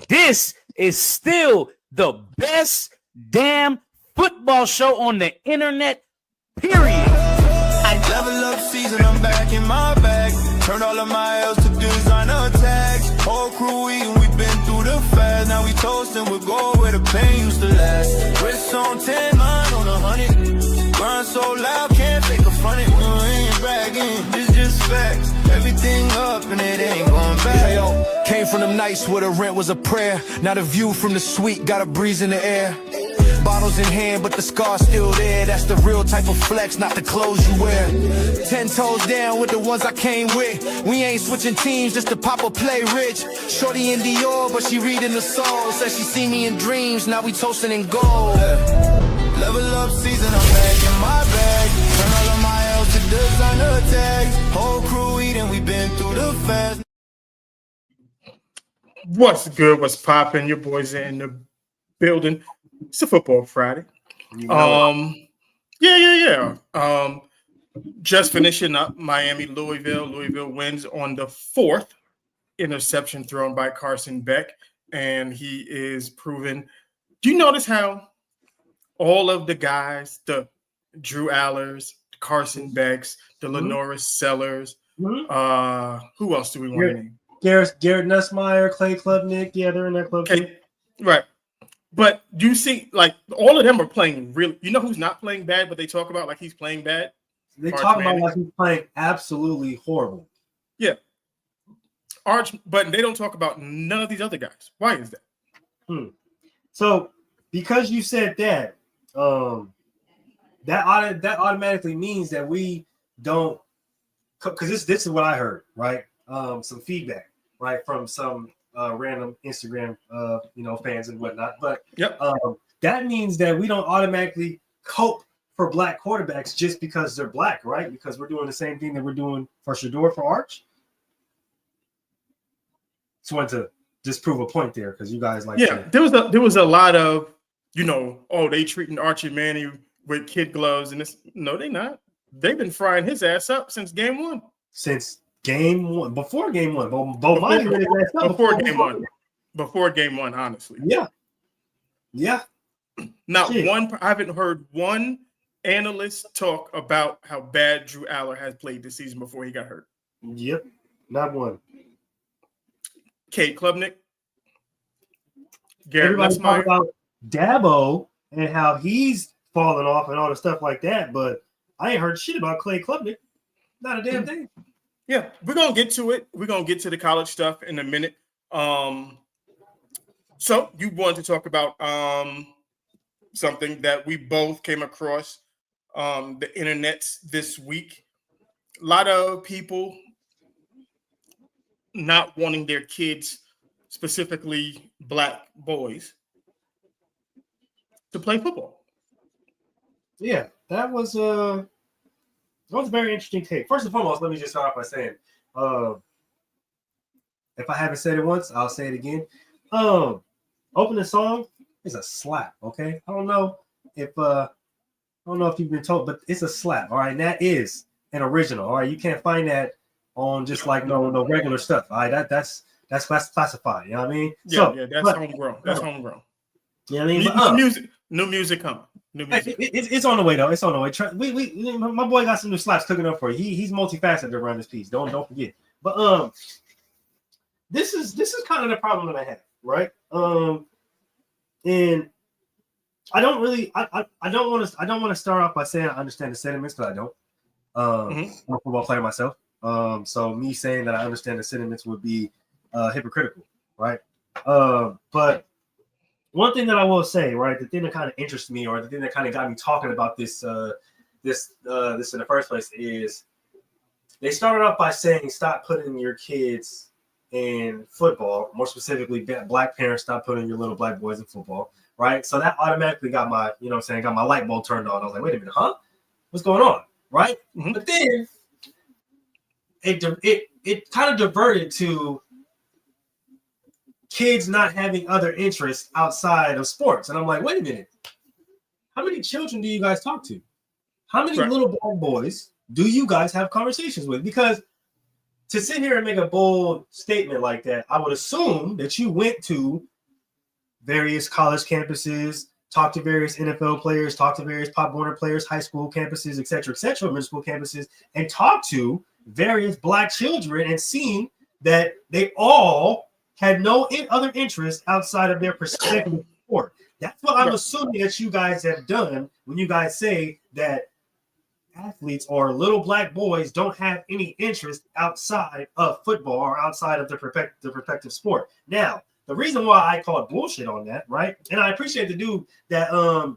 This is still the best damn football show on the internet, period. Level up season, I'm back in my bag. Turned all of my L's to designer tags. Whole crew eating, we've been through the fast. Now we toasting, we're going where the pain used to last. Wrist on 10, mine on 100. Grind so loud, can't fake a funny. We ain't bragging, this just facts. Everything up and it ain't going back. Hey, yo, came from them nights where the rent was a prayer. Now the view from the suite got a breeze in the air. Bottles in hand, but the scar's still there. That's the real type of flex, not the clothes you wear. 10 toes down with the ones I came with. We ain't switching teams just to pop or play rich. Shorty in Dior, but she reading the soul. Says she see me in dreams, now we toasting in gold. Level up season, I'm back in my bag. Turn all of my L's to designer tags. Whole crew eating, we been through the fast. What's good? What's poppin'? Your boys are in the building. It's a football Friday. Yeah. Just finishing up Miami, Louisville. Louisville wins on the 4th interception thrown by Carson Beck, and he is proven. Do you notice how all of the guys, the Drew Allers, Carson Becks, the Lenoris Sellers, who else do we want to name? Garrett Nussmeier, Clay Klubnik. Yeah, they're in that club. Right. But you see, like, all of them are playing really. You know who's not playing bad, but they talk about like he's playing bad? They talk about like he's playing absolutely horrible. Yeah. But they don't talk about none of these other guys. Why is that? So, because you said that, that automatically means that we don't, because this is what I heard, right? Some feedback, right, from some random Instagram, fans and whatnot. But that means that we don't automatically cope for black quarterbacks just because they're black, right? Because we're doing the same thing that we're doing for Shador for Arch. Just wanted to just prove a point there because you guys like there was a lot of they treating Archie Manning with kid gloves and this. No, they not. They've been frying his ass up since game one. Before game one, before game one, honestly. Yeah. Not one. I haven't heard one analyst talk about how bad Drew Aller has played this season before he got hurt. Yep, not one. Kate Klubnik, Everybody talk about Dabo and how he's falling off and all the stuff like that, but I ain't heard shit about Clay Klubnik. Not a damn thing. Yeah, we're gonna get to it. We're gonna get to the college stuff in a minute. So you wanted to talk about something that we both came across the internet this week. A lot of people not wanting their kids, specifically black boys, to play football. Yeah, that was a very interesting take. First and foremost, let me just start off by saying, if I haven't said it once, I'll say it again. Opening song is a slap. Okay, I don't know if you've been told, but it's a slap. All right, and that is an original. All right, you can't find that on just like no regular stuff. All right, that's classified. You know what I mean? That's homegrown. That's homegrown. You know what I mean? New music coming. It's on the way though. It's on the way. My boy got some new slaps cooking up for you. He's multifaceted around this piece. Don't forget. But this is kind of the problem that I have, right? And I don't want to start off by saying I understand the sentiments because I don't. I'm a football player myself. So me saying that I understand the sentiments would be hypocritical, right? But one thing that I will say, right, the thing that kind of interests me, or the thing that kind of got me talking about this in the first place, is they started off by saying stop putting your kids in football. More specifically, black parents, stop putting your little black boys in football, right? So that automatically got my, got my light bulb turned on. I was like, wait a minute, huh? What's going on, right? Mm-hmm. But then it kind of diverted to kids not having other interests outside of sports. And I'm like, wait a minute. How many children do you guys talk to? How many little black boys do you guys have conversations with? Because to sit here and make a bold statement like that, I would assume that you went to various college campuses, talked to various NFL players, talked to various Pop Warner players, high school campuses, et cetera, middle school campuses, and talked to various Black children and seen that they all had no other interest outside of their perspective sport. That's what I'm assuming that you guys have done when you guys say that athletes or little Black boys don't have any interest outside of football or outside of the respective sport. Now, the reason why I called bullshit on that, right? And I appreciate the dude that I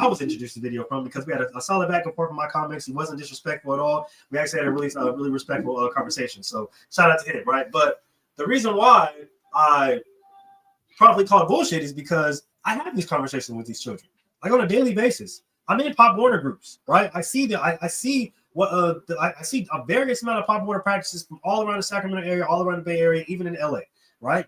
was introduced to the video from, because we had a solid back and forth in my comments. He wasn't disrespectful at all. We actually had a really respectful conversation. So shout out to him, right? But the reason why I probably called bullshit is because I have these conversations with these children, like on a daily basis. I'm in Pop Warner groups, right? I see I see a various amount of Pop Warner practices from all around the Sacramento area, all around the Bay Area, even in LA, right?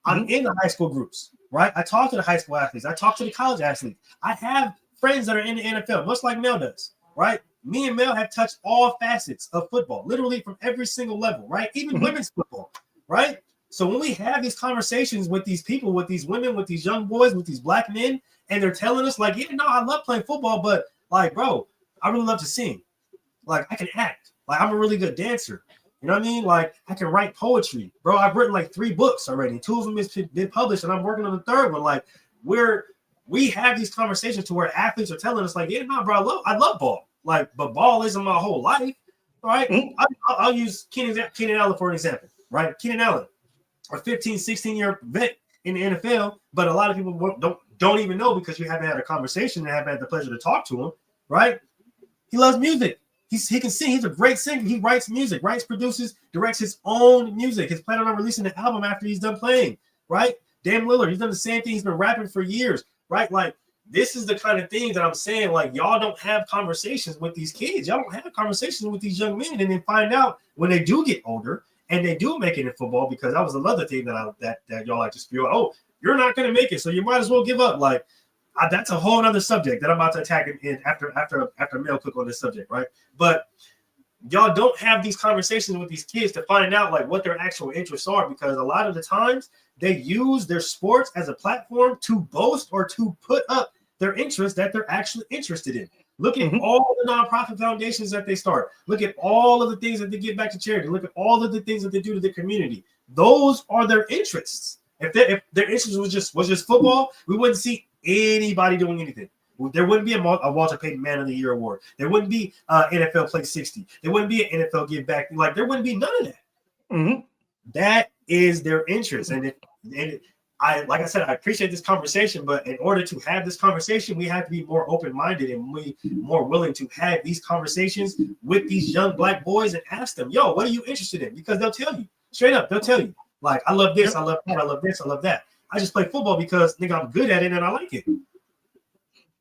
I'm in the high school groups, right? I talk to the high school athletes. I talk to the college athletes. I have friends that are in the NFL, much like Mel does, right? Me and Mel have touched all facets of football, literally from every single level, right? Even women's football, right? So when we have these conversations with these people, with these women, with these young boys, with these Black men, and they're telling us like, yeah, no, I love playing football, but like, bro, I really love to sing. Like, I can act. Like, I'm a really good dancer. You know what I mean? Like, I can write poetry. Bro, I've written like 3 books already. 2 of them has been published, and I'm working on the 3rd one. Like, we have these conversations to where athletes are telling us like, yeah, no, bro, I love ball. Like, but ball isn't my whole life, right? I'll use Keenan Allen for an example, right? Keenan Allen, a 15, 16-year vet in the NFL, but a lot of people don't even know because you haven't had a conversation and haven't had the pleasure to talk to him, right? He loves music. He can sing. He's a great singer. He writes music, writes, produces, directs his own music. He's planning on releasing an album after he's done playing, right? Dan Lillard, he's done the same thing. He's been rapping for years, right? Like, this is the kind of thing that I'm saying, like, y'all don't have conversations with these kids. Y'all don't have conversations with these young men, and then find out when they do get older and they do make it in football, because that was another thing that y'all like to spew out. Oh, you're not going to make it, so you might as well give up. Like, that's a whole other subject that I'm about to attack in after Mel Cook on this subject, right? But y'all don't have these conversations with these kids to find out like what their actual interests are, because a lot of the times they use their sports as a platform to boast or to put up their interests that they're actually interested in. Look at all the nonprofit foundations that they start. Look at all of the things that they give back to charity. Look at all of the things that they do to the community. Those are their interests. If their interest was just football, we wouldn't see anybody doing anything. There wouldn't be a Walter Payton Man of the Year award. There wouldn't be NFL Play 60. There wouldn't be an NFL Give Back. Like, there wouldn't be none of that. That is their interest. And like I said, I appreciate this conversation, but in order to have this conversation, we have to be more open-minded and more willing to have these conversations with these young Black boys and ask them, yo, what are you interested in? Because they'll tell you straight up. They'll tell you, like, I love this, I love that, I love this, I love that. I just play football because, nigga, I'm good at it and I like it.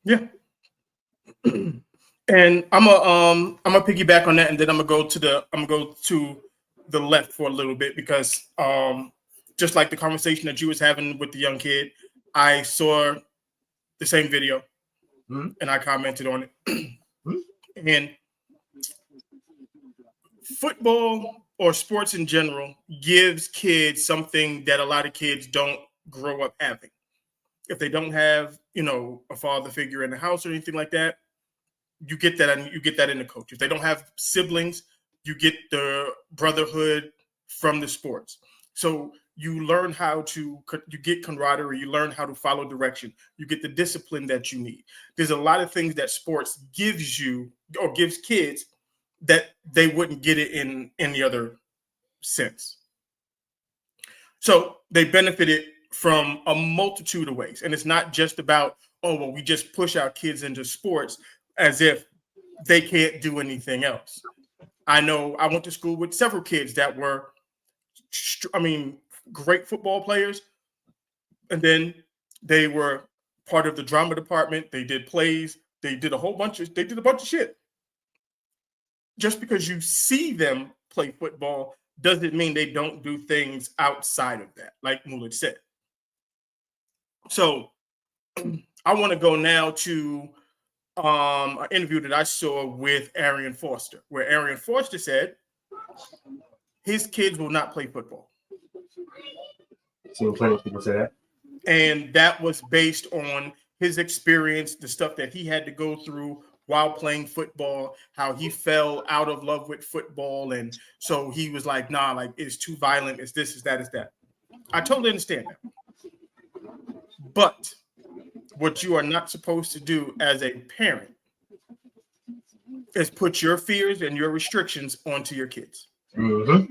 Yeah. And I'm gonna piggyback on that, and then I'm gonna go to the left for a little bit, because just like the conversation that you was having with the young kid, I saw the same video and I commented on it. And football or sports in general gives kids something that a lot of kids don't grow up having. If they don't have, a father figure in the house or anything like that, you get that, and you get that in the coach. If they don't have siblings, you get the brotherhood from the sports. So you learn you get camaraderie, you learn how to follow direction, you get the discipline that you need. There's a lot of things that sports gives you or gives kids that they wouldn't get it in any other sense. So they benefited from a multitude of ways. And it's not just about, we just push our kids into sports as if they can't do anything else. I know I went to school with several kids that were, great football players. And then they were part of the drama department. They did plays. They did a bunch of shit. Just because you see them play football doesn't mean they don't do things outside of that, like Mullet said. So I want to go now to an interview that I saw with Arian Foster, where Arian Foster said his kids will not play football. Seen plenty of people say that. And that was based on his experience, the stuff that he had to go through while playing football, how he fell out of love with football. And so he was like, nah, like it's too violent. It's this, it's that, it's that. I totally understand that. But what you are not supposed to do as a parent is put your fears and your restrictions onto your kids. Mm-hmm.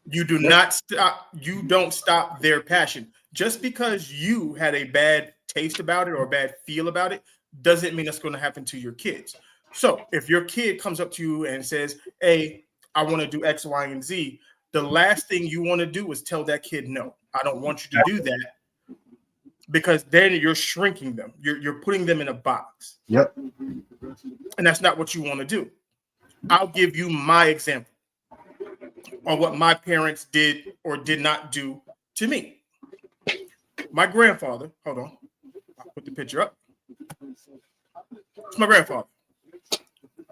You do not stop. You don't stop their passion. Just because you had a bad taste about it or a bad feel about it doesn't mean that's going to happen to your kids. So if your kid comes up to you and says, hey, I want to do X, Y, and Z, the last thing you want to do is tell that kid, no, I don't want you to do that, because then you're shrinking them. You're putting them in a box. Yep. And that's not what you want to do. I'll give you my example on what my parents did or did not do to me. My grandfather, hold on, I'll put the picture up. It's my grandfather,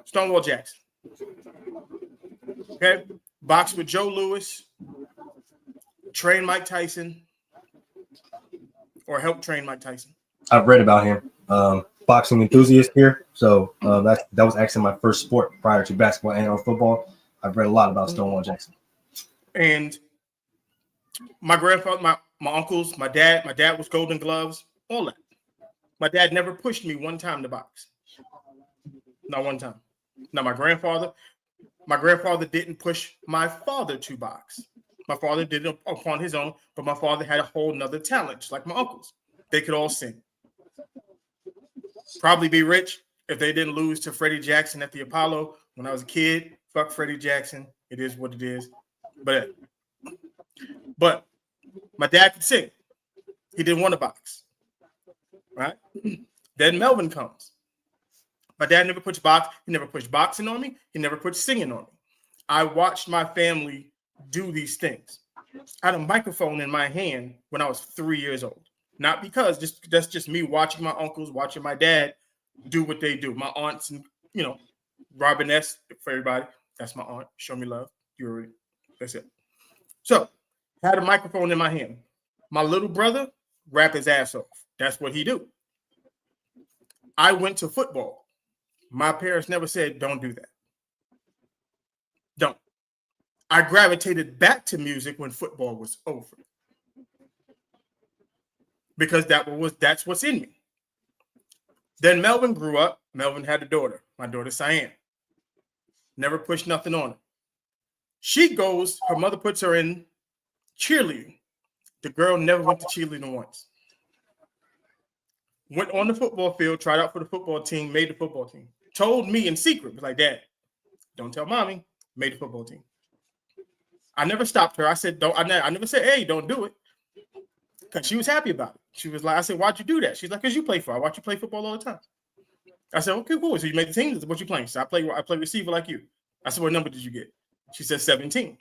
Stonewall Jackson. Okay, boxed with Joe Louis, trained Mike Tyson, or helped train Mike Tyson. I've read about him. Boxing enthusiast here, so that was actually my first sport prior to basketball and football. I've read a lot about Stonewall Jackson. And my grandfather, my uncles, my dad was Golden Gloves, all that. My dad never pushed me one time to box. Not one time. Now, my grandfather didn't push my father to box. My father did it upon his own, but my father had a whole nother talent, just like my uncles. They could all sing. Probably be rich if they didn't lose to Freddie Jackson at the Apollo when I was a kid. Fuck Freddie Jackson. It is what it is. But my dad could sing. He didn't want to box. Right? Then Melvin comes. My dad never pushed box. He never pushed boxing on me. He never pushed singing on me. I watched my family do these things. I had a microphone in my hand when I was 3 years old. Not because that's just me watching my uncles, watching my dad do what they do. My aunts and, Robin S. for everybody. That's my aunt. Show me love. You already. That's it. So I had a microphone in my hand. My little brother rap his ass off. That's what he do. I went to football. My parents never said, don't do that. Don't. I gravitated back to music when football was over. Because that's what's in me. Then Melvin grew up. Melvin had a daughter. My daughter, Cyan. Never pushed nothing on her. She goes, her mother puts her in cheerleading. The girl never went to cheerleading once. Went on the football field, tried out for the football team, made the football team. Told me in secret, was like, Dad, don't tell mommy, made the football team. I never stopped her. I said, don't. I never said, hey, don't do it. Because she was happy about it. She was like, I said, why'd you do that? She's like, because you play for. I watch you play football all the time. I said, okay, cool. So you made the team. What you playing? So I play receiver like you. I said, what number did you get? She said 17.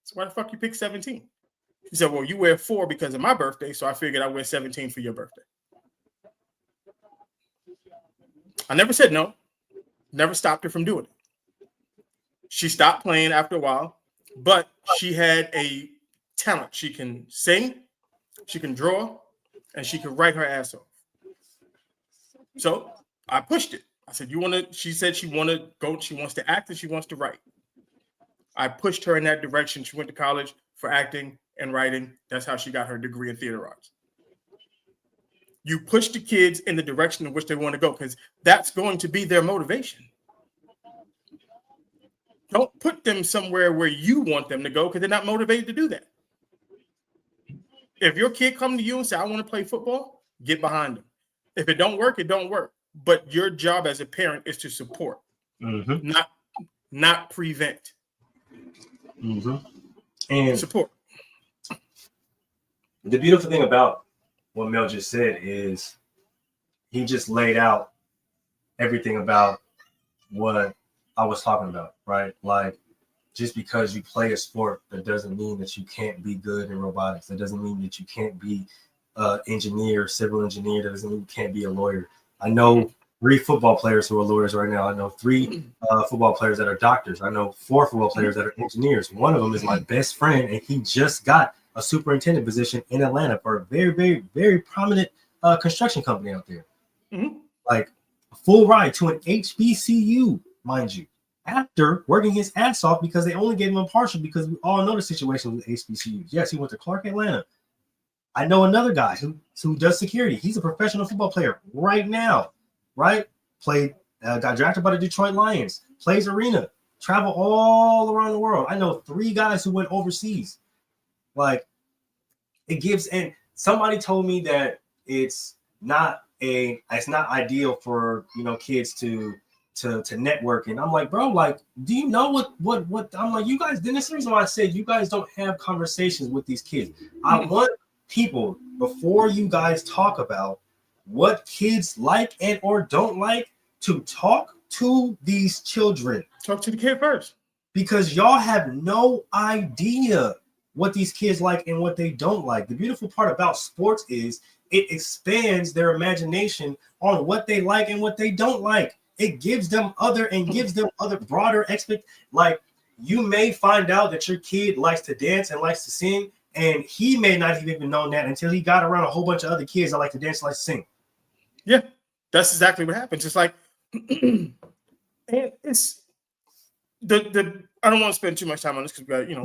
So why the fuck you pick 17? She said, well, you wear 4 because of my birthday, so I figured I'd wear 17 for your birthday. I never said no. Never stopped her from doing it. She stopped playing after a while, but she had a talent. She can sing, she can draw, and she can write her ass off. So I pushed it. I said, she said she wants to act and she wants to write. I pushed her in that direction. She went to college for acting and writing. That's how she got her degree in theater arts. You push the kids in the direction in which they want to go, because that's going to be their motivation. Don't put them somewhere where you want them to go, because they're not motivated to do that. If your kid come to you and say, I want to play football, get behind them. If it don't work, it don't work. But your job as a parent is to support, not prevent. Mm-hmm. And support. The beautiful thing about what Mel just said is he just laid out everything about what I was talking about, right? Like, just because you play a sport, that doesn't mean that you can't be good in robotics. That doesn't mean that you can't be an engineer, civil engineer. That doesn't mean you can't be a lawyer. I know 3 football players who are lawyers right now. I know 3 football players that are doctors. I know 4 football players that are engineers. One of them is my best friend, and he just got a superintendent position in Atlanta for a very, very, very prominent construction company out there. Mm-hmm. Like a full ride to an HBCU, mind you, after working his ass off because they only gave him a partial because we all know the situation with HBCUs. Yes, he went to Clark, Atlanta. I know another guy who does security. He's a professional football player right now, right? Got drafted by the Detroit Lions, plays arena, travel all around the world. I know 3 guys who went overseas. Like, it gives, and somebody told me that it's not ideal for, you know, kids to network. And I'm like, bro, like, do you know what I'm like, you guys, then this is the reason why I said you guys don't have conversations with these kids. I want people, before you guys talk about what kids like and or don't like, to talk to these children. Talk to the kid first. Because y'all have no idea what these kids like and what they don't like. The beautiful part about sports is it expands their imagination on what they like and what they don't like. It gives them other broader like, you may find out that your kid likes to dance and likes to sing, and he may not have even known that until he got around a whole bunch of other kids that like to dance and like to sing. Yeah, that's exactly what happens. It's like, it's the I don't want to spend too much time on this because we got, you know,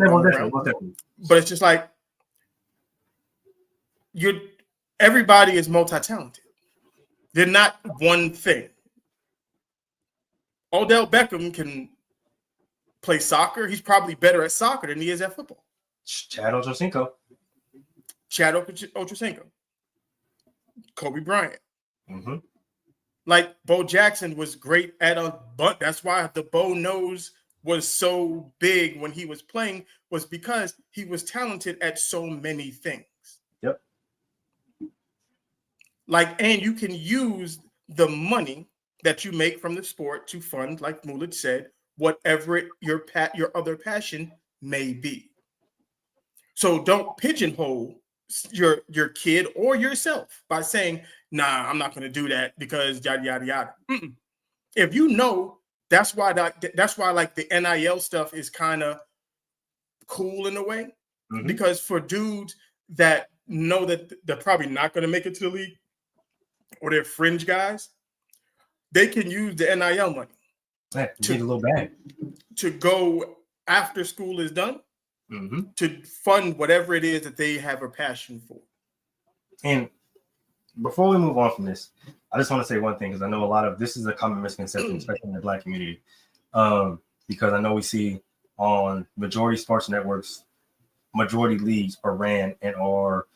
but it's just like everybody is multi-talented. They're not one thing. Odell Beckham can play soccer. He's probably better at soccer than he is at football. Chad Ochocinco. Kobe Bryant. Mm-hmm. Like, Bo Jackson was great at a bunt. That's why the Bo nose was so big when he was playing, was because he was talented at so many things. Yep. Like, and you can use the money that you make from the sport to fund, like Mullett said, whatever your other passion may be. So don't pigeonhole your kid or yourself by saying, nah, I'm not going to do that because yada, yada, yada. If you know, that's why like the NIL stuff is kind of cool in a way, because for dudes that know that they're probably not going to make it to the league, or they're fringe guys, they can use the NIL money to go after school is done, to fund whatever it is that they have a passion for. And before we move on from this, I just want to say one thing, because I know this is a common misconception, especially in the Black community. Because I know we see on majority sports networks, majority leagues are ran and are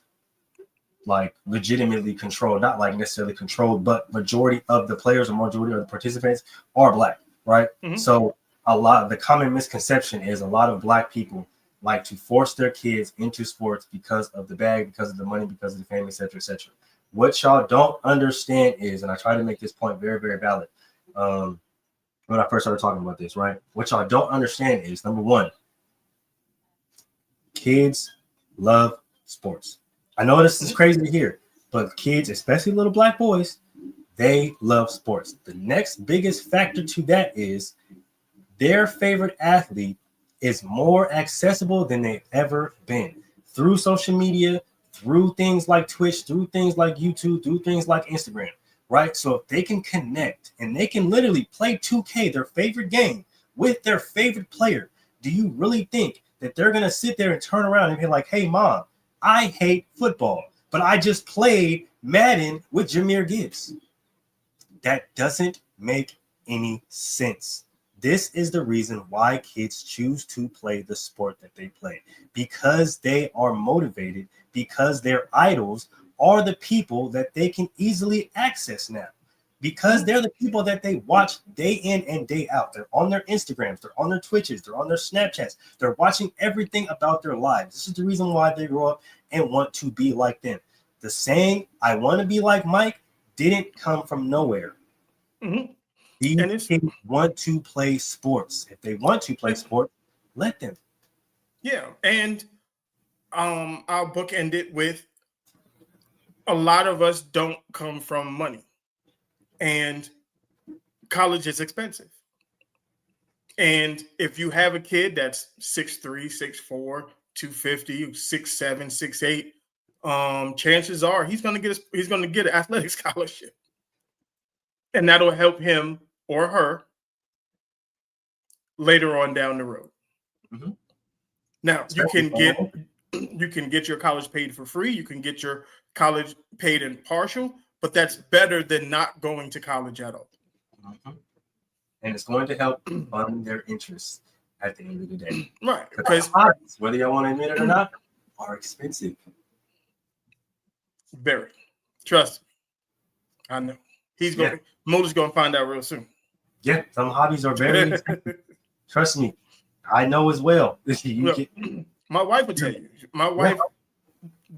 like legitimately controlled, not like necessarily controlled, but majority of the players or majority of the participants are Black, right? So the common misconception is a lot of Black people like to force their kids into sports because of the bag, because of the money, because of the fame, etc., etc. What y'all don't understand is, and I try to make this point very, very valid when I first started talking about this, right? What y'all don't understand is, number one, kids love sports. I know this is crazy to hear, but kids, especially little Black boys, they love sports. The next biggest factor to that is their favorite athlete is more accessible than they've ever been, through social media, through things like Twitch, through things like YouTube, through things like Instagram, right? So if they can connect and they can literally play 2K, their favorite game, with their favorite player, do you really think that they're going to sit there and turn around and be like, hey, Mom, I hate football, but I just played Madden with Jahmyr Gibbs? That doesn't make any sense. This is the reason why kids choose to play the sport that they play, because they are motivated, because their idols are the people that they can easily access now, because they're the people that they watch day in and day out. They're on their Instagrams, they're on their Twitches, they're on their Snapchats, they're watching everything about their lives. This is the reason why they grow up and want to be like them. The saying, I want to be like Mike, didn't come from nowhere. These kids want to play sports. If they want to play sports, let them. Yeah, and our book ended with, a lot of us don't come from money. And college is expensive. And if you have a kid that's 6'3", 6'4", 250, 6'7", 6'8", chances are he's gonna get an athletic scholarship. And that'll help him or her later on down the road. Mm-hmm. Now you can get your college paid for free. You can get your college paid in partial, but that's better than not going to college at all. Mm-hmm. And it's going to help fund their interests at the end of the day. Right. Because hobbies, whether you want to admit it or not, are expensive. Very. Trust me. I know. Muller's going to find out real soon. Yeah, some hobbies are very expensive. Trust me. I know as well. My wife would tell you. My wife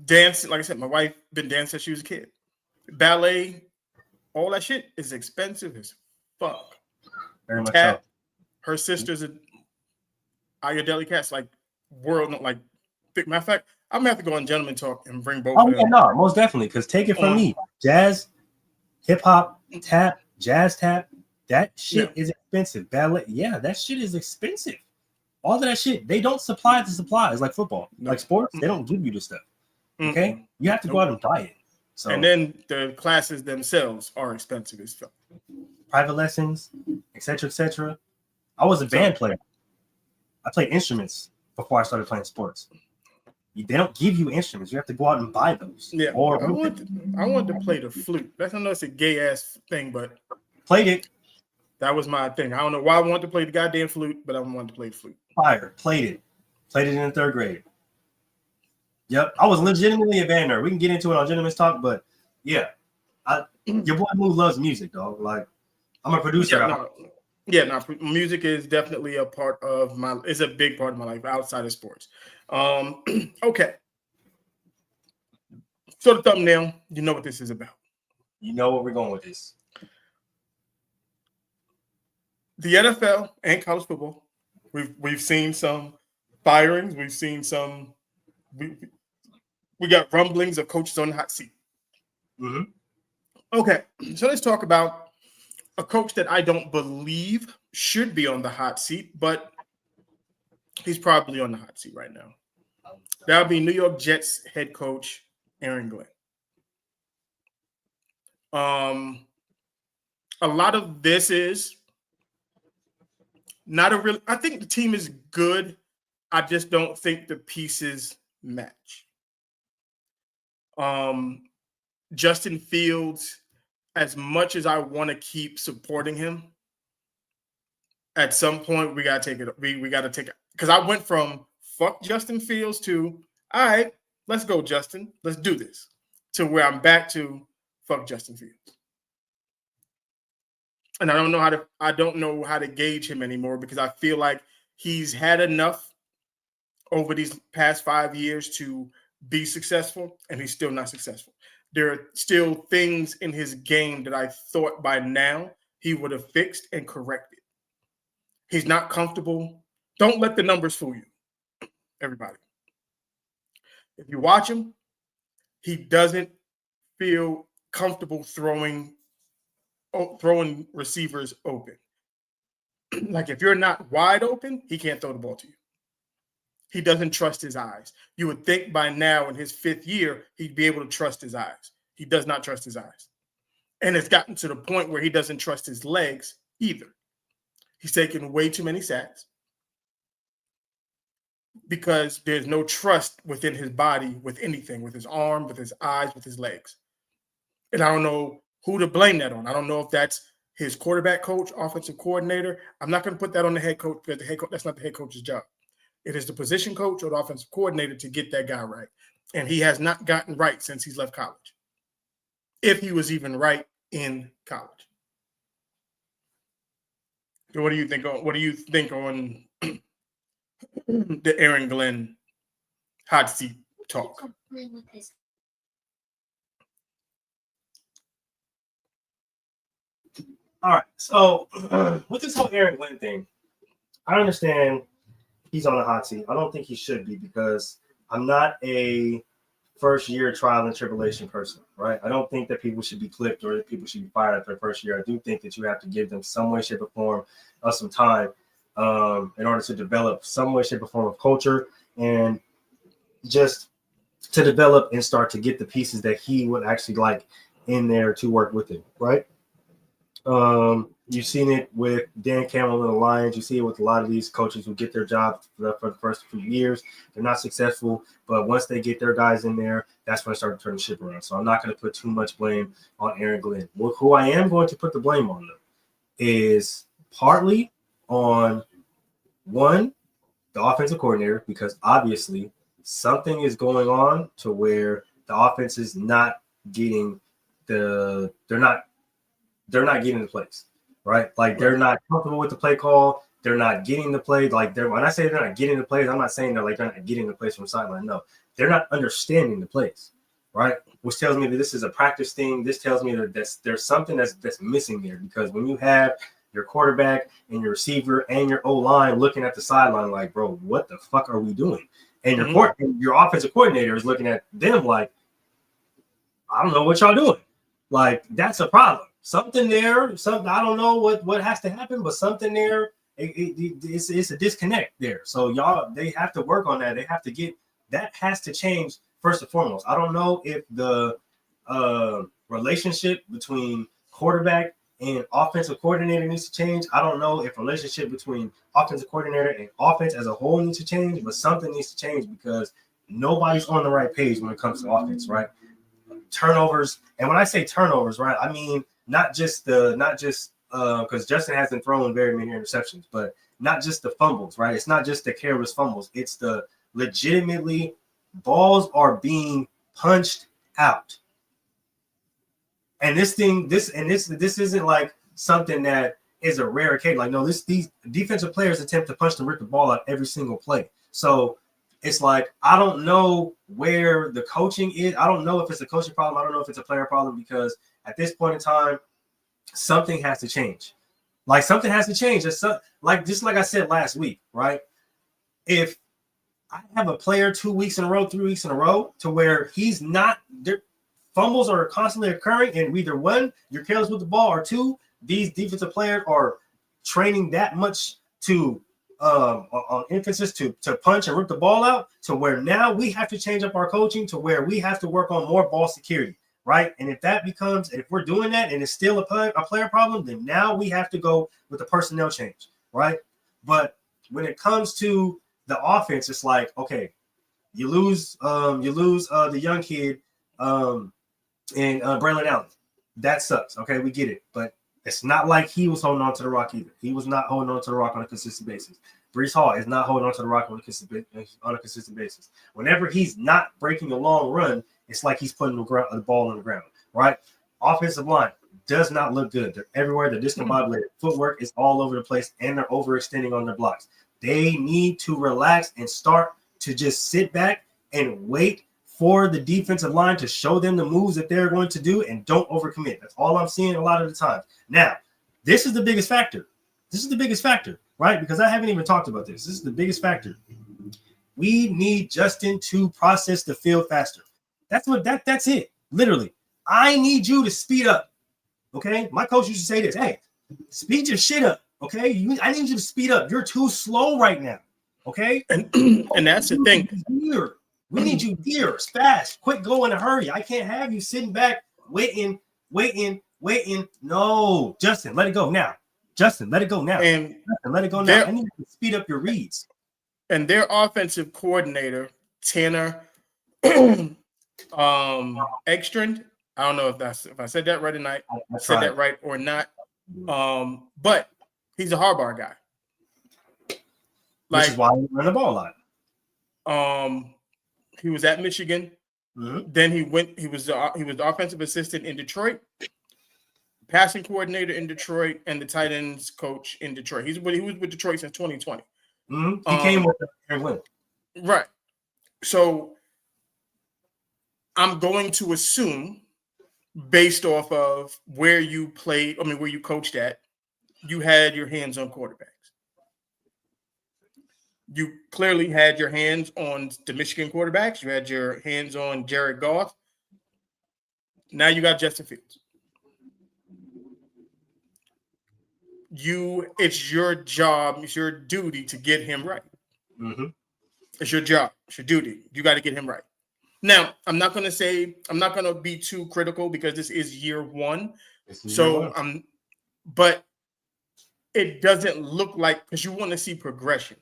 danced, like I said, my wife been dancing since she was a kid. Ballet, all that shit is expensive as fuck. Very much so. Her sister's Aya Deli Cats, like matter of fact, I'm gonna have to go on Gentleman Talk and bring both of them. Yeah, no, most definitely. Because take it from me, jazz, hip hop, tap, jazz tap, that shit is expensive. Ballet, that shit is expensive. All of that shit, they don't supply the supplies like football, like sports. They don't give you the stuff. Okay, you have to go out and buy it. So, and then the classes themselves are expensive as fuck. Private lessons, etc., etc. I was a band player. I played instruments before I started playing sports. They don't give you instruments. You have to go out and buy those. Yeah, I wanted to play the flute. I know it's a gay ass thing, but played it. That was my thing. I don't know why I wanted to play the goddamn flute, but I wanted to play the flute. Fire. Played it in the 3rd grade. Yep, I was legitimately a band nerd. We can get into it on Gentleman's Talk, but yeah, your boy Moo loves music, dog. Like, I'm a producer. Music is definitely a part of it's a big part of my life outside of sports. Okay. So the thumbnail, you know what this is about. You know where we're going with this. The NFL and college football, we've seen some firings. We've seen some. We got rumblings of coaches on the hot seat. Mm-hmm. Okay, so let's talk about a coach that I don't believe should be on the hot seat, but he's probably on the hot seat right now. That would be New York Jets head coach Aaron Glenn. A lot of this is not a real. I think the team is good. I just don't think the pieces match. Justin Fields, as much as I want to keep supporting him, at some point we gotta take it. We gotta take it, because I went from fuck Justin Fields to all right, let's go, Justin, let's do this, to where I'm back to fuck Justin Fields. And I don't know how to gauge him anymore, because I feel like he's had enough over these past 5 years to be successful, and he's still not successful. There are still things in his game that I thought by now he would have fixed and corrected. He's not comfortable. Don't let the numbers fool you, everybody. If you watch him, he doesn't feel comfortable throwing receivers open. Like, if you're not wide open, he can't throw the ball to you. He doesn't trust his eyes. You would think by now in his 5th year, he'd be able to trust his eyes. He does not trust his eyes. And it's gotten to the point where he doesn't trust his legs either. He's taken way too many sacks because there's no trust within his body with anything, with his arm, with his eyes, with his legs. And I don't know who to blame that on. I don't know if that's his quarterback coach, offensive coordinator. I'm not going to put that on the head coach, because the head coach, that's not the head coach's job. It is the position coach or the offensive coordinator to get that guy right. And he has not gotten right since he's left college, if he was even right in college. So what do you think on the Aaron Glenn hot seat talk? All right. So with this whole Aaron Glenn thing, I understand he's on the hot seat. I don't think he should be, because I'm not a first year trial and tribulation person, right? I don't think that people should be clipped or that people should be fired after their first year. I do think that you have to give them some way, shape, or form of some time in order to develop some way, shape, or form of culture and just to develop and start to get the pieces that he would actually like in there to work with him, right? You've seen it with Dan Campbell and the Lions. You see it with a lot of these coaches who get their job for the first few years. They're not successful, but once they get their guys in there, that's when they start to turn the ship around. So I'm not going to put too much blame on Aaron Glenn. Who I am going to put the blame on, though, is partly on, one, the offensive coordinator, because obviously something is going on to where the offense is not getting they're not getting the plays, right? Like they're not comfortable with the play call. They're not getting the play. Like when I say they're not getting the plays, I'm not saying they're not getting the plays from the sideline. No, they're not understanding the plays, right? Which tells me that this is a practice thing. This tells me that there's something that's missing there, because when you have your quarterback and your receiver and your O-line looking at the sideline like, bro, what the fuck are we doing? And your offensive coordinator is looking at them like, I don't know what y'all doing. Like, that's a problem. Something there, something, I don't know what has to happen, but something there, it's a disconnect there. So they have to work on that. They have to that has to change first and foremost. I don't know if the relationship between quarterback and offensive coordinator needs to change. I don't know if relationship between offensive coordinator and offense as a whole needs to change, but something needs to change because nobody's on the right page when it comes to offense, right? Turnovers, and when I say turnovers, right, I mean not just because Justin hasn't thrown very many interceptions, but not just the fumbles, right? It's not just the careless fumbles. It's the legitimately balls are being punched out. And this isn't like something that is a rare case. Like, no, these defensive players attempt to punch and rip the ball out every single play. So it's like, I don't know where the coaching is. I don't know if it's a coaching problem. I don't know if it's a player problem, because at this point in time, something has to change. Like, something has to change. Just like I said last week, right? If I have a player 2 weeks in a row, 3 weeks in a row, to where he's not there, fumbles are constantly occurring, and either one, you're careless with the ball, or two, these defensive players are training that much to on emphasis to punch and rip the ball out, to where now we have to change up our coaching to where we have to work on more ball security, right? And if we're doing that and it's still a player problem, then now we have to go with the personnel change, right? But when it comes to the offense, it's like, okay, you lose the young kid and Braylon Allen. That sucks. Okay, we get it. But it's not like he was holding on to the rock either. He was not holding on to the rock on a consistent basis. Breece Hall is not holding on to the rock on a consistent basis. Whenever he's not breaking a long run, it's like he's putting the ball on the ground, right? Offensive line does not look good. They're everywhere. They're discombobulated. Footwork is all over the place, and they're overextending on their blocks. They need to relax and start to just sit back and wait for the defensive line to show them the moves that they're going to do, and don't overcommit. That's all I'm seeing a lot of the time. Now, this is the biggest factor. Right? Because I haven't even talked about this. This is the biggest factor. We need Justin to process the field faster. That's it. Literally. I need you to speed up. Okay? My coach used to say this. Hey, speed your shit up. Okay? I need you to speed up. You're too slow right now. Okay? And that's the thing. We need you here, fast, quick, go in a hurry. I can't have you sitting back, waiting. No, Justin, let it go now. And Justin, let it go now. I need you to speed up your reads. And their offensive coordinator, Tanner Ekstrand, I don't know if I said that right or not. I said that right or not. But he's a Harbaugh guy. Which is why he ran the ball a lot. He was at Michigan. Mm-hmm. Then he was the offensive assistant in Detroit, passing coordinator in Detroit, and the tight ends coach in Detroit. He was with Detroit since 2020. Mm-hmm. He came with and went. Right. So I'm going to assume, based off of where you played, where you coached at, you had your hands on quarterbacks. You clearly had your hands on the Michigan quarterbacks. You had your hands on Jared Goff. Now you got Justin Fields. It's your job, it's your duty to get him right. Mm-hmm. It's your job, it's your duty. You got to get him right. Now, I'm not going to be too critical because this is year one. But it doesn't look like, because you want to see progression.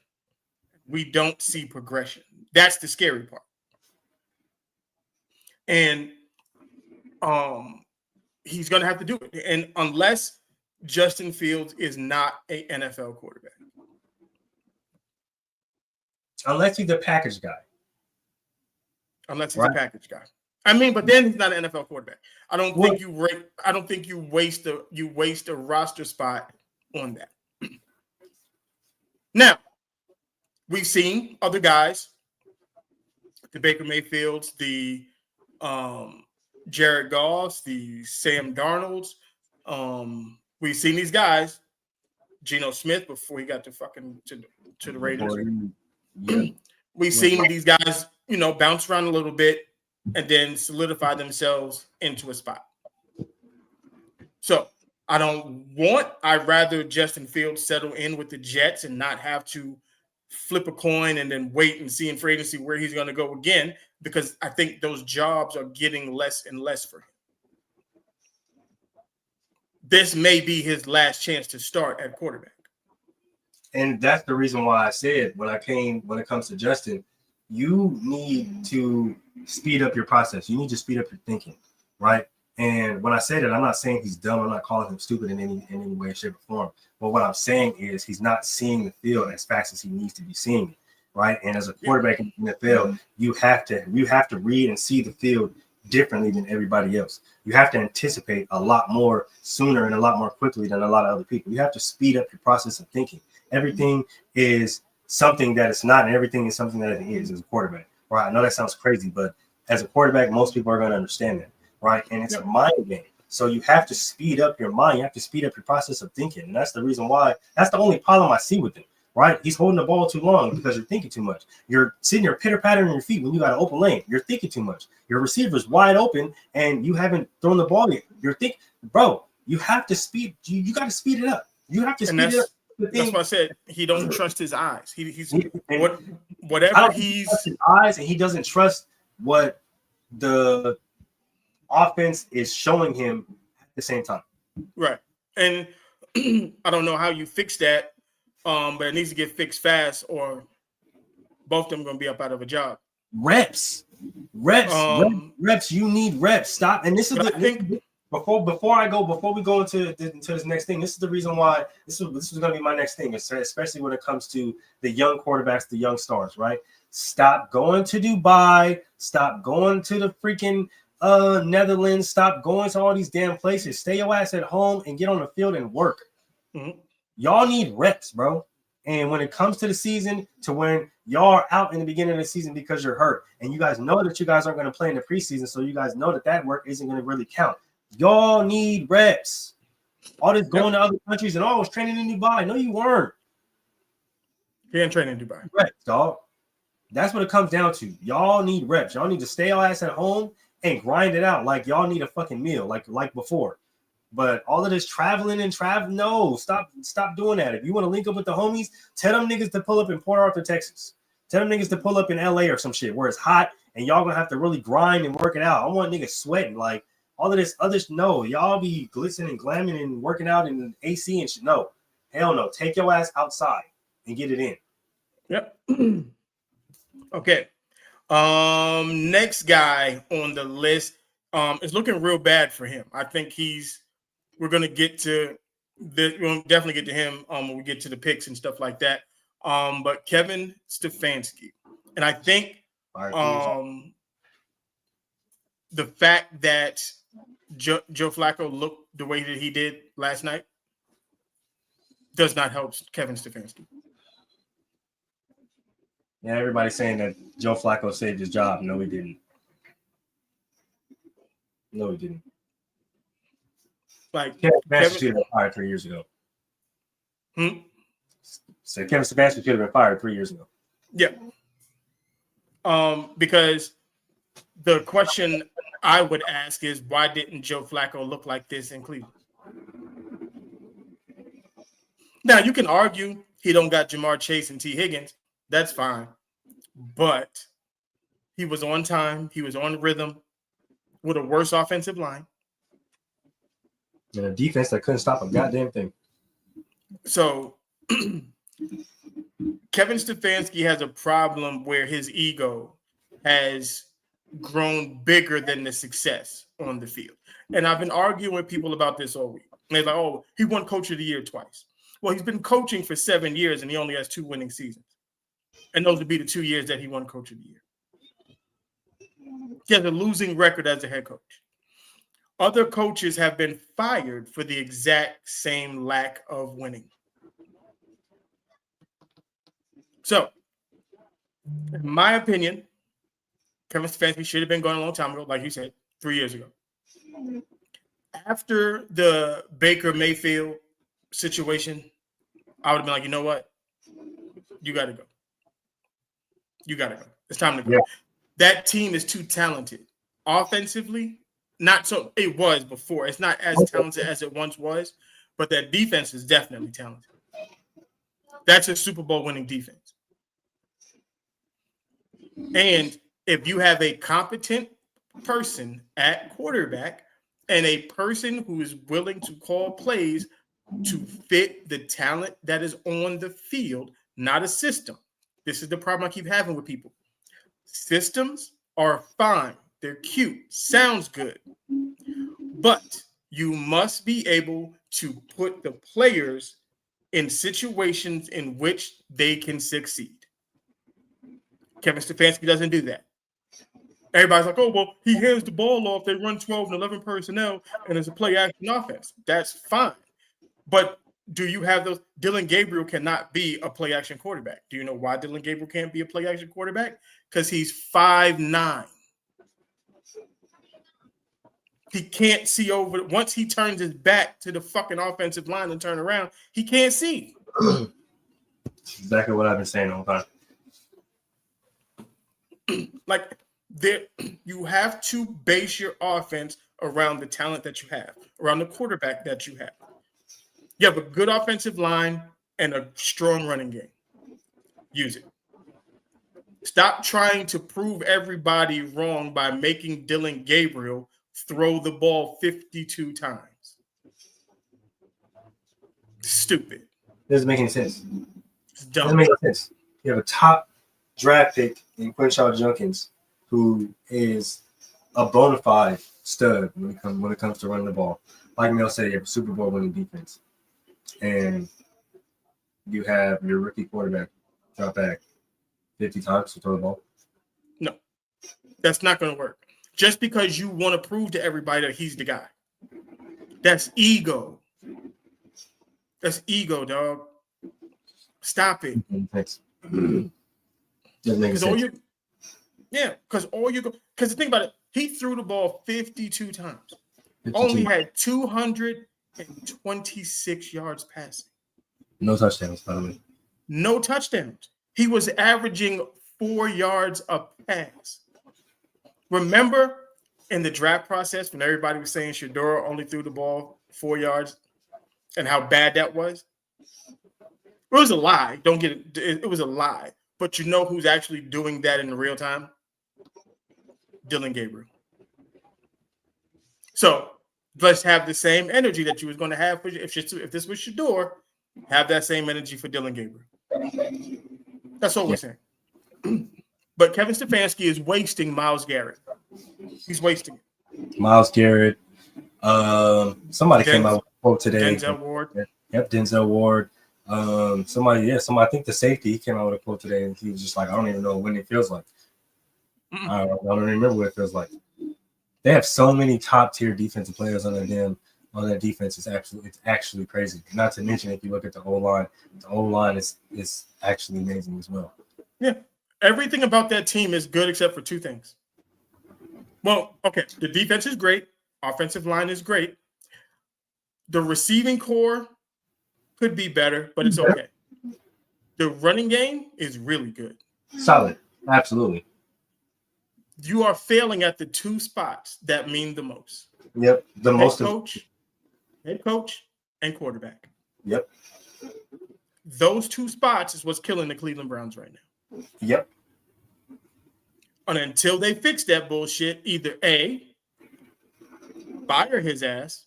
We don't see progression. That's the scary part. And he's going to have to do it. And unless Justin Fields is not an NFL quarterback. Unless he's a package guy. Unless he's a package guy. I mean, but then he's not an NFL quarterback. I don't think you waste a roster spot on that. Now, we've seen other guys, the Baker Mayfields, the Jared Goffs, the Sam Darnolds. We've seen these guys, Geno Smith before he got to the Raiders. Yeah. We've seen these guys, bounce around a little bit and then solidify themselves into a spot. So I'd rather Justin Fields settle in with the Jets and not have to flip a coin and then wait and see in free agency where he's going to go again, because I think those jobs are getting less and less for him. This may be his last chance to start at quarterback. And that's the reason why I said when it comes to Justin, you need to speed up your process. You need to speed up your thinking, right? And when I say that, I'm not saying he's dumb. I'm not calling him stupid in any way, shape, or form. But what I'm saying is he's not seeing the field as fast as he needs to be seeing it, right? And as a quarterback in the NFL, you have to read and see the field differently than everybody else. You have to anticipate a lot more sooner and a lot more quickly than a lot of other people. You have to speed up your process of thinking. Everything is something that it's not, and everything is something that it is as a quarterback. Right? I know that sounds crazy, but as a quarterback, most people are going to understand that, right? And it's a mind game. So you have to speed up your mind. You have to speed up your process of thinking. And that's the reason why, that's the only problem I see with him, right? He's holding the ball too long because you're thinking too much. You're sitting there pitter-pattering your feet when you got an open lane. You're thinking too much. Your receiver's wide open and you haven't thrown the ball yet. You're thinking, bro, you have to speed. You got to speed it up. You have to speed it up. That's why I said he don't trust his eyes. He's his eyes, and he doesn't trust what the offense is showing him at the same time. Right. And I don't know how you fix that, but it needs to get fixed fast, or both of them are going to be up out of a job. Reps. You need reps. Stop. And this is before we go into this next thing, this is the reason why this was going to be my next thing, especially when it comes to the young quarterbacks, the young stars, right? Stop going to Dubai. Stop going to the freaking Netherlands. Stop going to all these damn places. Stay your ass at home and get on the field and work. Mm-hmm. Y'all need reps, bro. And when it comes to the season, to when y'all are out in the beginning of the season because you're hurt, and you guys know that you guys aren't going to play in the preseason, so you guys know that work isn't going to really count. Y'all need reps. All this going to other countries and I was training in Dubai. No, you weren't. He ain't training in Dubai. Reps, dog. That's what it comes down to. Y'all need reps. Y'all need to stay your ass at home and grind it out like y'all need a fucking meal, like before. But all of this traveling, no, stop doing that. If you want to link up with the homies, tell them niggas to pull up in Port Arthur, Texas. Tell them niggas to pull up in LA or some shit where it's hot and y'all gonna have to really grind and work it out. I want niggas sweating like. All of this other no, y'all be glistening and glamming and working out in AC and shit. No, hell no. Take your ass outside and get it in. Yep. Okay. Next guy on the list is looking real bad for him. I think we're gonna get to we'll definitely get to him when we get to the picks and stuff like that. But Kevin Stefanski, and I think the fact that Joe Flacco looked the way that he did last night does not help Kevin Stefanski. Yeah, everybody's saying that Joe Flacco saved his job. No, he didn't. Like Kevin Stefanski should have been fired 3 years ago. So Kevin Stefanski should have been fired 3 years ago. Yeah. Because the question I would ask is, why didn't Joe Flacco look like this in Cleveland? Now, you can argue he don't got Jamar Chase and T. Higgins. That's fine. But he was on time. He was on rhythm with a worse offensive line. And a defense that couldn't stop a goddamn thing. So Kevin Stefanski has a problem where his ego has grown bigger than the success on the field. And I've been arguing with people about this all week. And they're like, oh, he won Coach of the Year twice. Well, he's been coaching for 7 years and he only has 2 winning seasons. And those would be the 2 years that he won Coach of the Year. He has a losing record as a head coach. Other coaches have been fired for the exact same lack of winning. So, in my opinion, Kevin Stefanski should have been gone a long time ago, like you said, 3 years ago. After the Baker Mayfield situation, I would have been like, you know what? You got to go. You got to go. It's time to go. Yeah. That team is too talented. Offensively, not so. It was before. It's not as talented as it once was, but that defense is definitely talented. That's a Super Bowl winning defense. And if you have a competent person at quarterback and a person who is willing to call plays to fit the talent that is on the field, not a system. This is the problem I keep having with people. Systems are fine. They're cute. Sounds good. But you must be able to put the players in situations in which they can succeed. Kevin Stefanski doesn't do that. Everybody's like, oh, well, he hands the ball off. They run 12 and 11 personnel, and it's a play-action offense. That's fine. But do you have those? Dylan Gabriel cannot be a play-action quarterback. Do you know why Dylan Gabriel can't be a play-action quarterback? Because he's 5'9". He can't see over. Once he turns his back to the fucking offensive line and turn around, he can't see. Exactly what I've been saying all the time. Like, you have to base your offense around the talent that you have, around the quarterback that you have. You have a good offensive line and a strong running game. Use it. Stop trying to prove everybody wrong by making Dylan Gabriel throw the ball 52 times. Stupid. Doesn't make any sense. It's dumb. Doesn't make any sense. You have a top draft pick in Quinshon Judkins, who is a bona fide stud when it comes to running the ball. Like Mel said, you have a Super Bowl winning defense. And you have your rookie quarterback drop back 50 times to throw the ball. No, that's not going to work. Just because you want to prove to everybody that he's the guy. That's ego. That's ego, dog. Stop it. Thanks. Doesn't make sense. Because the thing about it, he threw the ball 52 times. 52. Only had 226 yards passing. No touchdowns, by the way. No touchdowns. He was averaging 4 yards a pass. Remember in the draft process when everybody was saying Shedeur only threw the ball 4 yards and how bad that was? It was a lie. Don't get it. It was a lie. But you know who's actually doing that in real time? Dylan Gabriel. So let's have the same energy that you was going to have if this was Shedeur. Have that same energy for Dylan Gabriel. That's all we're saying. But Kevin Stefanski is wasting Myles Garrett. He's wasting it. Myles Garrett. Somebody came out with a quote today. Denzel Ward. Yep, Denzel Ward. Somebody, I think the safety, he came out with a quote today, and he was just like, I don't even know when it feels like. I don't remember what it feels like. They have so many top-tier defensive players on that defense. It's actually crazy. Not to mention, if you look at the O-line, the O-line is actually amazing as well. Yeah. Everything about that team is good except for two things. Well, okay, the defense is great. Offensive line is great. The receiving core could be better, but it's okay. The running game is really good. Solid. Absolutely. You are failing at the two spots that mean the most. Yep. The most Head coach and quarterback. Yep. Those two spots is what's killing the Cleveland Browns right now. Yep. And until they fix that bullshit, either A, fire his ass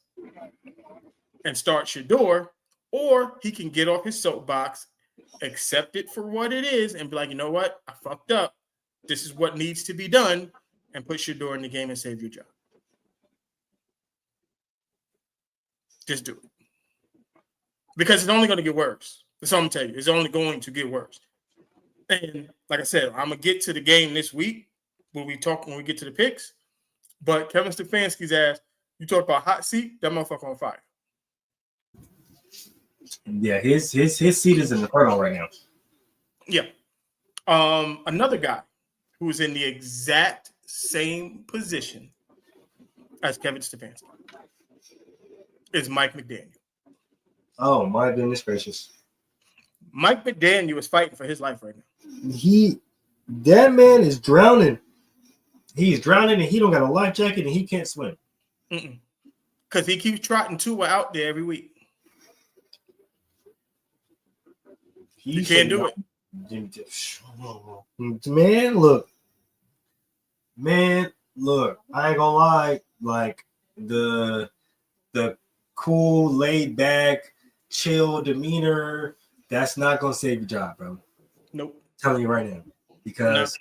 and start Shador, or he can get off his soapbox, accept it for what it is, and be like, you know what? I fucked up. This is what needs to be done, and put Shador in the game and save your job. Just do it. Because it's only going to get worse. That's all I'm telling you. It's only going to get worse. And like I said, I'm going to get to the game this week when we get to the picks. But Kevin Stefanski's ass, you talk about hot seat, that motherfucker on fire. Yeah, his seat is in the inferno right now. Yeah. Another guy who's in the exact same position as Kevin Stefanski is Mike McDaniel. Oh my goodness gracious! Mike McDaniel is fighting for his life right now. That man is drowning. He's drowning, and he don't got a life jacket, and he can't swim. Because he keeps trotting Tua out there every week. He can't do it. Man, look. I ain't gonna lie. Like the cool, laid back, chill demeanor, that's not gonna save your job, bro. Nope. I'm telling you right now. Because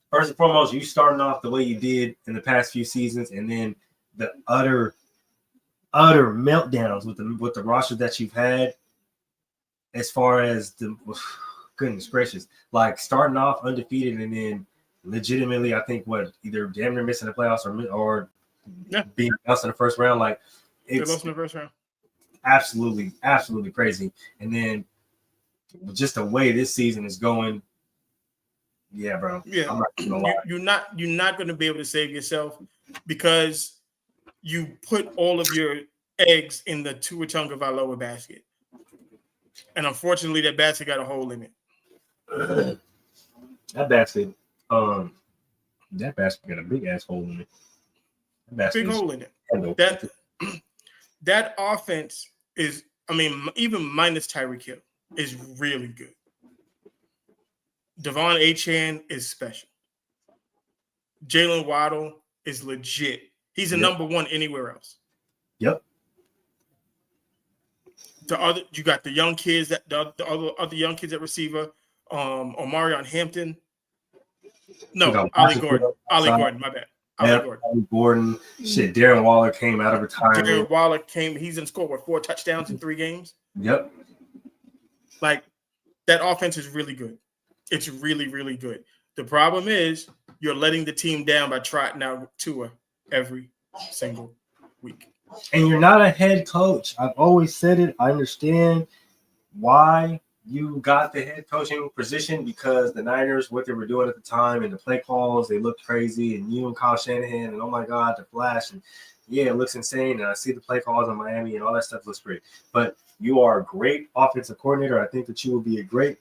first and foremost, you starting off the way you did in the past few seasons, and then the utter meltdowns with the roster that you've had, as far as the goodness gracious, like starting off undefeated and then legitimately, I think either damn near missing the playoffs or being lost in the first round. Like it's lost in the first round. Absolutely crazy. And then just the way this season is going, yeah, bro. Yeah, I'm not gonna lie. You're not going to be able to save yourself because you put all of your eggs in the Tua Tagovailoa basket, and unfortunately, that basket got a hole in it. That basket got a big ass hole in it. Big hole in it. That offense is, I mean, even minus Tyreek Hill, is really good. Devon Achane is special. Jalen Waddle is legit. He's a number one anywhere else. Yep. You got the young kids the other young kids at receiver, Omarion Hampton. No, Ollie Gordon. My bad. Ollie Gordon. Shit, Darren Waller came out of retirement. Darren Waller he's in scored 4 touchdowns in 3 games. Yep. Like, that offense is really good. It's really, really good. The problem is you're letting the team down by trotting out Tua every single week. And you're not a head coach. I've always said it. I understand why you got the head coaching position, because the Niners, what they were doing at the time and the play calls, they looked crazy. And you and Kyle Shanahan, and oh my God, the flash. And yeah, it looks insane. And I see the play calls in Miami and all that stuff looks great. But you are a great offensive coordinator. I think that you will be a great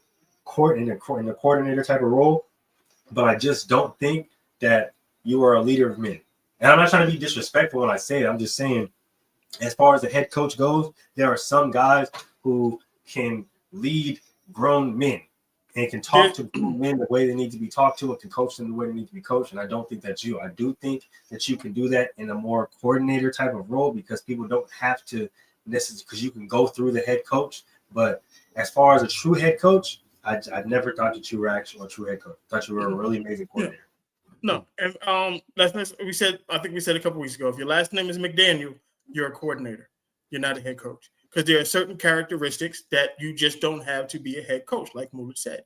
in the coordinator type of role. But I just don't think that you are a leader of men. And I'm not trying to be disrespectful when I say it. I'm just saying, as far as the head coach goes, there are some guys who can lead grown men and can talk to men the way they need to be talked to and can coach them the way they need to be coached. And I don't think that's you. I do think that you can do that in a more coordinator type of role, because people don't have to necessarily, because you can go through the head coach. But as far as a true head coach, I never thought that you were actually a true head coach. I thought you were a really amazing coordinator. No, and I think we said a couple weeks ago, if your last name is McDaniel, you're a coordinator. You're not a head coach, because there are certain characteristics that you just don't have to be a head coach. Like Mood said,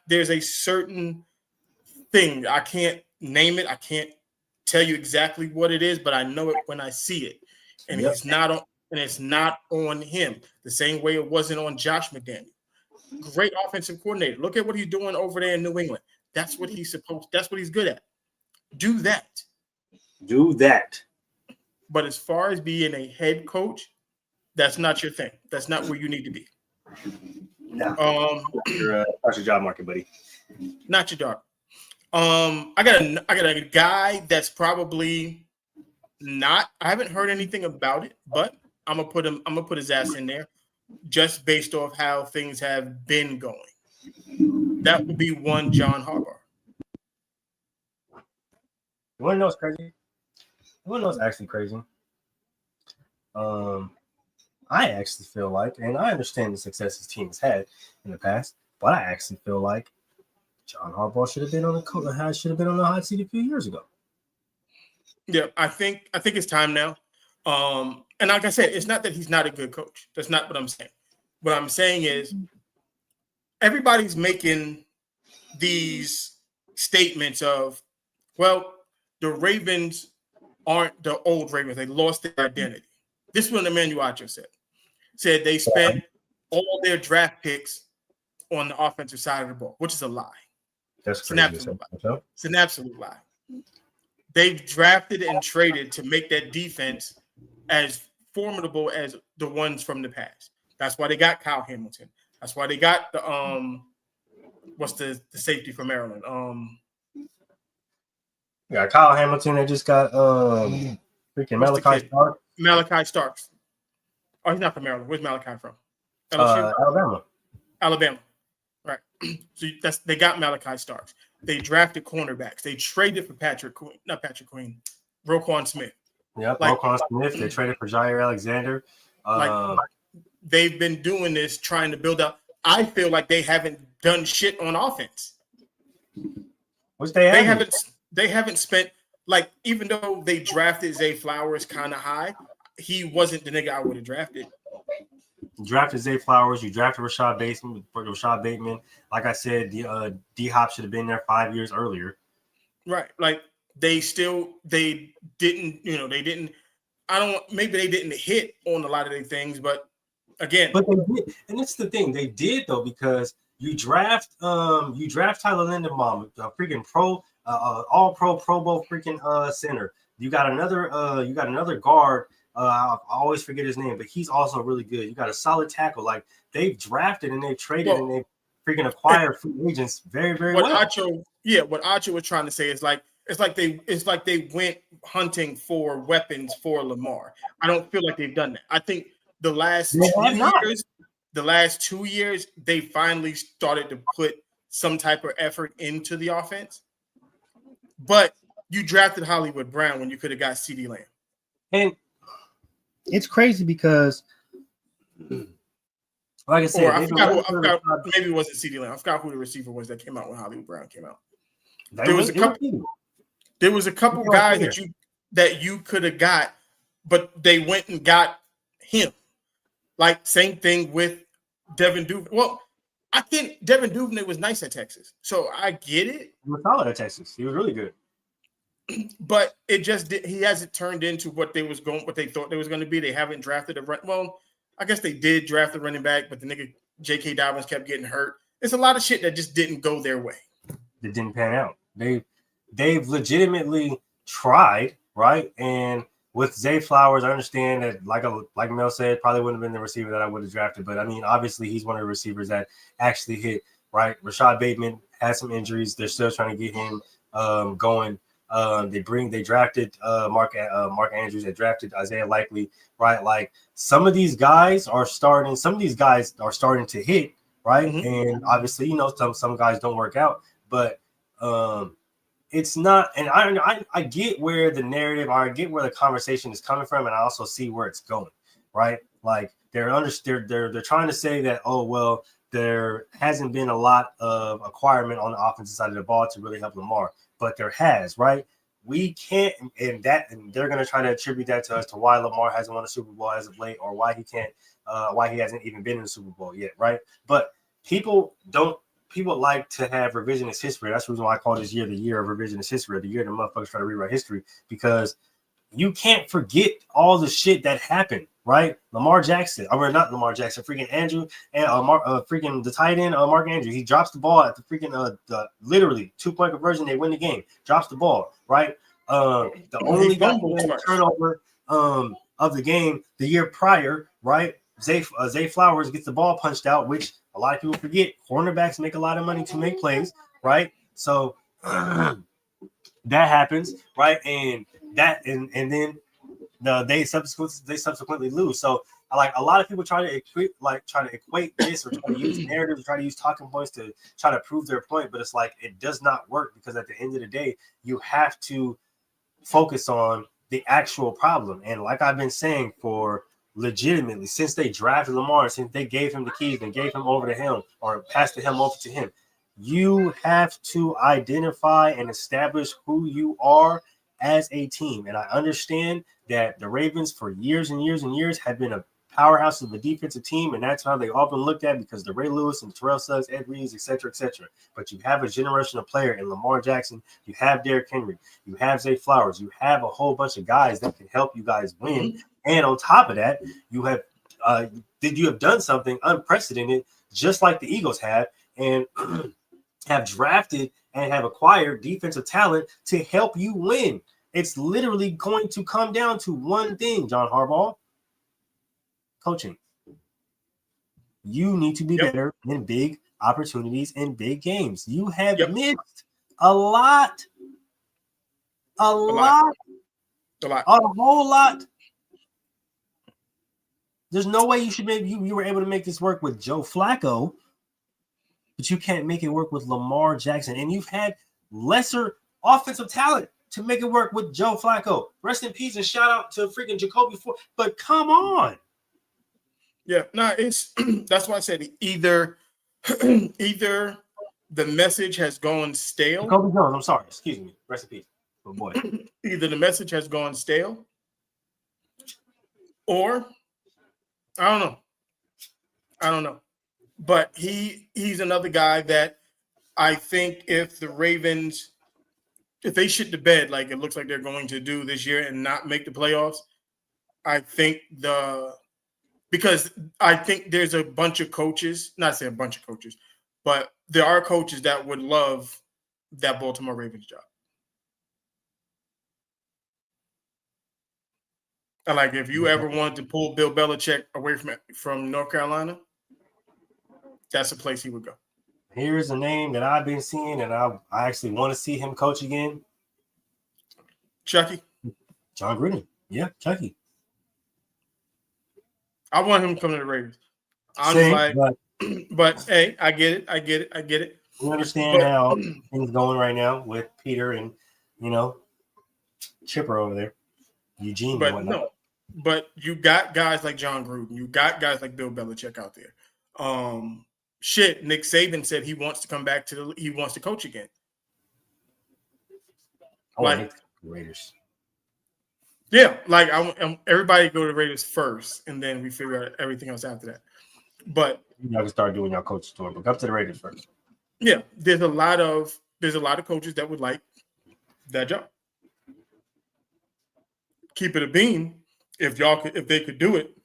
there's a certain thing. I can't name it. I can't tell you exactly what it is, but I know it when I see it, and it's not on him the same way it wasn't on Josh McDaniel. Great offensive coordinator. Look at what he's doing over there in New England. That's what he's good at. Do that. But as far as being a head coach, that's not your thing. That's not where you need to be. That's your job market, buddy. Not your dog. I got a guy that's probably not. I haven't heard anything about it, but I'm gonna put his ass in there, just based off how things have been going. That would be one John Harbaugh. You want to know what's crazy? You want to know what's actually crazy? I actually feel like, and I understand the success his team has had in the past, but I actually feel like John Harbaugh should have been on the hot seat a few years ago. Yeah, I think it's time now. And like I said, it's not that he's not a good coach. That's not what I'm saying. What I'm saying is everybody's making these statements of, well, the Ravens aren't the old Ravens. They lost their identity. This is what Emmanuel Acho said they spent all their draft picks on the offensive side of the ball, which is a lie. That's crazy. It's an absolute lie. They've drafted and traded to make that defense as formidable as the ones from the past. That's why they got Kyle Hamilton. That's why they got the what's the safety from Maryland? Yeah, Kyle Hamilton. They just got freaking Malachi Starks. Malachi Starks. Oh, he's not from Maryland. Where's Malachi from? Alabama. Alabama. Right. So they got Malachi Starks. They drafted cornerbacks. They traded for Roquan Smith. Yep, Roquan Smith. They traded for Jair Alexander. They've been doing this, trying to build up. I feel like they haven't done shit on offense. Which they haven't spent, like, even though they drafted Zay Flowers kind of high, he wasn't the nigga I would have drafted. You drafted Zay Flowers. You drafted Rashad Bateman. Like I said, D-Hop should have been there 5 years earlier. Right. Like, maybe they didn't hit on a lot of their things, but again. But they did. And that's the thing. They did, though, because you draft Tyler Linderbaum, a freaking all-pro Pro Bowl freaking center. You got another guard. I always forget his name, but he's also really good. You got a solid tackle. Like, they've drafted and they've traded and they've freaking acquired free agents very, very well. What Acho was trying to say is it's like they went hunting for weapons for Lamar. I don't feel like they've done that. I think the last 2 years, they finally started to put some type of effort into the offense. But you drafted Hollywood Brown when you could have got CeeDee Lamb. And it's crazy because, like I said, I forgot maybe it wasn't CeeDee Lamb. I forgot who the receiver was that came out when Hollywood Brown came out. There was a couple guys that you could have got, but they went and got him. Like, same thing with Devin Duvernay. Well, I think Devin Duvernay was nice at Texas, so I get it. He was solid at Texas. He was really good. But he hasn't turned into what they thought they was going to be. They haven't drafted a run. Well, I guess they did draft a running back, but the nigga J.K. Dobbins kept getting hurt. It's a lot of shit that just didn't go their way. It didn't pan out. They've legitimately tried, right? And with Zay Flowers, I understand that, like Mel said, probably wouldn't have been the receiver that I would have drafted. But I mean, obviously, he's one of the receivers that actually hit, right? Rashad Bateman had some injuries. They're still trying to get him going. They drafted Mark Andrews. They drafted Isaiah Likely, right? Like, some of these guys are starting to hit, right? Mm-hmm. And obviously, some guys don't work out, but it's not. And I get where the narrative, I get where the conversation is coming from, and I also see where it's going, right? Like, they're trying to say that, oh, well, there hasn't been a lot of acquirement on the offensive side of the ball to really help Lamar. But there has, right? We can't, and they're going to try to attribute that to us, to why Lamar hasn't won a Super Bowl as of late, or why he hasn't even been in the Super Bowl yet, right? But people like to have revisionist history. That's the reason why I call this year the year of revisionist history, the year the motherfuckers try to rewrite history, because you can't forget all the shit that happened, right? Not Lamar Jackson, freaking Andrew and freaking the tight end, Mark Andrews. He drops the ball at the freaking literally 2-point conversion. They win the game. Drops the ball, right? The only turnover of the game the year prior, right? Zay Flowers gets the ball punched out, which A lot of people forget cornerbacks make a lot of money to make plays, right? So that happens, right? And then they subsequently lose. So like a lot of people try to equate this or try to use narratives, try to use talking points to try to prove their point, but it's like it does not work because at the end of the day, you have to focus on the actual problem. And like I've been saying for legitimately since they drafted Lamar, since they gave him the keys and gave him over to him or passed the helm over to him, you have to identify and establish who you are as a team. And I understand that the Ravens for years and years and years have been a powerhouse of the defensive team, and that's how they all been looked at because the Ray Lewis and Terrell Suggs, Ed Reeves, et cetera, et cetera. But you have a generational player in Lamar Jackson, you have Derrick Henry, you have Zay Flowers, you have a whole bunch of guys that can help you guys win. And on top of that, you have done something unprecedented, just like the Eagles have, and have drafted and have acquired defensive talent to help you win. It's literally going to come down to one thing, John Harbaugh. Coaching. You need to be better in big opportunities in big games. You have missed a lot. A whole lot. There's no way you were able to make this work with Joe Flacco, but you can't make it work with Lamar Jackson. And you've had lesser offensive talent to make it work with Joe Flacco. Rest in peace and shout out to freaking Jacoby Ford. But come on. Yeah, no, it's that's why I said either the message has gone stale. Jacoby Jones, I'm sorry, excuse me. Rest in peace. Oh boy. Either the message has gone stale, or I don't know. But he's another guy that I think if the Ravens, if they shit the bed like it looks like they're going to do this year and not make the playoffs, I think because I think there's a bunch of coaches, not say a bunch of coaches, but there are coaches that would love that Baltimore Ravens job. And like if you ever wanted to pull Bill Belichick away from North Carolina, that's a place he would go. Here's a name that I've been seeing, and I actually want to see him coach again. Chucky. John Gruden. Yeah, Chucky. I want him to come to the Raiders. But hey, I get it. We understand how things going right now with Peter and Chipper over there, Eugene. But you got guys like John Gruden, you got guys like Bill Belichick out there. Nick Saban said he wants to come back he wants to coach again. Like Raiders. Yeah, like everybody go to the Raiders first, and then we figure out everything else after that. But you got to start doing your coach tour, but come to the Raiders first. Yeah, there's a lot of coaches that would like that job. Keep it a bean. If they could do it,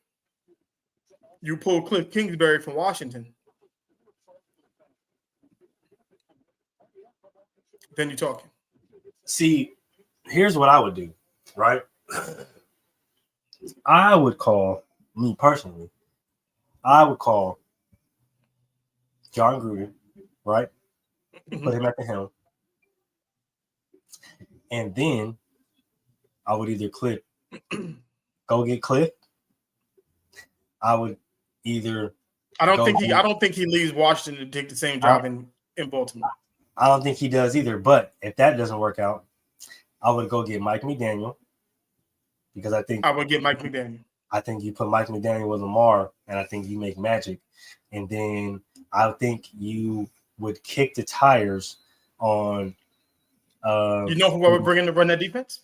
you pull Cliff Kingsbury from Washington, then you're talking. See, here's what I would do, right? I would call John Gruden, right? Put him at the helm. And then I would either go get Cliff. I would either I don't think he leaves Washington to take the same job in Baltimore. I don't think he does either. But if that doesn't work out, I would go get Mike McDaniel. Because I would get Mike McDaniel. I think you put Mike McDaniel with Lamar, and I think you make magic. And then I think you would kick the tires on. You know who I would bring in to run that defense?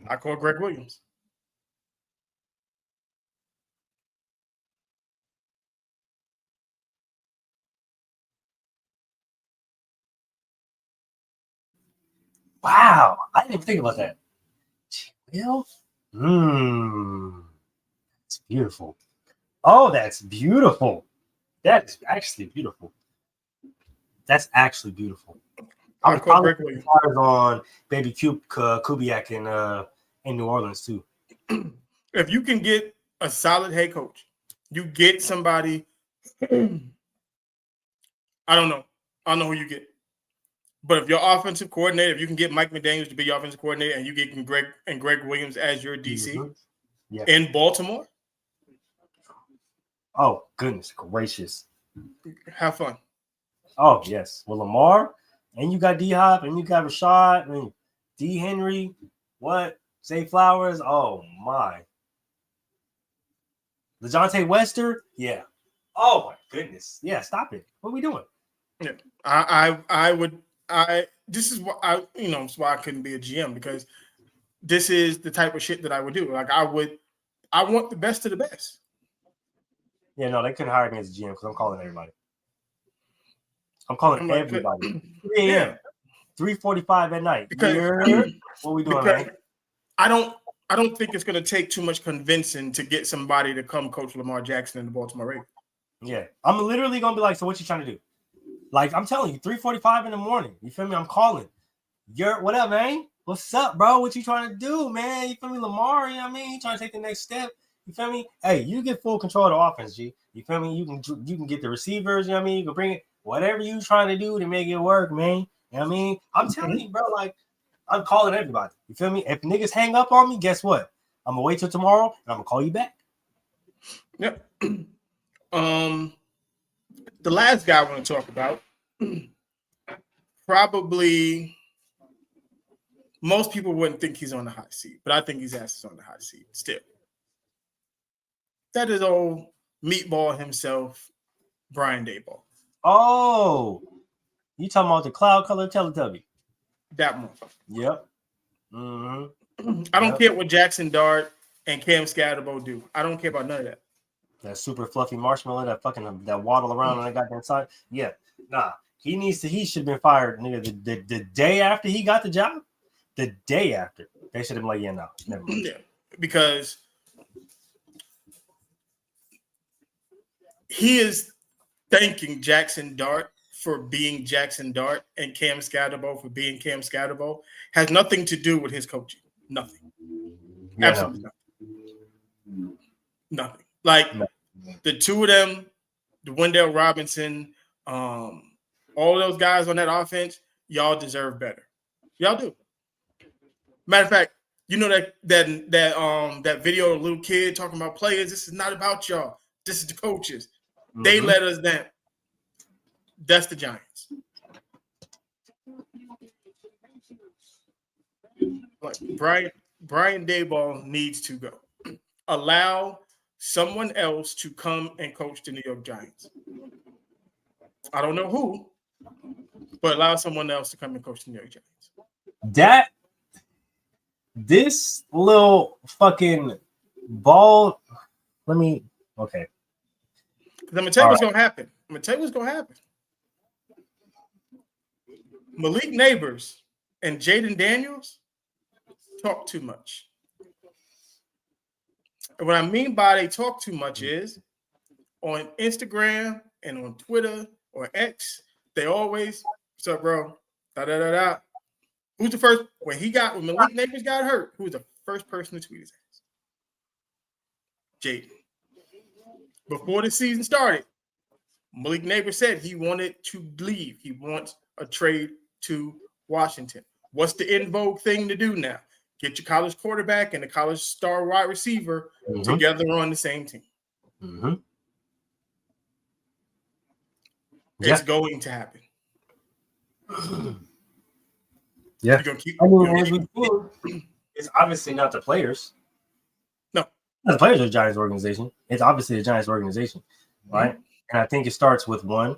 I call Greg Williams. Wow, I didn't even think about that. Well, it's beautiful. Oh, that's beautiful. That is actually beautiful. That's actually beautiful. I would probably put on Baby Kubiak in New Orleans too. If you can get a solid head coach, you get somebody. I don't know who you get. But if your offensive coordinator, if you can get Mike McDaniels to be your offensive coordinator, and you get Greg Williams as your DC in Baltimore, oh goodness gracious, have fun. Oh yes, well Lamar, and you got D Hop, and you got Rashad, and D Henry, what Zay Flowers? Oh my, LeJontay Wester, yeah. Oh my goodness, yeah. Stop it. What are we doing? Yeah, this is what it's why I couldn't be a GM, because this is the type of shit that I would do. Like I want the best of the best. Yeah, no, they couldn't hire me as a GM because I'm calling everybody. I'm calling everybody. 3 a.m. 3:45 at night. Because what are we doing, man? I don't think it's going to take too much convincing to get somebody to come coach Lamar Jackson in the Baltimore Ravens. Yeah, I'm literally going to be like, so what you trying to do? Like, I'm telling you, 3:45 in the morning. You feel me? I'm calling. What up, man? What's up, bro? What you trying to do, man? You feel me? Lamar, you know what I mean? You trying to take the next step. You feel me? Hey, you get full control of the offense, G. You feel me? You can get the receivers, you know what I mean? You can bring it. Whatever you trying to do to make it work, man. You know what I mean? I'm telling you, bro, like, I'm calling everybody. You feel me? If niggas hang up on me, guess what? I'm going to wait till tomorrow, and I'm going to call you back. Yep. The last guy I want to talk about, probably most people wouldn't think he's on the hot seat, but I think his ass is on the hot seat still. That is old meatball himself, Brian Daboll. Oh, you talking about the cloud color Teletubby? That one. Yep. Mm-hmm. I don't care what Jackson Dart and Cam Scatterbo do. I don't care about none of that. That super fluffy marshmallow that waddle around on the goddamn side. Yeah. Nah. He should have been fired, nigga, the day after he got the job. The day after. They should have been like, yeah, no, never mind. Yeah. Because he is thanking Jackson Dart for being Jackson Dart and Cam Scatterbo for being Cam Scatterbo. Has nothing to do with his coaching. Nothing. Yeah, absolutely nothing. Nothing. Like the two of them, the Wendell Robinson, all those guys on that offense, y'all deserve better. Y'all do. Matter of fact, you know that video of a little kid talking about players. This is not about y'all. This is the coaches. Mm-hmm. They let us down. That's the Giants. Like Brian Daboll needs to go. Allow someone else to come and coach the New York Giants. I don't know who, but allow someone else to come and coach the New York Giants. This little fucking ball. Okay. I'm gonna tell you what's gonna happen. Malik Neighbors and Jaden Daniels talk too much. And what I mean by they talk too much is on Instagram and on Twitter or X, they always, what's up, bro? Da-da-da-da. Who's the first? When Malik Neighbors got hurt, who was the first person to tweet his ass? Jaden. Before the season started, Malik Neighbors said he wanted to leave. He wants a trade to Washington. What's the in vogue thing to do now? Get your college quarterback and the college star wide receiver together on the same team. Mm-hmm. It's going to happen. Yeah. It's obviously not the players. No. The players are the Giants organization. It's obviously the Giants organization, right? Mm-hmm. And I think it starts with one,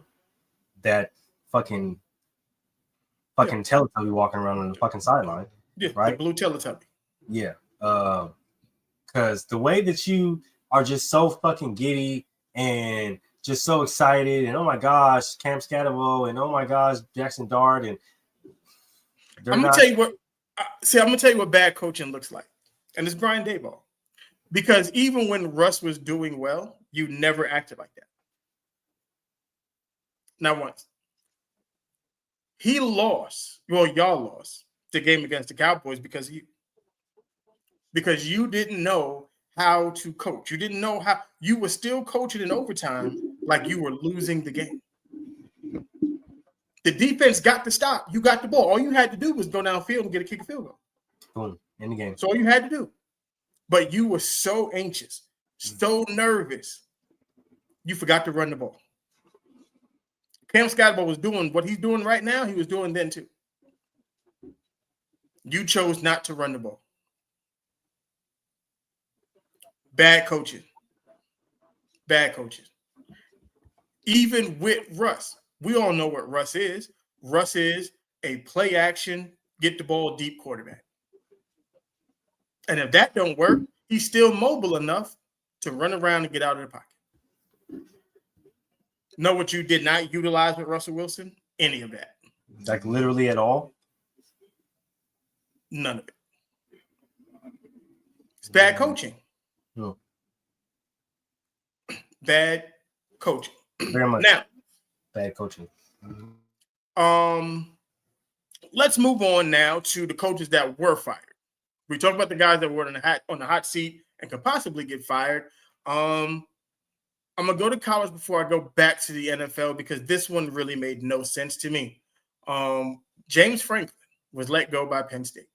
that fucking Teletubby walking around on the fucking sideline. Yeah, right? The blue Teletubby. Yeah. Because the way that you are just so fucking giddy and just so excited, and oh my gosh, Cam Scatterbo, and oh my gosh, Jackson Dart, and I'm gonna tell you what bad coaching looks like, and it's Brian Daboll. Because even when Russ was doing well, you never acted like that. Not once. He lost. Well, y'all lost the game against the Cowboys because because you didn't know how to coach. You didn't know how. You were still coaching in overtime like you were losing the game. The defense got to stop. You got the ball. All you had to do was go downfield and get a kick a field goal. Boom, in the game. That's all you had to do. But you were so anxious, so nervous, you forgot to run the ball. Cam Scotto was doing what he's doing right now. He was doing then too. You chose not to run the ball. Bad coaching. Bad coaching. Even with Russ, we all know what Russ is. Russ is a play action, get the ball deep quarterback. And if that don't work, he's still mobile enough to run around and get out of the pocket. Know what you did not utilize with Russell Wilson? Any of that. Like literally at all? None of it. It's bad coaching. No. Bad coaching. Very much. Now, bad coaching. Let's move on now to the coaches that were fired. We talked about the guys that were on the hot seat and could possibly get fired. I'm gonna go to college before I go back to the NFL because this one really made no sense to me. James Franklin was let go by Penn State.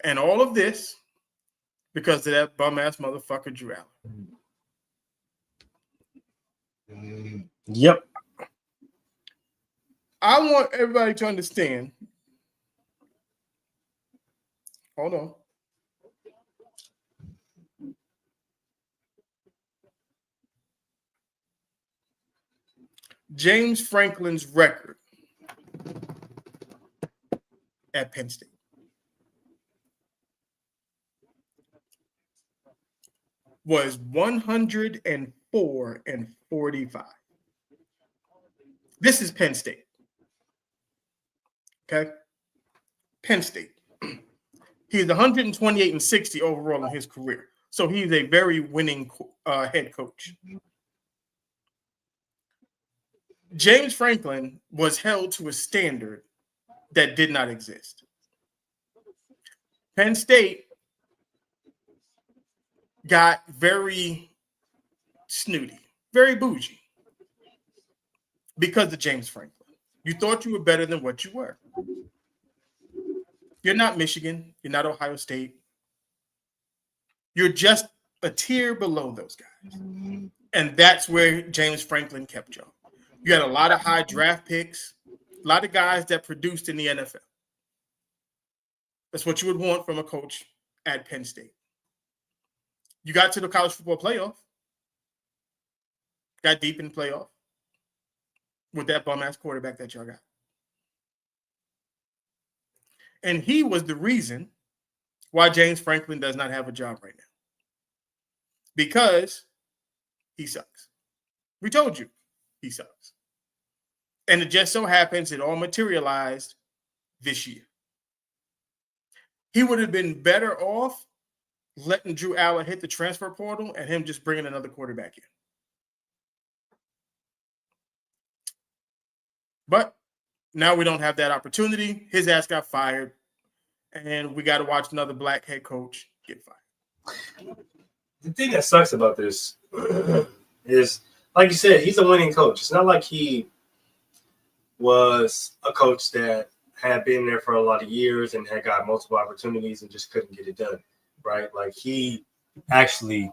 And all of this because of that bum-ass motherfucker Drew Allen. Yep. I want everybody to understand. Hold on. James Franklin's record at Penn State was 104-45. This is Penn State. Okay? Penn State. He's 128-60 overall in his career. So he's a very winning head coach. James Franklin was held to a standard that did not exist. Penn State got very snooty, very bougie because of James Franklin. You thought you were better than what you were. You're not Michigan. You're not Ohio State. You're just a tier below those guys. And that's where James Franklin kept y'all. You had a lot of high draft picks, a lot of guys that produced in the NFL. That's what you would want from a coach at Penn State. You got to the college football playoff, got deep in the playoff with that bum-ass quarterback that y'all got. And he was the reason why James Franklin does not have a job right now. Because he sucks. We told you he sucks. And it just so happens it all materialized this year. He would have been better off letting Drew Allen hit the transfer portal and him just bringing another quarterback in. But now we don't have that opportunity. His ass got fired, and we got to watch another black head coach get fired. The thing that sucks about this is, like you said, he's a winning coach. It's not like he was a coach that had been there for a lot of years and had got multiple opportunities and just couldn't get it done, right? Like he actually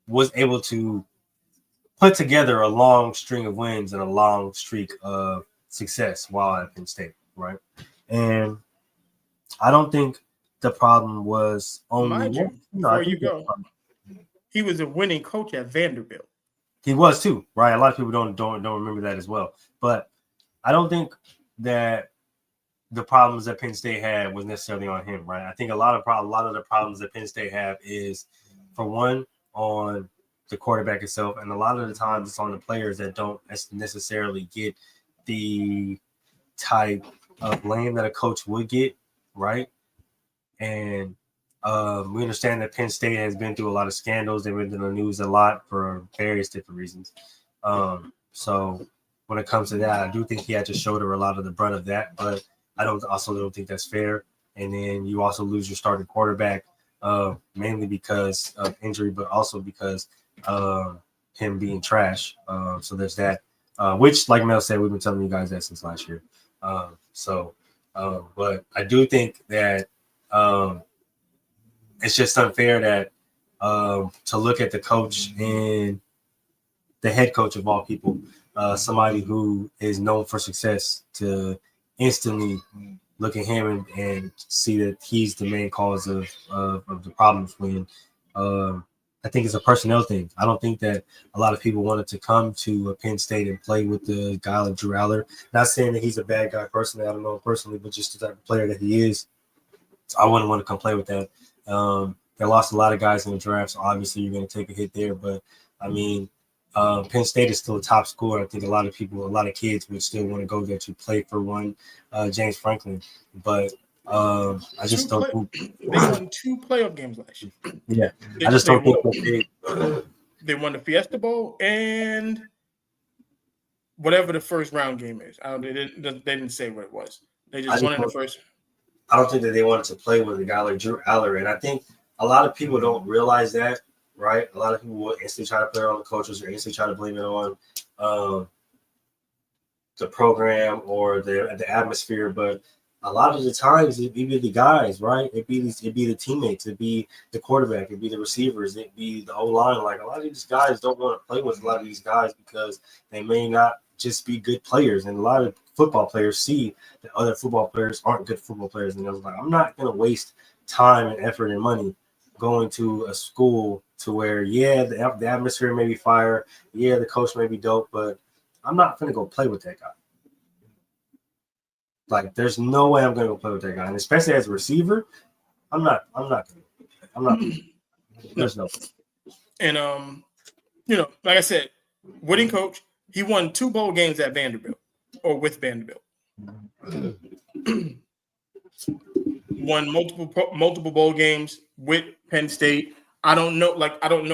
was able to put together a long string of wins and a long streak of success while at Penn State, right? And I don't think the problem was only before you go. He was a winning coach at Vanderbilt. He was too, right? A lot of people don't remember that as well. But I don't think that the problems that Penn State had was necessarily on him, right? I think a lot of the problems that Penn State have is, for one, on the quarterback itself, and a lot of the times it's on the players that don't necessarily get the type of blame that a coach would get, right? And we understand that Penn State has been through a lot of scandals. They've been in the news a lot for various different reasons. So when it comes to that, I do think he had to shoulder a lot of the brunt of that. But I don't think that's fair. And then you also lose your starting quarterback, mainly because of injury, but also because him being trash. So there's that. Which, like Mel said, we've been telling you guys that since last year. But I do think that it's just unfair that to look at the coach and the head coach of all people, somebody who is known for success, to instantly look at him and see that he's the main cause of the problems when I think it's a personnel thing. I don't think that a lot of people wanted to come to Penn State and play with the guy like Drew Aller. Not saying that he's a bad guy personally. I don't know him personally, but just the type of player that he is. So I wouldn't want to come play with that. They lost a lot of guys in the draft, so obviously you're going to take a hit there. But, I mean, Penn State is still a top school. I think a lot of kids would still want to go there to play for one James Franklin. But I just don't think they won 2 playoff games last year. Yeah, I just don't think they won the Fiesta Bowl and whatever the first round game is. They didn't say what it was. They just won in the first. I don't think that they wanted to play with a guy like Drew Aller, and I think a lot of people don't realize that, right? A lot of people will instantly try to play it on the coaches or instantly try to blame it on the program or the atmosphere, but a lot of the times it'd be the guys, right? It'd be the teammates, it'd be the quarterback, it'd be the receivers, it'd be the O-line. Like a lot of these guys don't want to play with a lot of these guys because they may not just be good players. And a lot of football players see that other football players aren't good football players. And they're like, I'm not going to waste time and effort and money going to a school to where, the atmosphere may be fire. Yeah, the coach may be dope, but I'm not going to go play with that guy. Like, there's no way I'm going to go play with that guy. And especially as a receiver, I'm not. There's no. And, like I said, winning coach, he won 2 bowl games at Vanderbilt or with Vanderbilt. Won multiple bowl games with Penn State. I don't know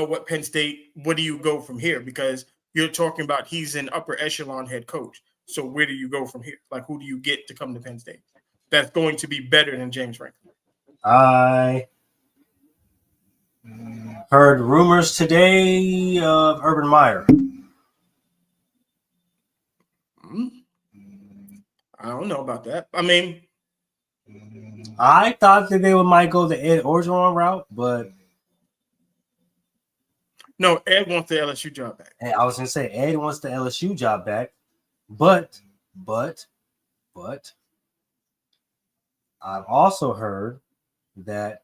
what Penn State, where do you go from here? Because you're talking about he's an upper echelon head coach. So where do you go from here? Like, who do you get to come to Penn State that's going to be better than James Franklin? I heard rumors today of Urban Meyer. I don't know about that. I mean, I thought that they might go the Ed Orgeron route, but no, Ed wants the LSU job back. And I was going to say Ed wants the LSU job back, but I've also heard that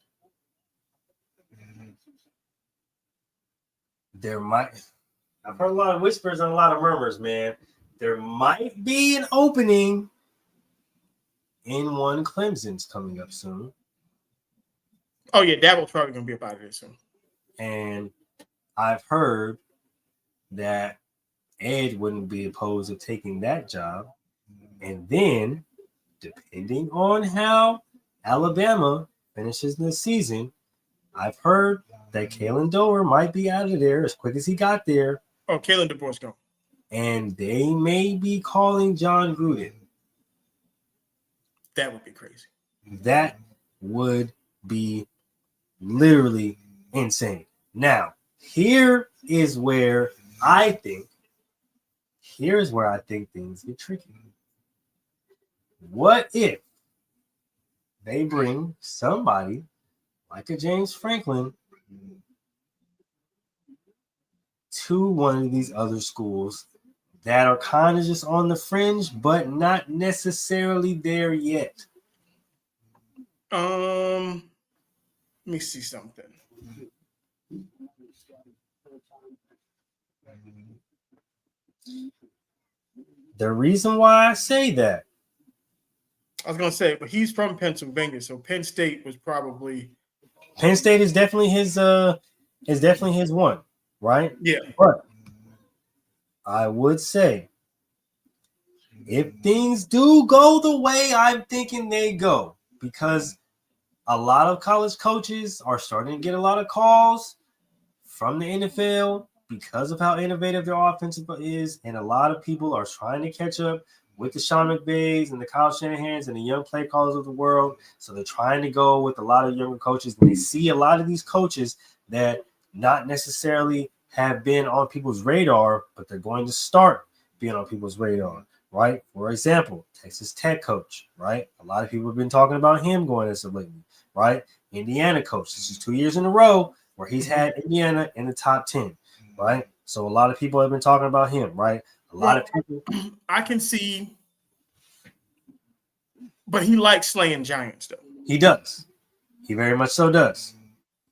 I've heard a lot of whispers and a lot of murmurs, man. There might be an opening in one Clemson's coming up soon. Oh, yeah, Dabo's probably going to be up out of here soon. And I've heard that Ed wouldn't be opposed to taking that job. And then, depending on how Alabama finishes the season, I've heard that Kalen Dover might be out of there as quick as he got there. Oh, Kalen DeBoer's gone. And they may be calling John Gruden. That would be crazy. That would be literally insane. Now, here is where I think things get tricky. What if they bring somebody like a James Franklin to one of these other schools that are kind of just on the fringe, but not necessarily there yet? Let me see something. The reason why I say that, I was gonna say, but he's from Pennsylvania, so Penn State is definitely his one, right? Yeah. But I would say, if things do go the way I'm thinking they go, because a lot of college coaches are starting to get a lot of calls from the NFL because of how innovative their offense is, and a lot of people are trying to catch up with the Sean McVays and the Kyle Shanahans and the young play callers of the world. So they're trying to go with a lot of younger coaches. And they see a lot of these coaches that not necessarily have been on people's radar, but they're going to start being on people's radar, right? For example, Texas Tech coach, right? A lot of people have been talking about him going as of lately, right? Indiana coach. This is 2 years in a row where he's had Indiana in the top 10, right? So a lot of people have been talking about him, right? A lot of people. I can see, but he likes slaying giants, though. He does. He very much so does.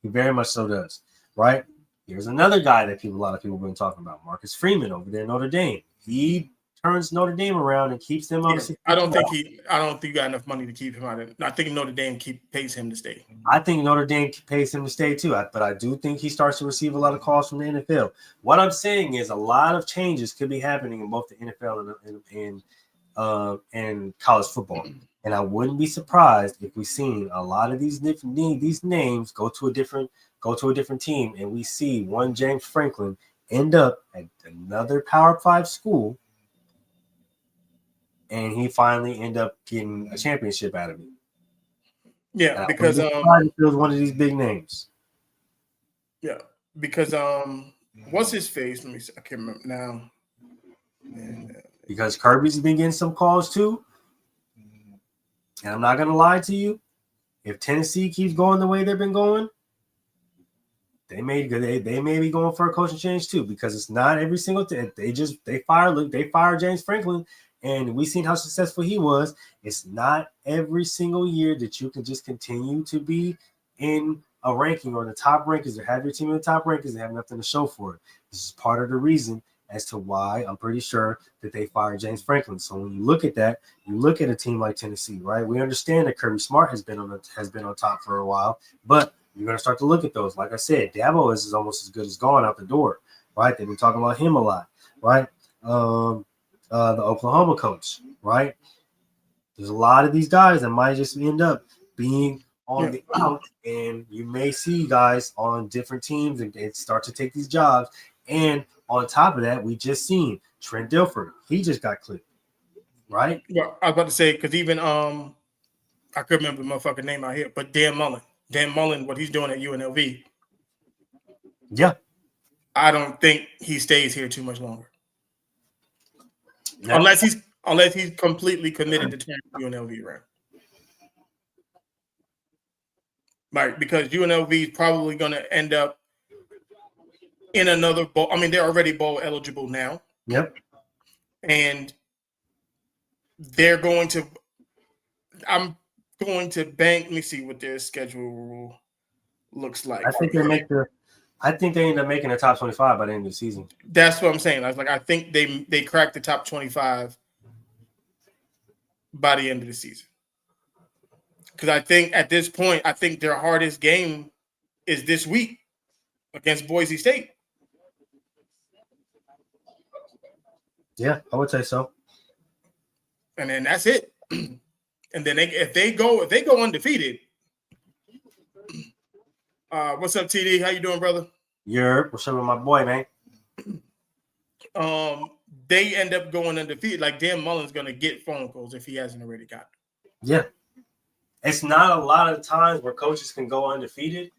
He very much so does, right? Here's another guy that a lot of people have been talking about, Marcus Freeman over there in Notre Dame. He turns Notre Dame around and keeps them on. Yeah, I don't think he got enough money to keep him out. I think Notre Dame pays him to stay. I think Notre Dame pays him to stay too, but I do think he starts to receive a lot of calls from the NFL. What I'm saying is a lot of changes could be happening in both the NFL and college football, and I wouldn't be surprised if we seen a lot of these names go to a different team, and we see one James Franklin end up at another Power 5 school, and he finally end up getting a championship out of it. Yeah, because it was one of these big names. Yeah, because what's his face? Let me see. I can't remember now. Because Kirby's been getting some calls too. And I'm not gonna lie to you, if Tennessee keeps going the way they've been going, they may be going for a coaching change too, because it's not every single thing. They fire James Franklin, and we've seen how successful he was. It's not every single year that you can just continue to be in a ranking or the top rankings or have your team in the top rankings and have nothing to show for it. This is part of the reason as to why I'm pretty sure that they fired James Franklin. So when you look at that, you look at a team like Tennessee, right? We understand that Kirby Smart has been on top for a while, but you're going to start to look at those. Like I said, Dabo is almost as good as gone out the door, right? They've been talking about him a lot, right? The Oklahoma coach, right? There's a lot of these guys that might just end up being on the out, and you may see guys on different teams and start to take these jobs. And on top of that, we just seen Trent Dilfer. He just got clipped, right? Well, I was about to say, because even I couldn't remember the motherfucking name out here, but Dan Mullen, what he's doing at UNLV. Yeah. I don't think he stays here too much longer. No. Unless he's completely committed to turning UNLV around. Right, because UNLV is probably going to end up in another bowl. I mean, they're already bowl eligible now. Yep. And they're going to I'm going to bank. Let me see what their schedule looks like. I think they end up making the top 25 by the end of the season. That's what I'm saying. I think they cracked the top 25 by the end of the season. Because I think at this point, their hardest game is this week against Boise State. Yeah, I would say so. And then that's it. And then if they go undefeated. What's up, TD? How you doing, brother? What's up with my boy, man? They end up going undefeated. Like Dan Mullen's gonna get phone calls if he hasn't already got them. Yeah. It's not a lot of times where coaches can go undefeated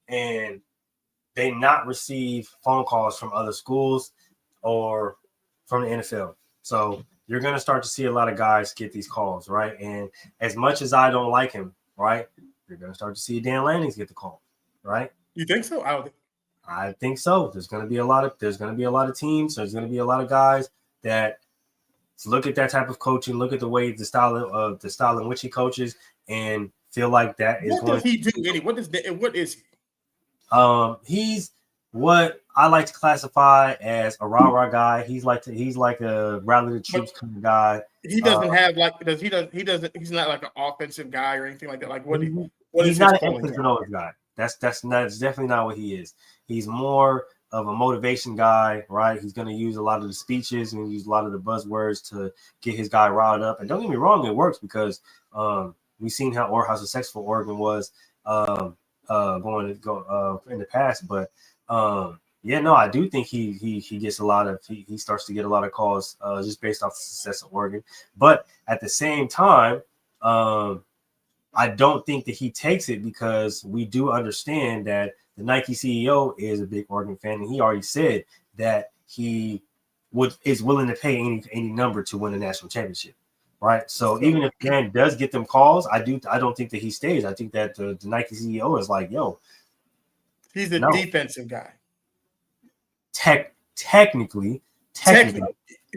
and they not receive phone calls from other schools or from the NFL. So you're going to start to see a lot of guys get these calls, right? And as much as I don't like him, right, you're going to start to see Dan Lanning's get the call, right? You think so? I think so. There's going to be a lot of teams. There's going to be a lot of guys that look at that type of coaching, look at the way the style in which he coaches, and feel like that is. What does he do? What is he? He's what I like to classify as a rah-rah guy. He's like a rally the troops kind of guy. He doesn't have he's not like an offensive guy or anything like that. Like what he's not an offensive guy. That's definitely not what he is. He's more of a motivation guy, right? He's going to use a lot of the speeches and use a lot of the buzzwords to get his guy riled up. And don't get me wrong, it works because we've seen how successful Oregon was in the past. But Yeah, no, I do think he gets a lot of he starts to get a lot of calls just based off the success of Oregon. But at the same time, I don't think that he takes it because we do understand that the Nike CEO is a big Oregon fan, and he already said that he is willing to pay any number to win a national championship. Right. So even if Dan does get them calls, I don't think that he stays. I think that the Nike CEO is like, yo, he's the no. defensive guy. Technically, he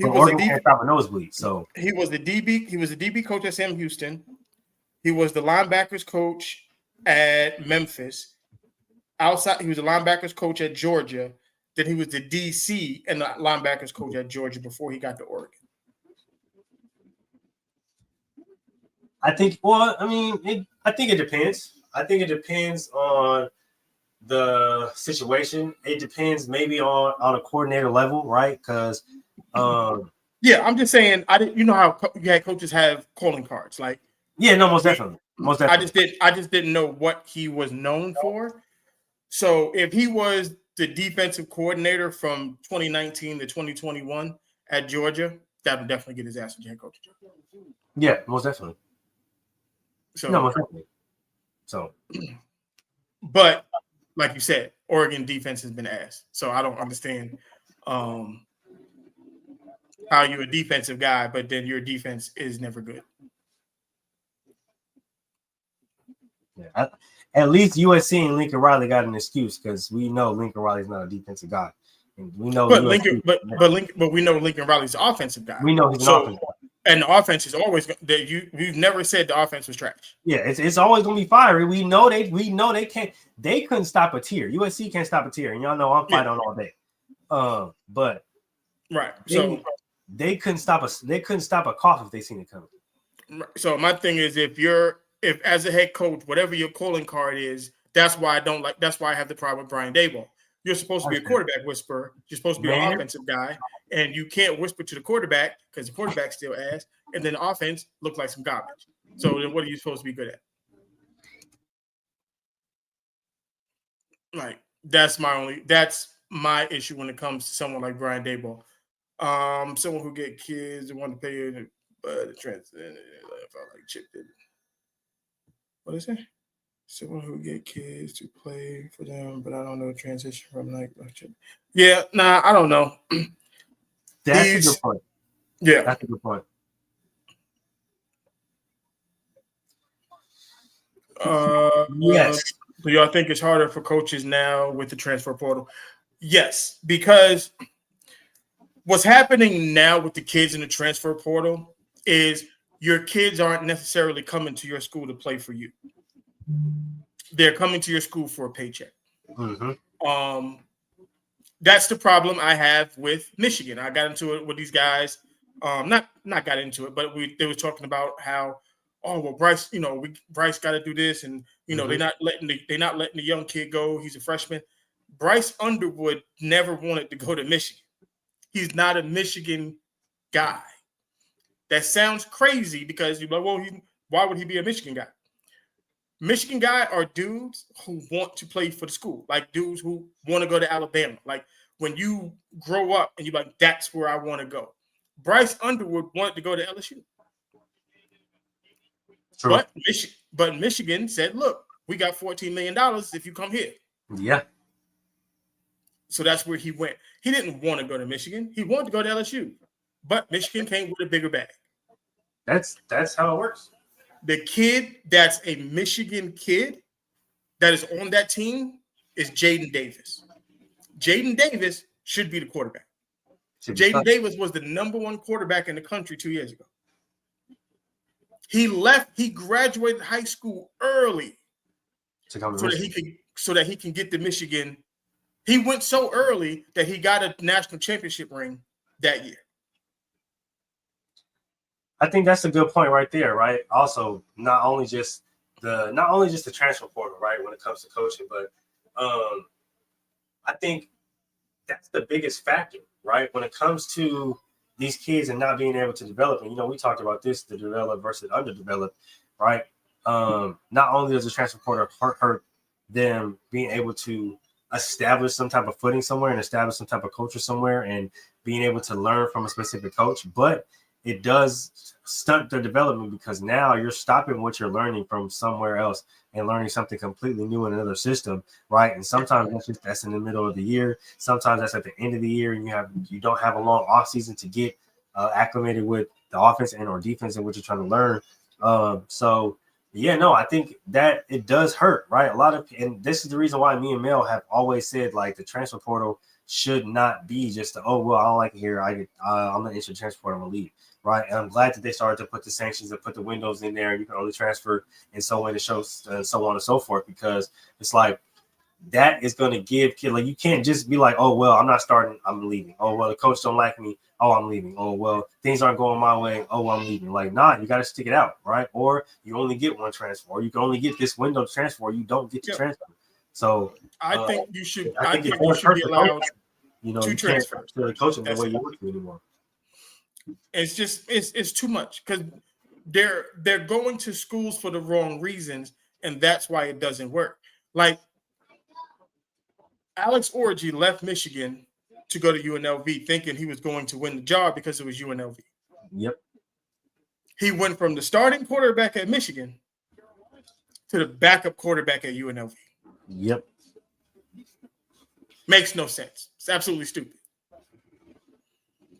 but was Oregon can't stop a nosebleed. So he was the DB coach at Sam Houston. He was the linebackers coach at Memphis. Outside, he was a linebackers coach at Georgia. Then he was the DC and the linebackers coach at Georgia before he got to Oregon. I think, well, I mean, I think it depends. I think it depends on the situation. It depends maybe on a coordinator level, right? Because yeah, I'm just saying, you know how coaches have calling cards, like yeah, no, most definitely. I just didn't know what he was known for. So if he was the defensive coordinator from 2019 to 2021 at Georgia, that would definitely get his ass into head coach. Yeah, most definitely. So no, most definitely. So, but like you said, Oregon defense has been ass. So I don't understand how you're a defensive guy, but then your defense is never good. Yeah, at least USC and Lincoln Riley got an excuse because we know Lincoln Riley's not a defensive guy, and we know. But we know Lincoln Riley's the offensive guy. We know he's an offensive guy. And the offense is always that we've never said the offense was trash. Yeah, it's always gonna be fiery. We know they can't. They couldn't stop a tier. USC can't stop a tier, and y'all know I'm fighting on all day. But right, they couldn't stop us. They couldn't stop a cough if they seen it coming. So my thing is, if as a head coach, whatever your calling card is, that's why I have the problem with Brian Daboll. You're supposed to be a quarterback whisperer. You're supposed to be an offensive guy, and you can't whisper to the quarterback because the quarterback's still ass, and then the offense looks like some garbage. So then what are you supposed to be good at? Like that's my issue when it comes to someone like Brian Daboll. Someone who get kids and want to pay the transit. Like Chip did. What is it? Someone who get kids to play for them, but I don't know the transition from like Chip. Yeah, I don't know. That's a good point. Yeah, that's a good point. Yes. Do y'all think it's harder for coaches now with the transfer portal? Yes, because what's happening now with the kids in the transfer portal is your kids aren't necessarily coming to your school to play for you. They're coming to your school for a paycheck. Mm-hmm. That's the problem I have with Michigan. I got into it with these guys. Not got into it, but they were talking about how, Bryce, Bryce got to do this, and they're not letting the young kid go. He's a freshman. Bryce Underwood never wanted to go to Michigan. He's not a Michigan guy. That sounds crazy because you're like, well, why would he be a Michigan guy? Michigan guy are dudes who want to play for the school, like dudes who want to go to Alabama. Like when you grow up and you're like, that's where I want to go. Bryce Underwood wanted to go to LSU. True. But Michigan said, look, we got $14 million if you come here. Yeah. So that's where he went. He didn't want to go to Michigan. He wanted to go to LSU. But Michigan came with a bigger bag. That's how it works. The kid that's a Michigan kid that is on that team is Jaden Davis. Jaden Davis should be the quarterback. Jaden Davis was the _1 quarterback in the country 2 years ago. He graduated high school early so that he can get to Michigan. He went so early that he got a national championship ring that year. I think that's a good point right there, right? Also, not only just the transfer portal, right, when it comes to coaching, but I think that's the biggest factor, right, when it comes to these kids and not being able to develop. And we talked about this, the developed versus underdeveloped, right? Not only does the transfer portal hurt them being able to establish some type of footing somewhere and establish some type of culture somewhere and being able to learn from a specific coach. But it does stunt their development because now you're stopping what you're learning from somewhere else and learning something completely new in another system, right? And sometimes that's in the middle of the year. Sometimes that's at the end of the year, and you don't have a long off season to get acclimated with the offense and or defense and what you're trying to learn. So yeah, no, I think that it does hurt, right? And this is the reason why me and Mel have always said like the transfer portal should not be just I don't like it here. I'm gonna enter transfer portal, I'm gonna leave. Right, and I'm glad that they started to put the sanctions and put the windows in there, and you can only transfer and so on and so on and so forth, because it's like that is going to give kid like you can't just be like, oh well, I'm not starting, I'm leaving. Oh well, the coach don't like me, oh I'm leaving. Oh well, things aren't going my way, oh I'm leaving. Like nah, you got to stick it out, right? Or you only get one transfer, or you can only get this window to transfer, or you don't get to transfer. So I think you should. I think you should be allowed to transfer. The coaching the way you want to anymore. It's just it's too much because they're going to schools for the wrong reasons, and that's why it doesn't work. Like Alex Orji left Michigan to go to UNLV thinking he was going to win the job because it was UNLV. Yep. He went from the starting quarterback at Michigan to the backup quarterback at UNLV. Yep. Makes no sense. It's absolutely stupid.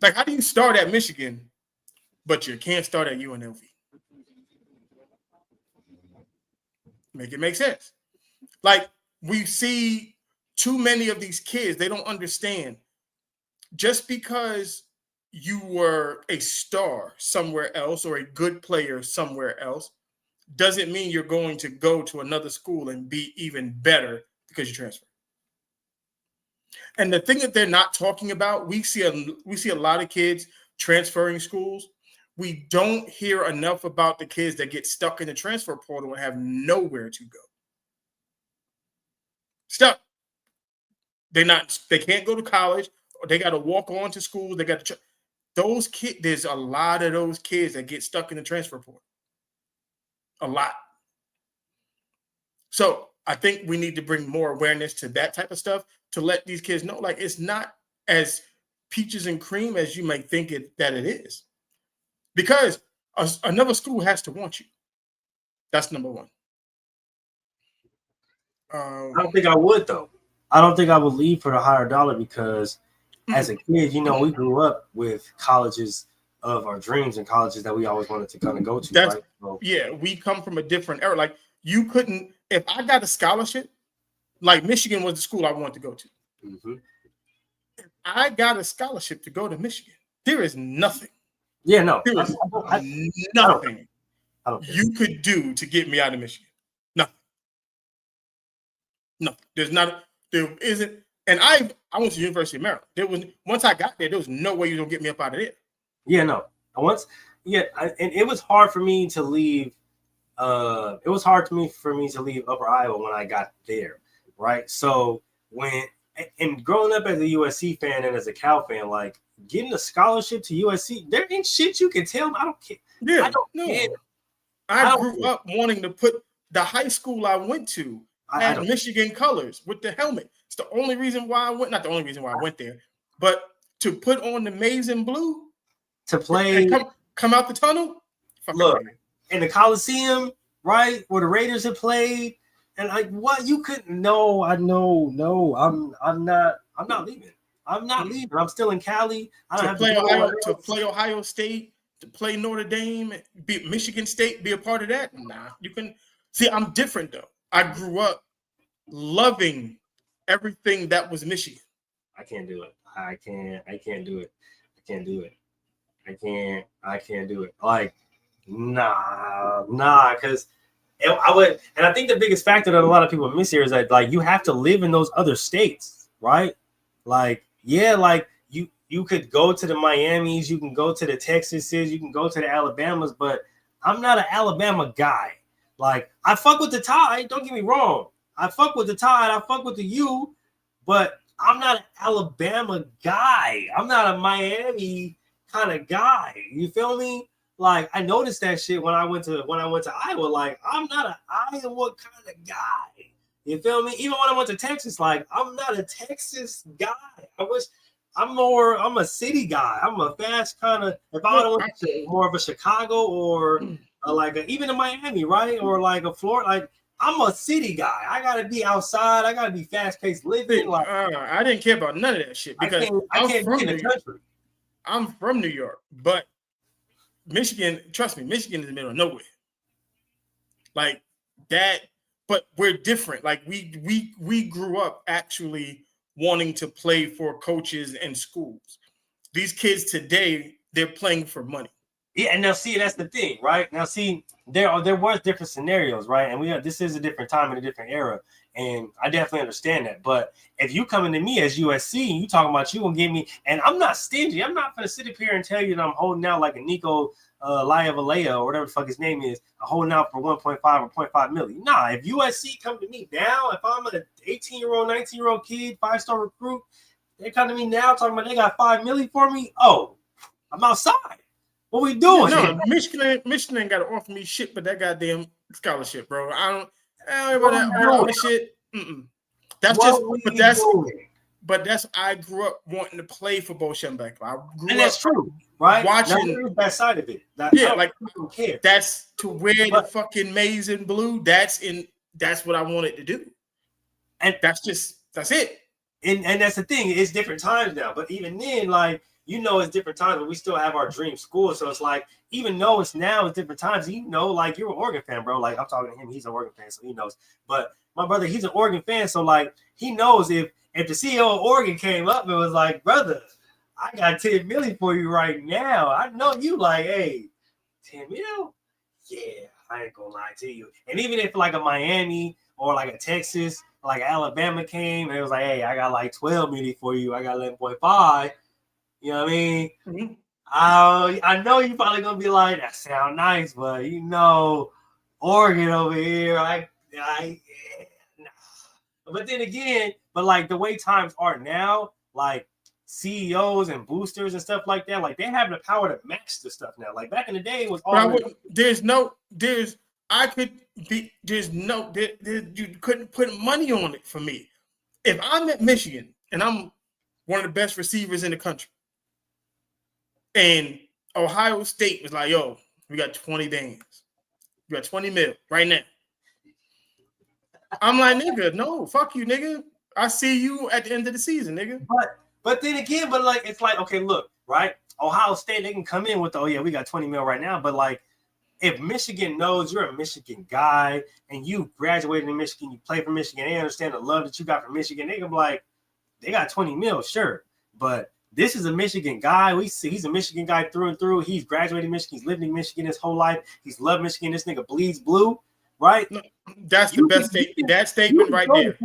Like, how do you start at Michigan, but you can't start at UNLV? Make it make sense. Like, we see too many of these kids, they don't understand. Just because you were a star somewhere else or a good player somewhere else doesn't mean you're going to go to another school and be even better because you transfer. And the thing that they're not talking about, we see a lot of kids transferring schools. We don't hear enough about the kids that get stuck in the transfer portal and have nowhere to go. Stuck. They can't go to college, or they got to walk on to school. They got to those kids. There's a lot of those kids that get stuck in the transfer portal. A lot. So I think we need to bring more awareness to that type of stuff to let these kids know, like, it's not as peaches and cream as you might think that it is. Because another school has to want you. That's number one. I don't think I would, though. I don't think I would leave for the higher dollar because as a kid, we grew up with colleges of our dreams and colleges that we always wanted to kind of go to. Right? So, yeah, we come from a different era. Like, you couldn't, if I got a scholarship, like Michigan was the school I wanted to go to. Mm-hmm. If I got a scholarship to go to Michigan, there is nothing. Yeah, no. There is nothing you could do to get me out of Michigan. Nothing. Nothing. There isn't. And I went to the University of Maryland. Once I got there, there was no way you're going to get me up out of there. Yeah, no. And it was hard for me to leave. It was hard for me to leave Upper Iowa when I got there, right? So and growing up as a USC fan and as a Cal fan, like getting a scholarship to USC, there ain't shit you can tell me. I don't care. Yeah, care. I grew up wanting to put the high school I went to had Michigan colors with the helmet. It's the only reason why I went. Not the only reason why I went there, but to put on the maize and blue to play, come out the tunnel. Look. In the Coliseum, right, where the Raiders had played, and like what you couldn't know. I'm not leaving. I'm not leaving. I'm still in Cali. To play Ohio State, to play Notre Dame, be Michigan State, be a part of that. Nah, you can see. I'm different though. I grew up loving everything that was Michigan. I can't do it. I can't do it. I can't do it. Like. Nah, because I would, and I think the biggest factor that a lot of people miss here is that like you have to live in those other states, right? Like, yeah, like you could go to the Miamis, you can go to the Texases, you can go to the Alabamas, but I'm not an Alabama guy. Like, I fuck with the Tide, don't get me wrong. I fuck with the Tide, I fuck with the U, but I'm not an Alabama guy. I'm not a Miami kind of guy. You feel me? Like, I noticed that shit when I went to Iowa. Like, I'm not an Iowa kind of guy. You feel me? Even when I went to Texas, like I'm not a Texas guy. I'm a city guy. I'm a fast kind of. If I would have went to more of a Chicago or even a Miami, right, or like a Florida, like I'm a city guy. I gotta be outside. I gotta be fast paced living. Like I didn't care about none of that shit because I can't be in the country. I'm from New York, but Michigan, trust me, Michigan is in the middle of nowhere. Like that, but we're different. Like we grew up actually wanting to play for coaches and schools. These kids today, they're playing for money. Yeah, and now see, that's the thing, right? Now see, there was different scenarios, right? And this is a different time and a different era, and I definitely understand that. But if you coming to me as USC and you talking about you gonna give me, and I'm not stingy, I'm not gonna sit up here and tell you that I'm holding out like a Nico Laiavalea or whatever the fuck his name is, holding out for 1.5 or 0.5 million. Nah, if USC come to me now, if I'm an 18-year-old, 19-year-old kid, 5-star recruit, they come to me now talking about they got 5 million for me. Oh, I'm outside. What we doing? No, Michigan ain't got to offer me shit, but that goddamn scholarship, bro. I don't about that all the shit. That's but that's I grew up wanting to play for Bo Schembechler. And that's true, right? Watching that side of it. I don't care. That's to wear the fucking maize and blue. That's what I wanted to do, and that's it. And that's the thing. It's different times now, but even then, like. It's different times, but we still have our dream school. So it's like, even though it's different times, like you're an Oregon fan, bro. Like I'm talking to him, he's an Oregon fan, so he knows. But my brother, he's an Oregon fan, so like he knows if the CEO of Oregon came up and was like, brother, I got 10 million for you right now. I know you like, hey, 10 mil? Yeah, I ain't gonna lie to you. And even if like a Miami or like a Texas, like Alabama came and it was like, hey, I got like 12 million for you, I got 11.5. You know what I mean? Mm-hmm. I know you're probably gonna be like, that sound nice, but Oregon over here, nah. But then again, like the way times are now, like CEOs and boosters and stuff like that, like they have the power to match the stuff now. Like back in the day, it was all. You couldn't put money on it for me. If I'm at Michigan and I'm one of the best receivers in the country. And Ohio State was like, yo, we got 20 bands. We got 20 mil right now. I'm like, nigga, no, fuck you, nigga. I see you at the end of the season, nigga. But then again, like it's like, okay, look, right? Ohio State, they can come in with, we got 20 mil right now. But like, if Michigan knows you're a Michigan guy and you graduated in Michigan, you play for Michigan, they understand the love that you got for Michigan, they can be like, they got 20 mil, sure. But this is a Michigan guy. We see he's a Michigan guy through and through. He's graduated Michigan. He's lived in Michigan his whole life. He's loved Michigan. This nigga bleeds blue, right? No, that's the best statement. That statement right there.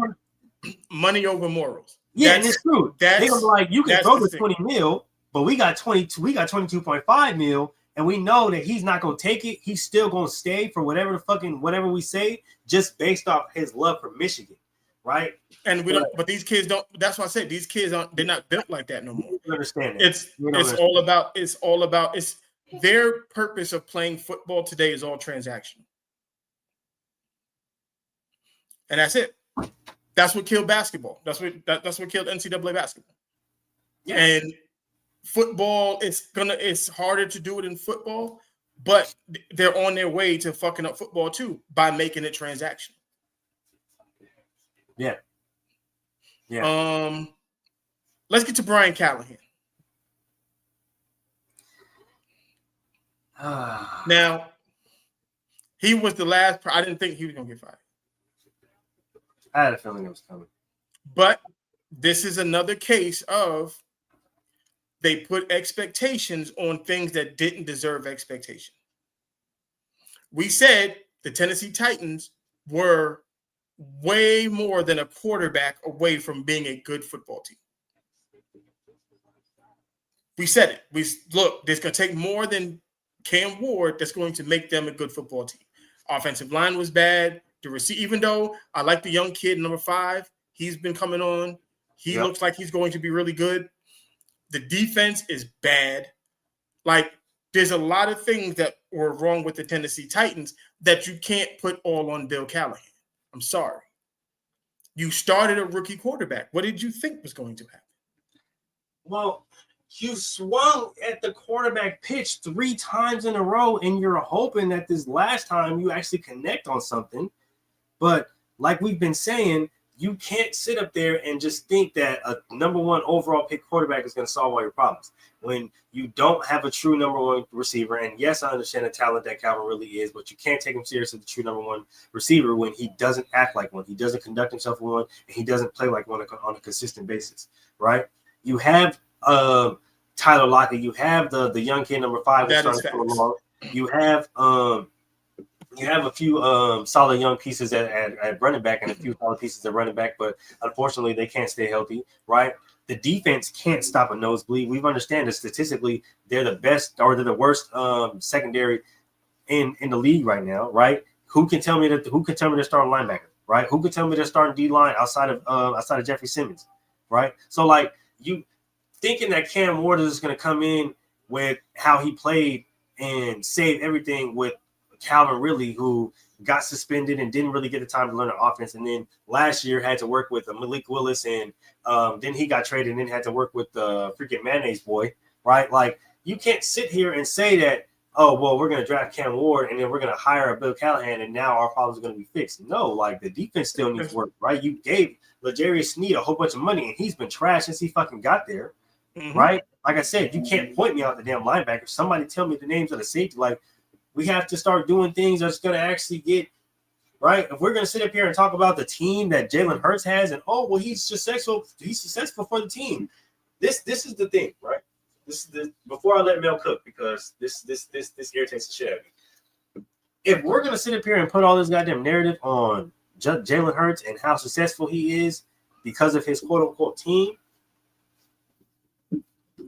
Money over morals. Yeah, and it's true. They're like, you can throw the 20 mil, but we got 22.5 mil, and we know that he's not gonna take it. He's still gonna stay for whatever we say, just based off his love for Michigan. Right, and we don't. But these kids don't. That's why I said these kids aren't. They're not built like that no more. You understand? It's all about. It's their purpose of playing football today is all transactional, and that's it. That's what killed basketball. That's what killed NCAA basketball. Yeah. And football, it's harder to do it in football, but they're on their way to fucking up football too by making it transactional. Yeah. Let's get to Brian Callahan. Now, he was the last. I didn't think he was gonna get fired. I had a feeling it was coming. But this is another case of they put expectations on things that didn't deserve expectation. We said the Tennessee Titans were way more than a quarterback away from being a good football team. We said it. There's going to take more than Cam Ward that's going to make them a good football team. Offensive line was bad. Even though I like the young kid, number 5, he's been coming on. He looks like he's going to be really good. The defense is bad. Like, there's a lot of things that were wrong with the Tennessee Titans that you can't put all on Bill Callahan. I'm sorry. You started a rookie quarterback. What did you think was going to happen? Well, you swung at the quarterback pitch 3 times in a row, and you're hoping that this last time you actually connect on something. But like we've been saying, you can't sit up there and just think that a number 1 overall pick quarterback is going to solve all your problems when you don't have a true number 1 receiver. And yes, I understand the talent that Calvin really is, but you can't take him seriously as the true number 1 receiver when he doesn't act like one, he doesn't conduct himself one, and he doesn't play like one on a consistent basis, right? You have Tyler Lockett, you have the young kid number 5 that's starting to come along. You have a few solid young pieces at running back and a few solid pieces at running back, but unfortunately they can't stay healthy, right? The defense can't stop a nosebleed. We've understand that statistically they're the best or they're the worst secondary in the league right now, right? Who can tell me they're starting linebacker, right? Who can tell me they're starting D line outside of Jeffrey Simmons, right? So like you thinking that Cam Ward is going to come in with how he played and save everything with Calvin Ridley, who got suspended and didn't really get the time to learn the offense, and then last year had to work with Malik Willis, and then he got traded and then had to work with the freaking mayonnaise boy, right? Like you can't sit here and say that, oh well, we're going to draft Cam Ward and then we're going to hire a Bill Callahan and now our problems are going to be fixed. No, like the defense still needs work, right? You gave L'Jarius Sneed a whole bunch of money and he's been trashed since he fucking got there, right? Like I said, you can't point me out the damn linebacker. Somebody tell me the names of the safety, like. We have to start doing things that's going to actually get right. If we're going to sit up here and talk about the team that Jalen Hurts has, and oh well, he's successful for the team. This is the thing, right? This is the before I let Mel cook because this irritates the shit out of me. If we're going to sit up here and put all this goddamn narrative on Jalen Hurts and how successful he is because of his quote unquote team,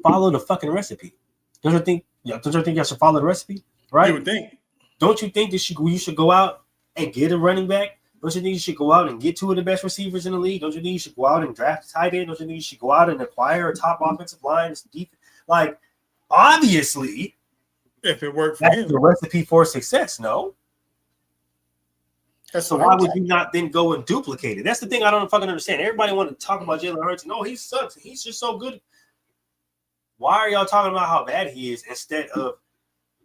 follow the fucking recipe. Don't you think y'all should follow the recipe? Right? You would think. Don't you think that you should go out and get a running back? Don't you think you should go out and get 2 of the best receivers in the league? Don't you think you should go out and draft a tight end? Don't you think you should go out and acquire a top offensive line? Like, obviously, if it worked for that's him, the recipe for success, no? That's so why would you not then go and duplicate it? That's the thing I don't fucking understand. Everybody want to talk about Jalen Hurts and he sucks. He's just so good. Why are y'all talking about how bad he is instead of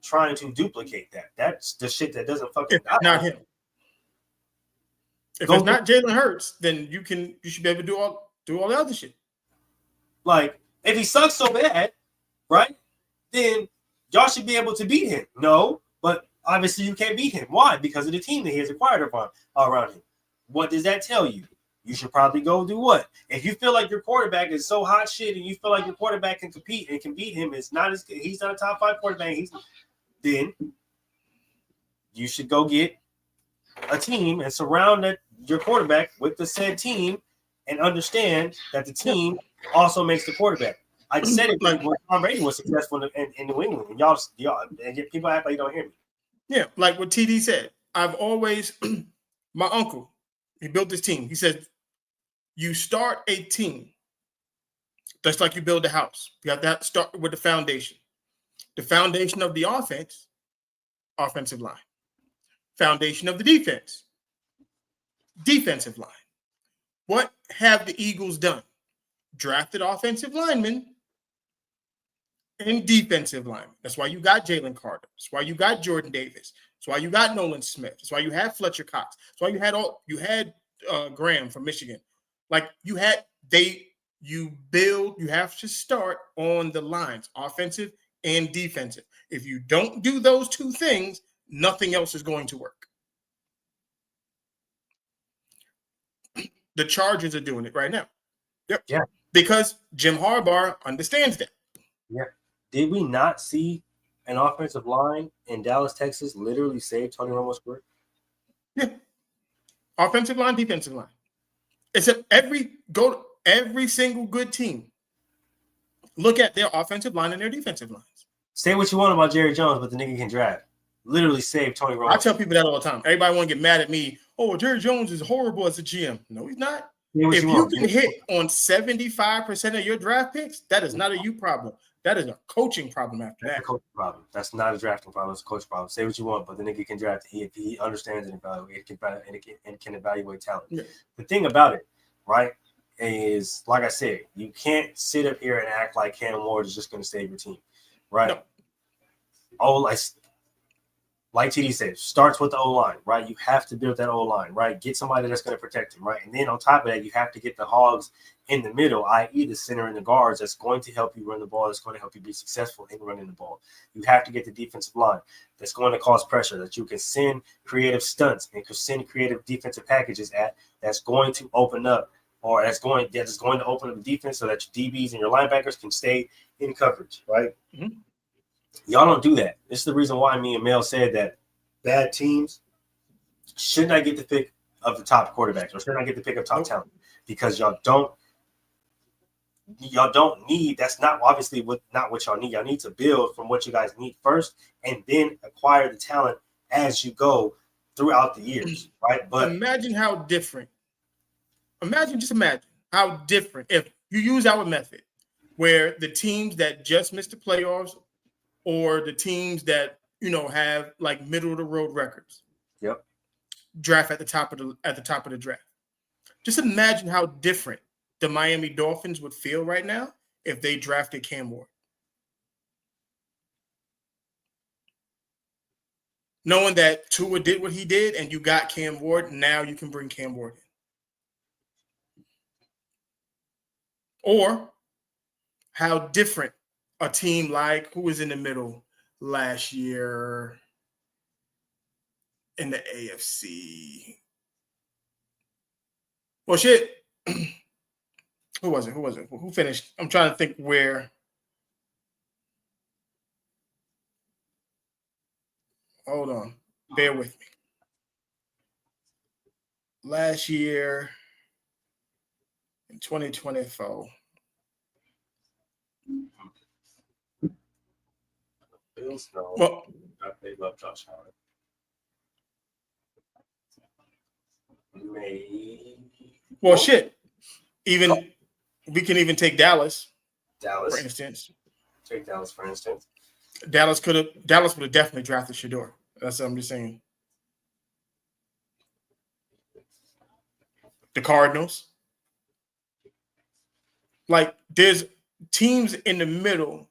trying to duplicate that? That's the shit that doesn't fucking not him. If it's not Jalen Hurts, then you should be able to do all the other shit. Like if he sucks so bad, right? Then y'all should be able to beat him. No, but obviously you can't beat him. Why? Because of the team that he has acquired around him. What does that tell you? You should probably go do what? If you feel like your quarterback is so hot shit and you feel like your quarterback can compete and can beat him, he's not a top 5 quarterback. Then you should go get a team and surround your quarterback with the said team and understand that the team also makes the quarterback. I said it like when Tom Brady was successful in New England. And y'all and people act like you don't hear me. Yeah, like what TD said. I've always, my uncle, he built this team. He said, you start a team just like you build a house. You have to start with the foundation. The foundation of the offense, offensive line. Foundation of the defense, defensive line. What have the Eagles done? Drafted offensive linemen and defensive linemen. That's why you got Jalen Carter. That's why you got Jordan Davis. That's why you got Nolan Smith. That's why you had Fletcher Cox. That's why you had Graham from Michigan. Like you have to start on the lines, offensive and defensive. If you don't do those 2 things, nothing else is going to work. The Chargers are doing it right now. Yep. Yeah. Because Jim Harbaugh understands that. Yeah. Did we not see an offensive line in Dallas, Texas literally save Tony Romo's career? Yeah. Offensive line, defensive line. Except every single good team. Look at their offensive line and their defensive lines. Say what you want about Jerry Jones, but the nigga can draft. Literally saved Tony Romo. I tell people that all the time. Everybody want to get mad at me. Oh, Jerry Jones is horrible as a GM. No, he's not. If you can hit on 75% of your draft picks, that is not a you problem. That is a coaching problem after that. A coaching problem. That's not a drafting problem. It's a coach problem. Say what you want, but the nigga can draft. He understands and can evaluate talent. Yeah. The thing about it right, is like I said, you can't sit up here and act like Cam Ward is just going to save your team, right? No. Oh, like TD said, starts with the O-line, right? You have to build that O-line, right? Get somebody that's going to protect him, right? And then on top of that, you have to get the hogs in the middle, i.e. the center and the guards that's going to help you run the ball, that's going to help you be successful in running the ball. You have to get the defensive line that's going to cause pressure, that you can send creative stunts and can send creative defensive packages at, that's going to open up, or that's going to open up the defense so that your DBs and your linebackers can stay in coverage, right? Mm-hmm. Y'all don't do that. This is the reason why me and Mel said that bad teams should not get the pick of the top quarterbacks or should not get the pick of top talent, because y'all don't need. That's not obviously not what y'all need. Y'all need to build from what you guys need first, and then acquire the talent as you go throughout the years, right? But imagine how different. Imagine how different if you use our method, where the teams that just missed the playoffs, or the teams that have like middle of the road records, draft at the top of the draft. Just imagine how different the Miami Dolphins would feel right now if they drafted Cam Ward. Knowing that Tua did what he did and you got Cam Ward, now you can bring Cam Ward in. Or how different a team like who was in the middle last year in the AFC. Well, shit. Who was it? Who finished? I'm trying to think where. Hold on. Bear with me. Last year in 2024. Well, they love Josh Allen. Well, shit. Even we can even take Dallas. For instance. Take Dallas, for instance. Dallas would have definitely drafted Shador. That's what I'm just saying. The Cardinals. Like, there's teams in the middle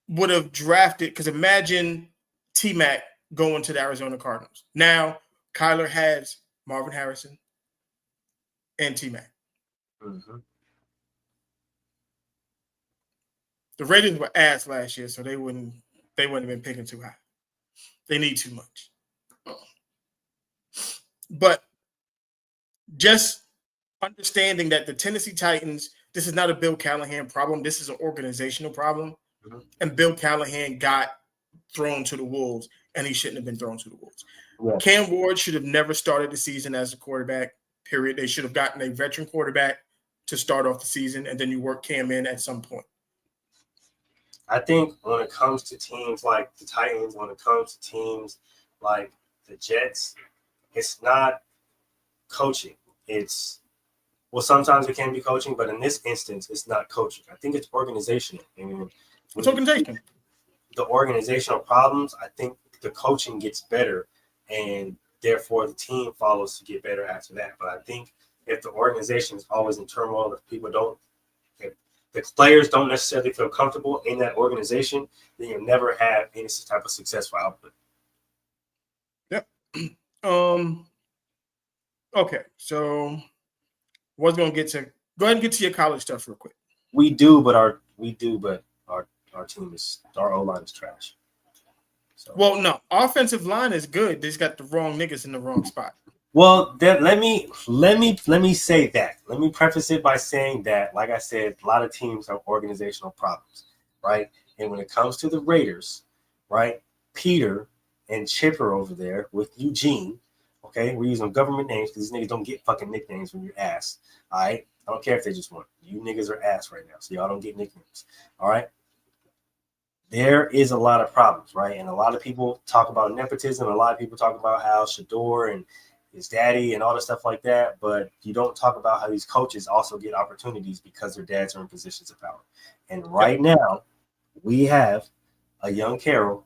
would have drafted, because imagine T-Mac going to the Arizona Cardinals. Now, Kyler has Marvin Harrison and T-Mac. Mm-hmm. The Raiders were ass last year, so they wouldn't have been picking too high. They need too much. But just understanding that the Tennessee Titans, this is not a Bill Callahan problem. This is an organizational problem. Mm-hmm. And Bill Callahan got thrown to the wolves, and he shouldn't have been thrown to the wolves. Yeah. Cam Ward should have never started the season as a quarterback, period. They should have gotten a veteran quarterback to start off the season, and then you work Cam in at some point. I think when it comes to teams like the Titans, when it comes to teams like the Jets, it's not coaching. Sometimes it can be coaching, but in this instance, it's not coaching. I think it's organizational. And it's organization. The organizational problems, I think the coaching gets better, and therefore the team follows to get better after that. But I think if the organization is always in turmoil, if the players don't necessarily feel comfortable in that organization, then you'll never have any type of successful output. Yep. Okay, so what's going to get to – go ahead and get to your college stuff real quick. We do, but our team is – our O-line is trash. So. Well, no. Offensive line is good. They just got the wrong niggas in the wrong spot. Well, let me say that. Let me preface it by saying that, like I said, a lot of teams have organizational problems, right? And when it comes to the Raiders, right, Peter and Chipper over there with Eugene, okay, we're using government names because these niggas don't get fucking nicknames when you're ass, all right? I don't care if they just want. You niggas are ass right now, so y'all don't get nicknames, all right? There is a lot of problems, right? And a lot of people talk about nepotism. A lot of people talk about how Shador and his daddy and all the stuff like that, but you don't talk about how these coaches also get opportunities because their dads are in positions of power. And right now, we have a young Carroll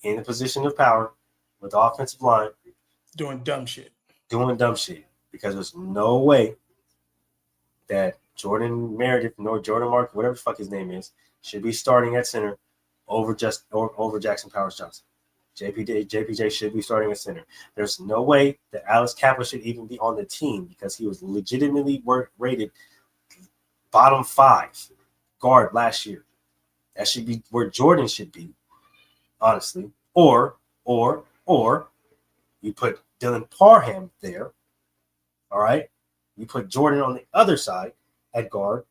in the position of power with the offensive line doing dumb shit because there's no way that Jordan Meredith, nor Jordan Mark, whatever the fuck his name is, should be starting at center over Jackson Powers Johnson. JPJ should be starting at center. There's no way that Alex Kappa should even be on the team because he was legitimately rated bottom 5 guard last year. That should be where Jordan should be, honestly. Or you put Dylan Parham there. All right. You put Jordan on the other side at guard.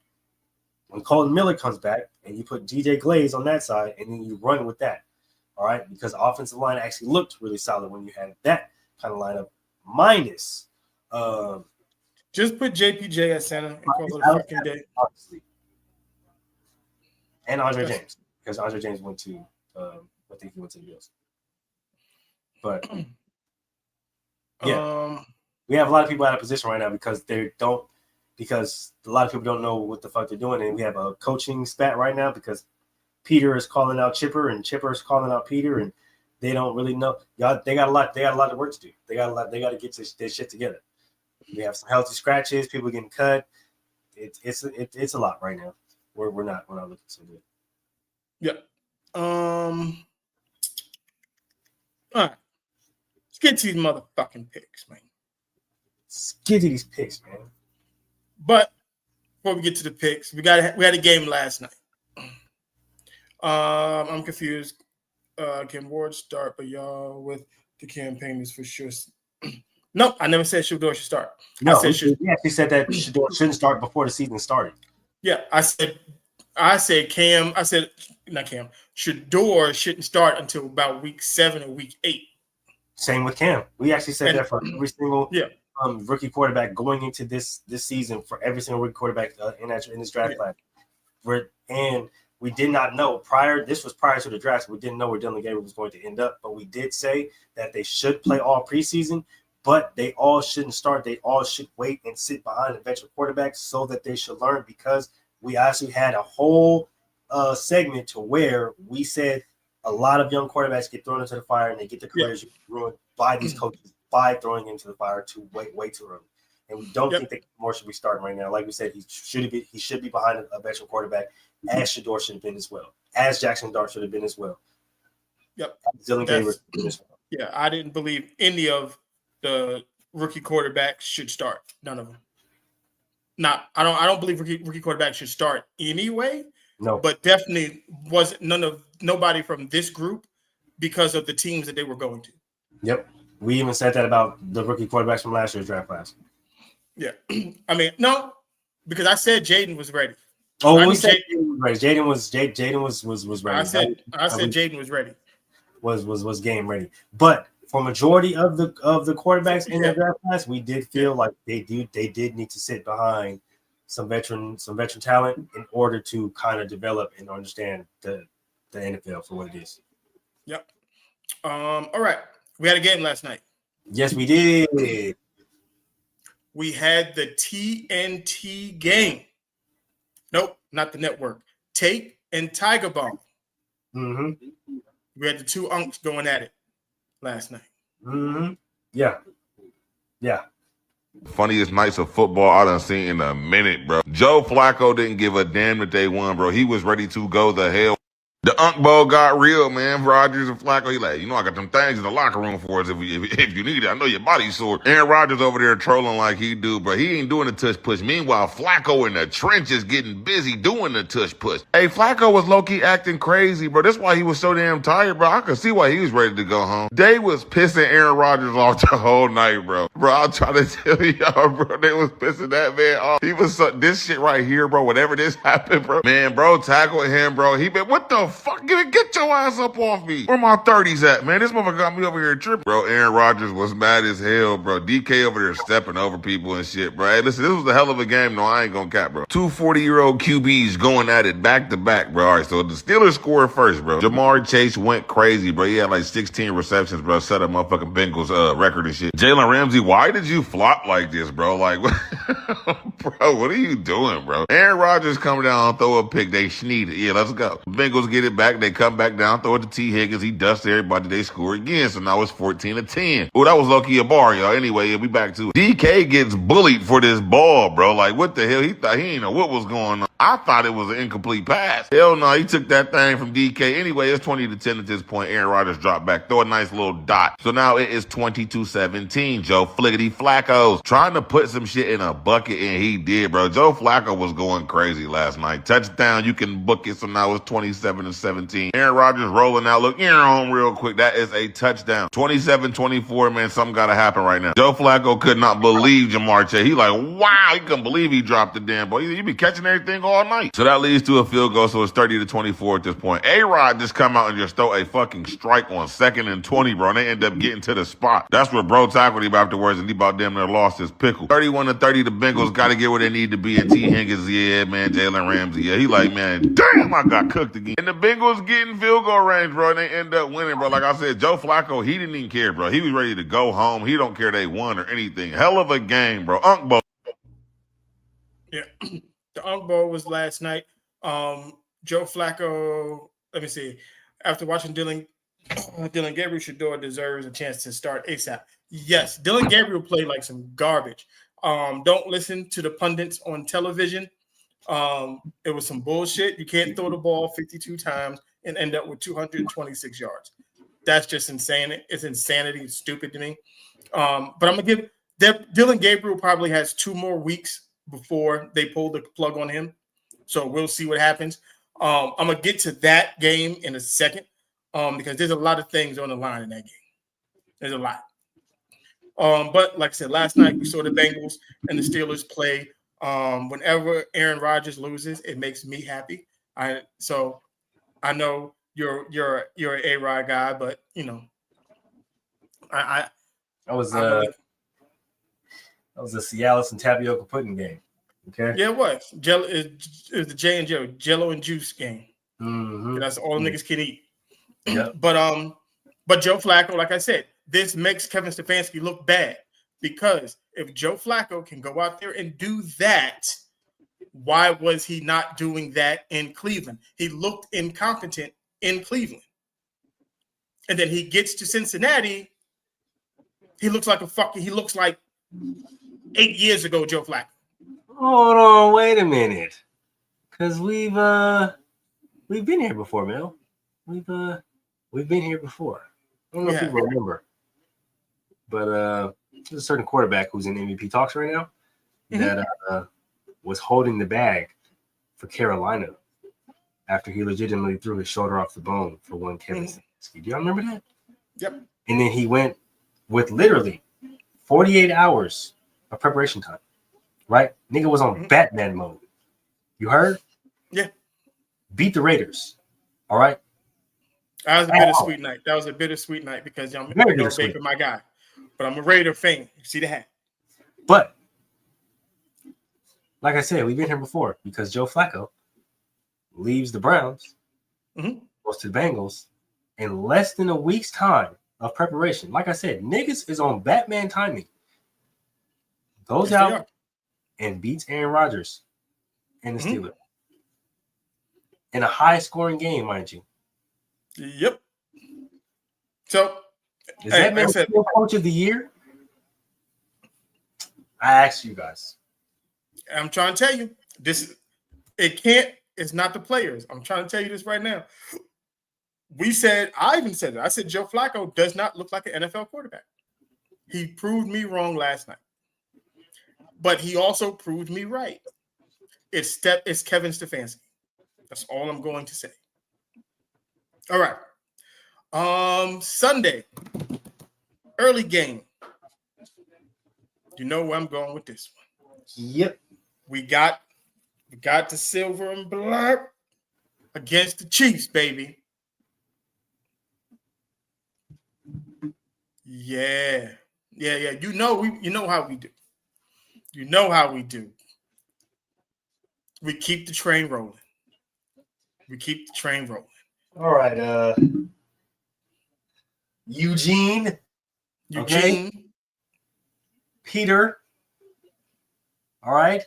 When Colton Miller comes back, and you put DJ Glaze on that side, and then you run with that. All right, because the offensive line actually looked really solid when you had that kind of lineup. Minus, just put JPJ at center and call it a fucking day. Obviously. And Andre James, because Andre James went to, I think he went to the Bills. But yeah, we have a lot of people out of position right now because a lot of people don't know what the fuck they're doing, and we have a coaching spat right now because Peter is calling out Chipper, and Chipper is calling out Peter, and they don't really know. They got a lot of work to do. They got to get their shit together. We have some healthy scratches, people getting cut. It's a lot right now. We're not looking so good. Yeah. All right. Let's get to these motherfucking picks, man. Let's get to these picks, man. But before we get to the picks, we had a game last night. I'm confused. Can Ward start? But y'all with the campaign is for sure. No, I never said Shedeur should start. No, he said that Shedeur shouldn't start before the season started. Yeah, I said not Cam. Shedeur shouldn't start until about week 7 or week 8. Same with Cam. We actually said that for every single rookie quarterback going into this season, for every single rookie quarterback in this draft class. And we did not know this was prior to the draft. So we didn't know where Dylan Gabriel was going to end up, but we did say that they should play all preseason, but they all shouldn't start. They all should wait and sit behind the veteran quarterbacks so that they should learn, because we actually had a whole segment to where we said a lot of young quarterbacks get thrown into the fire and they get their careers ruined by these coaches by throwing into the fire way too early. And we don't think that more should be starting right now. Like we said, he should be behind a veteran quarterback, as Shedeur should have been as well, as Jackson Dart should have been as well. Yep. Dylan Gabriel as well. Yeah, I didn't believe any of the rookie quarterbacks should start. None of them. I don't believe rookie quarterbacks should start anyway. No, but definitely wasn't nobody from this group because of the teams that they were going to. Yep. We even said that about the rookie quarterbacks from last year's draft class. Yeah. I mean, no, because I said Jaden was ready. Oh, we said Jaden was ready. Jaden was ready. I said Jaden was ready. Was game ready. But for majority of the quarterbacks in the draft class, we did feel like they did need to sit behind some veteran talent in order to kind of develop and understand the NFL for what it is. Yep. All right. We had a game last night. Yes, we did. We had the TNT game. Nope, not the network. Tate and Tiger Bomb. Mm-hmm. We had the two unks going at it last night. Mm-hmm. Yeah. Funniest nights of football I done seen in a minute, bro. Joe Flacco didn't give a damn that they won, bro. He was ready to go the hell. The Unk Bowl got real, man. Rodgers and Flacco, he like, I got them things in the locker room for us if you need it. I know your body's sore. Aaron Rodgers over there trolling like he do, bro. He ain't doing the tush push. Meanwhile, Flacco in the trenches getting busy doing the tush push. Hey, Flacco was low-key acting crazy, bro. That's why he was so damn tired, bro. I could see why he was ready to go home. They was pissing Aaron Rodgers off the whole night, bro. Bro, I'll try to tell y'all, bro. They was pissing that man off. He was this shit right here, bro. Whatever this happened, bro. Man, bro, tackle him, bro. He been, what the fuck? Get your ass up off me. Where my 30s at, man? This motherfucker got me over here tripping. Bro, Aaron Rodgers was mad as hell, bro. DK over there stepping over people and shit, bro. Hey, listen, this was a hell of a game, though. I ain't gonna cap, bro. 2 40-year-old QBs going at it back to back, bro. All right, so the Steelers scored first, bro. Jamar Chase went crazy, bro. He had like 16 receptions, bro. Set up motherfucking Bengals record and shit. Jalen Ramsey, why did you flop like this, bro? Like, bro, what are you doing, bro? Aaron Rodgers come down, throw a pick. They sneed it. Yeah, let's go. Bengals get get it back. They come back down, throw it to T. Higgins. He dusts everybody. They score again. So now it's 14-10. Oh, that was low-key a bar, y'all. Anyway, we back to it. DK gets bullied for this ball, bro. Like, what the hell? He thought he didn't know what was going on. I thought it was an incomplete pass. Hell no, he took that thing from DK. Anyway, it's 20-10 at this point. Aaron Rodgers dropped back. Throw a nice little dot. So now it is 22-17. Joe Fliggity Flacco's trying to put some shit in a bucket, and he did, bro. Joe Flacco was going crazy last night. Touchdown, you can book it. So now it's 27-17. Aaron Rodgers rolling out. Look, Aaron home real quick. That is a touchdown. 27-24, man. Something got to happen right now. Joe Flacco could not believe Jamar Chase. He like, wow, he couldn't believe he dropped the damn ball. You be catching everything all night. So that leads to a field goal. So it's 30-24 at this point. A-Rod just come out and just throw a fucking strike on 2nd and 20, bro. And they end up getting to the spot. That's where bro tackled him afterwards, and he about damn near lost his pickle. 31-30, the Bengals got to get where they need to be. And T. Higgins, yeah, man. Jalen Ramsey, yeah. He like, man, damn, I got cooked again. And the Bengals getting field goal range, bro. And they end up winning, bro. Like I said, Joe Flacco, he didn't even care, bro. He was ready to go home. He don't care they won or anything. Hell of a game, bro. Unk Bowl. Yeah. The Unk Bowl was last night. Joe Flacco, let me see. After watching Dylan Gabriel Shador deserves a chance to start ASAP. Yes, Dylan Gabriel played like some garbage. Don't listen to the pundits on television. It was some bullshit. You can't throw the ball 52 times and end up with 226 yards. That's just insane. It's insanity. It's stupid to me. But I'm going to give Dylan Gabriel probably has 2 more weeks before they pull the plug on him. So we'll see what happens. I'm going to get to that game in a second because there's a lot of things on the line in that game. There's a lot. But like I said, last night we saw the Bengals and the Steelers play. Whenever Aaron Rodgers loses, it makes me happy. So I know you're an A-Rod guy, but you know, that was the Cialis and tapioca pudding game. Okay. Yeah, it was. It was the J and Joe, Jello and Juice game. Mm-hmm. That's all niggas can eat. Yeah. But Joe Flacco, like I said, this makes Kevin Stefanski look bad because if Joe Flacco can go out there and do that, why was he not doing that in Cleveland? He looked incompetent in Cleveland. And then he gets to Cincinnati. He looks like 8 years ago, Joe Flacco. Hold on, wait a minute. Because we've been here before, Mel. We've been here before. I don't know if you remember. But there's a certain quarterback who's in MVP talks right now that was holding the bag for Carolina after he legitimately threw his shoulder off the bone for one Kevin Stefanski. Do y'all remember that? Yep. And then he went with literally 48 hours of preparation time. Right? Nigga was on Batman mode. You heard? Yeah. Beat the Raiders. All right? That was a bittersweet night. That was a bittersweet night because I'm Baker, my guy. But I'm a Raider fan. You see the hat. But, like I said, we've been here before because Joe Flacco leaves the Browns, goes to the Bengals in less than a week's time of preparation. Like I said, niggas is on Batman timing. Goes out and beats Aaron Rodgers and the Steelers in a high-scoring game, mind you. Yep. So, is that man still coach of the year? I asked you guys. I'm trying to tell you, it's not the players. I'm trying to tell you this right now. I even said it. I said Joe Flacco does not look like an NFL quarterback. He proved me wrong last night. But he also proved me right. It's Kevin Stefanski. That's all I'm going to say. All right. Sunday, early game. You know where I'm going with this one. Yep. We got the silver and black against the Chiefs, baby. Yeah. You know how we do. You know how we do. We keep the train rolling. All right. Eugene. Okay. Peter. All right.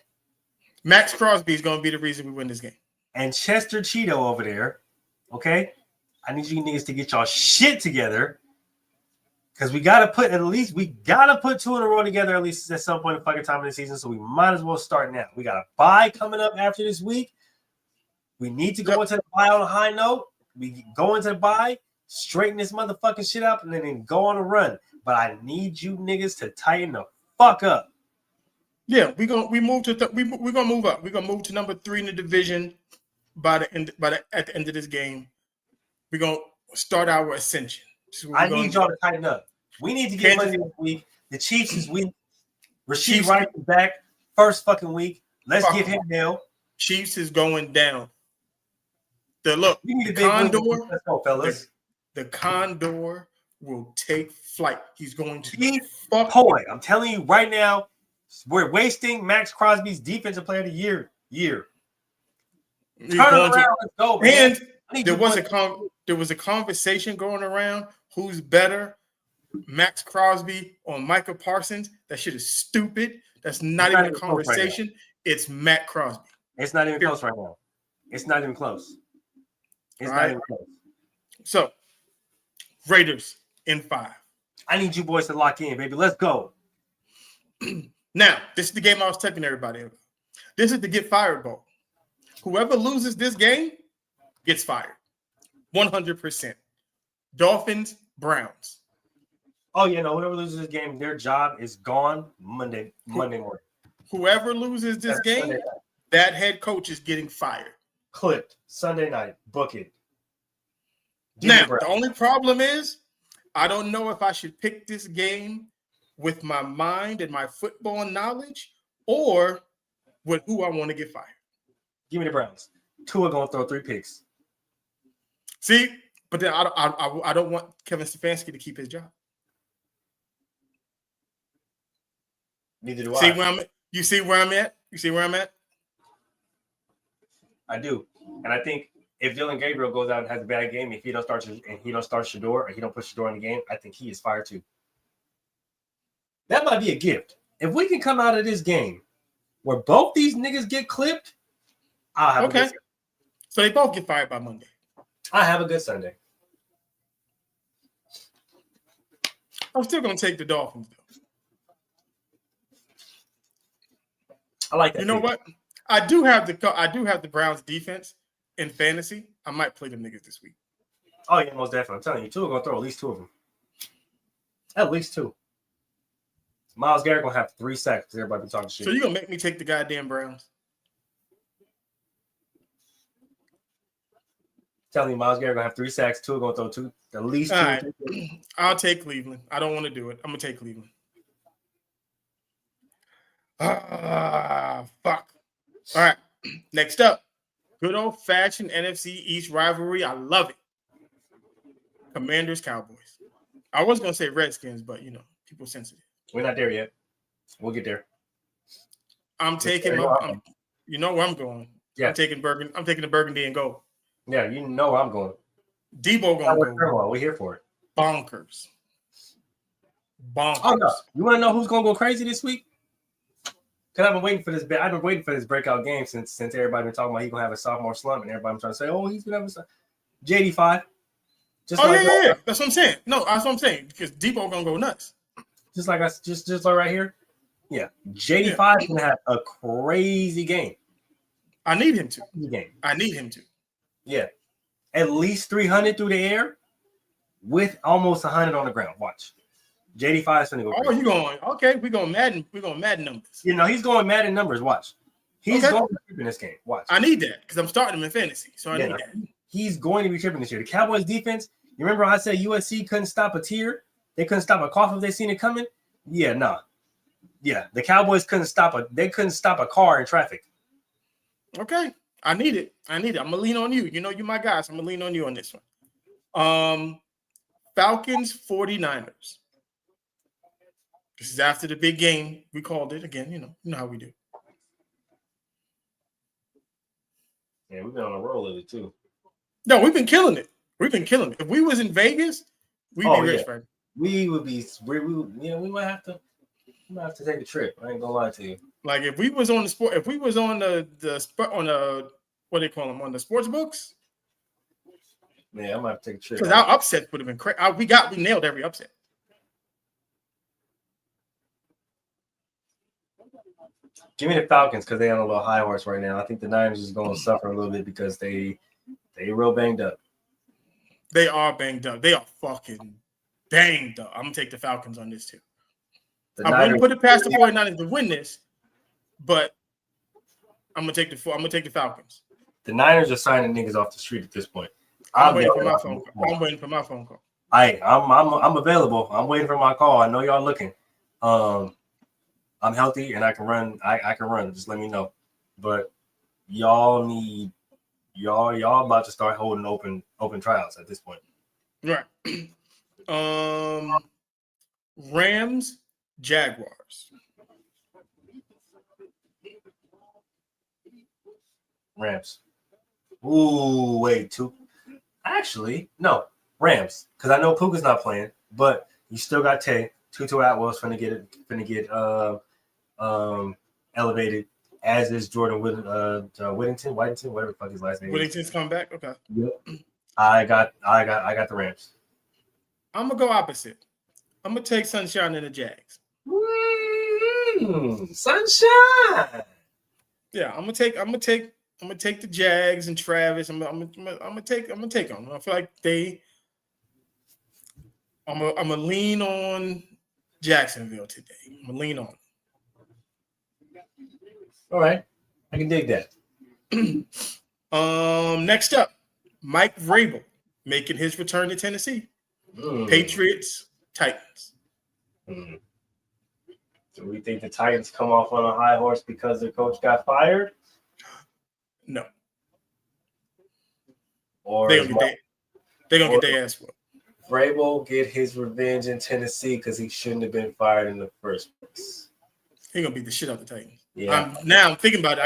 Max Crosby is going to be the reason we win this game. And Chester Cheeto over there. Okay, I need you niggas to get y'all shit together. Because we gotta put 2 in a row together at least at some point in fucking time in the season. So we might as well start now. We got a bye coming up after this week. We need to go into the bye on a high note. We go into the bye, straighten this motherfucking shit up, and then go on a run. But I need you niggas to tighten the fuck up. Yeah, we're gonna move up. We're gonna move to number 3 in the division at the end of this game. We're gonna start our ascension. I need y'all to tighten up. We need to get money this week. The Chiefs is weak. Rasheed Rice is back. First fucking week. Let's give him hell. Chiefs is going down. The Condor will take flight. He's going to I'm telling you right now, we're wasting Max Crosby's defensive player of the year. Turn around, let's go, man. And there was a conversation going around who's better, Max Crosby or Micah Parsons. That shit is stupid. That's not even a conversation. It's Matt Crosby. It's not even close right now. It's not even close. It's not even close. So, Raiders in 5. I need you boys to lock in, baby. Let's go. Now, this is the game I was telling everybody about. This is the get fired bowl. Whoever loses this game gets fired. 100%. Dolphins, Browns. Oh, yeah, no. Whoever loses this game, their job is gone Monday morning. Whoever loses this game, that head coach is getting fired. Clipped. Sunday night. Book it. Now, the only problem is I don't know if I should pick this game with my mind and my football knowledge or with who I want to get fired. Give me the Browns. Tua going to throw 3 picks. See, but then I don't want Kevin Stefanski to keep his job. Neither do I. You see where I'm at? You see where I'm at? I do. And I think if Dylan Gabriel goes out and has a bad game, if he don't start Shador or he don't put Shador in the game, I think he is fired too. That might be a gift. If we can come out of this game where both these niggas get clipped, I'll have a good Sunday. So they both get fired by Monday. I have a good Sunday. I'm still gonna take the Dolphins though. I like that. You know what? I do have the Browns defense in fantasy. I might play them niggas this week. Oh yeah, most definitely. I'm telling you, 2 are gonna throw at least 2 of them. At least 2. Myles Garrett gonna have 3 sacks because everybody be talking shit. So you gonna make me take the goddamn Browns? Telling you, Myles Garrett gonna have 3 sacks. 2 are gonna throw 2, at least 2. Right. I'll take Cleveland. I don't want to do it. I'm gonna take Cleveland. Fuck. All right. Next up, good old fashioned NFC East rivalry. I love it. Commanders, Cowboys. I was gonna say Redskins, but people sensitive. We're not there yet. We'll get there. I'm taking you know where I'm going. Yeah. I'm taking the Burgundy and gold. Yeah, you know where I'm going. Debo gonna go. We're here for it. Bonkers. Oh, no. You want to know who's gonna go crazy this week? Because I've been waiting for this. I've been waiting for this breakout game since everybody been talking about he's gonna have a sophomore slump, and everybody trying to say, "Oh, he's gonna have a JD5." That's what I'm saying. No, that's what I'm saying because Debo gonna go nuts. Just like right here. Yeah, JD5 is gonna have a crazy game. I need him to. I need him to. Yeah, at least 300 through the air, with almost 100 on the ground. Watch. JD5 is going to go crazy. Oh, you going? Okay, we're going Madden numbers. He's going Madden numbers. Watch. He's going to be tripping this game. Watch. I need that because I'm starting him in fantasy, so I need that. He's going to be tripping this year. The Cowboys defense. You remember I said USC couldn't stop a tear? They couldn't stop a cough if they seen it coming. Yeah, nah. Yeah, the Cowboys couldn't stop a car in traffic. Okay, I need it. I'm gonna lean on you. You're my guy, so I'm gonna lean on you on this one. Falcons 49ers. This is after the big game. We called it again. You know how we do. Yeah, we've been on a roll lately too. No, we've been killing it. If we was in Vegas, we'd be rich, right? We would be. We might have to take a trip. I ain't gonna lie to you. Like if we was on the sport, if we was on the what they call them on the sports books, Yeah, I might have to take a trip. Because our upset would have been crazy. We nailed every upset. Give me the Falcons because they're on a little high horse right now. I think the Niners is going to suffer a little bit because they real banged up. They are banged up. They are fucking banged up. I'm gonna take the Falcons on this too. I wouldn't put it past the 49ers to win this, but I'm gonna take the Falcons. The Niners are signing niggas off the street at this point. I'm waiting for my phone call. I'm waiting for my phone call. I'm available. I'm waiting for my call. I know y'all looking. I'm healthy and I can run. I can run. Just let me know. But y'all about to start holding open trials at this point. Right. Rams, Jaguars. Rams. Ooh, wait, two. Actually, no, Rams. Because I know Puka's not playing, but you still got Tay. Tutu Atwell's finna get elevated, as is Jordan Whittington, whatever the fuck his last name is. Whittington's coming back? Okay. Yep. I got the Rams. I'm gonna go opposite. I'm gonna take Sunshine and the Jags. Sunshine. Yeah, I'm gonna take the Jags and Travis. I'm gonna take them. I feel like I'm gonna lean on Jacksonville today. I'm gonna lean on. All right, I can dig that. Next up, Mike Vrabel making his return to Tennessee. Patriots, Titans. Do we think the Titans come off on a high horse because their coach got fired? No. Or they're gonna get their ass whooped. Vrabel get his revenge in Tennessee because he shouldn't have been fired in the first place. He's gonna beat the shit out of the Titans. Yeah. Now I'm thinking about it.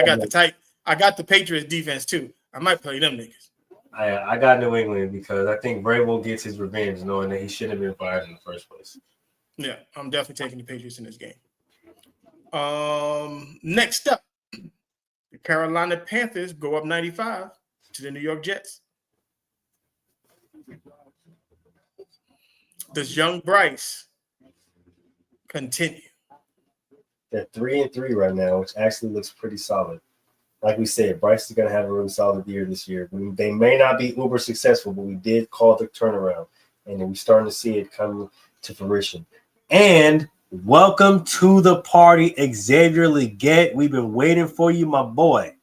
I got the Patriots defense too. I might play them niggas. I got New England because I think Vrabel gets his revenge knowing that he shouldn't have been fired in the first place. Yeah, I'm definitely taking the Patriots in this game. Next up, the Carolina Panthers go up 95 to the New York Jets. Does young Bryce continue? They're 3-3 right now, which actually looks pretty solid. Like we said, Bryce is going to have a really solid year this year. They may not be uber successful, but we did call the turnaround, and we're starting to see it come to fruition. And welcome to the party, Xavier Legette. We've been waiting for you, my boy.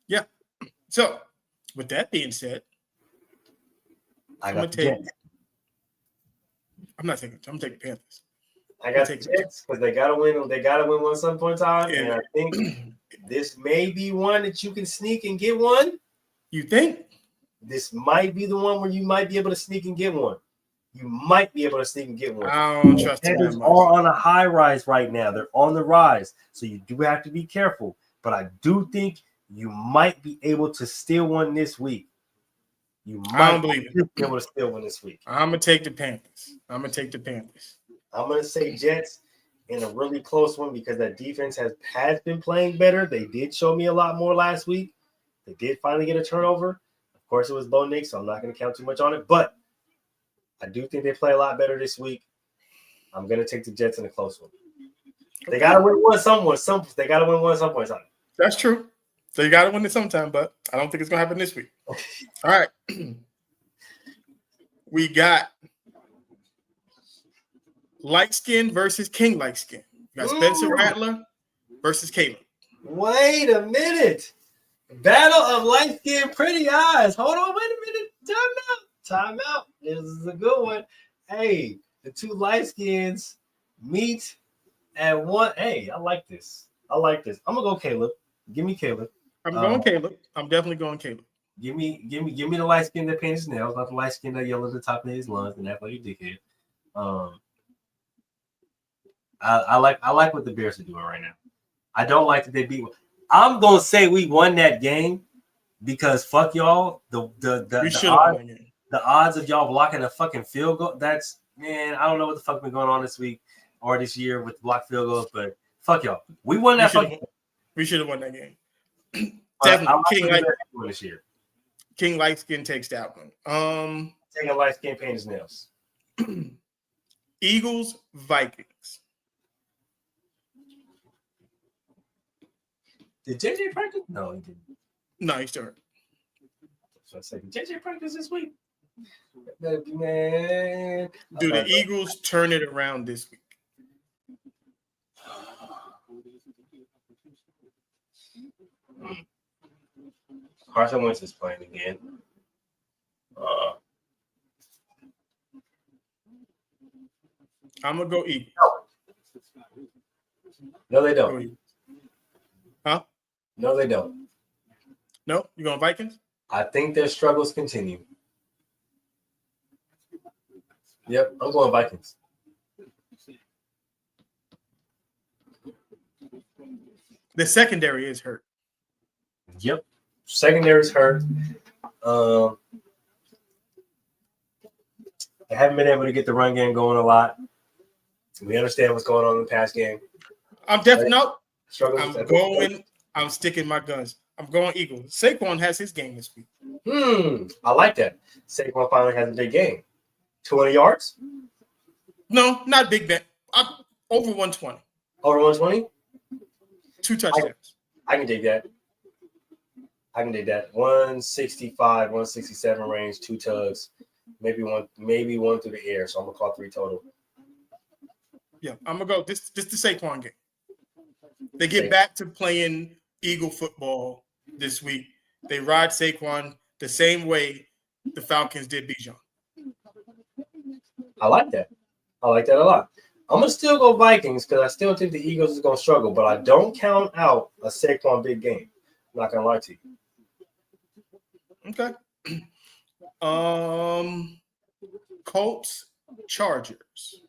Yeah. So, with that being said, I'm not taking Panthers. I got the Jets because they gotta win. They gotta win one some point in time, and I think this may be one that you can sneak and get one. You think? This might be the one where you might be able to sneak and get one. You might be able to sneak and get one. I don't trust them. The Panthers are on a high rise right now. They're on the rise, so you do have to be careful. But I do think you might be able to steal one this week. I don't believe it. Be able to steal one this week. I'm gonna take the Panthers. I'm going to say Jets in a really close one because that defense has been playing better. They did show me a lot more last week. They did finally get a turnover. Of course, it was Bo Nix, so I'm not going to count too much on it. But I do think they play a lot better this week. I'm going to take the Jets in a close one. They got to win one somewhere. They got to win one some point in time. That's true. So you got to win it sometime, but I don't think it's going to happen this week. All right. We got light skin versus King light skin. You got Spencer Rattler versus Caleb. Wait a minute. Battle of light skin pretty eyes. Hold on, wait a minute. Time out. This is a good one. Hey, the two light skins meet at one. Hey, I like this. I'm gonna go Caleb. Give me Caleb. I'm going Caleb. I'm definitely going Caleb. Give me the light skin that paints his nails, not the light skin that yells at the top of his lungs and act like a dickhead. I like what the Bears are doing right now. I don't like that they beat. I'm gonna say we won that game because fuck y'all. The odds of y'all blocking a fucking field goal. That's I don't know what the fuck been going on this week or this year with blocked field goals, but fuck y'all. We won that fucking game. We should have won that game. Definitely. King Light Skin takes that one. Taking a light skin, paint his nails. Eagles, Vikings. Did JJ practice? No, he didn't. No, he's still hurt. So I said, did JJ practice this week? Man. Do the Eagles turn it around this week? Carson Wentz is playing again. I'm gonna go Eagles. No, they Go don't. Eagles. Huh? No, they don't. No, you going Vikings? I think their struggles continue. Yep, I'm going Vikings. The secondary is hurt. Yep. Secondary's hurt. They haven't been able to get the run game going a lot. We understand what's going on in the pass game. I'm definitely no. Struggles. I'm sticking my guns. I'm going Eagles. Saquon has his game this week. I like that. Saquon finally has a big game. 200 yards? No, not big bet. I'm over 120. Over 120? 2 touchdowns. I can dig that. 165, 167 range, 2 tugs, maybe one through the air. So I'm gonna call 3 total. Yeah, I'm gonna go. This the Saquon game. They get back to playing Eagle football this week. They ride Saquon the same way the Falcons did Bijan. I like that. I like that a lot. I'm gonna still go Vikings because I still think the Eagles is gonna struggle, but I don't count out a Saquon big game. I'm not gonna lie to you. Okay. Colts, Chargers.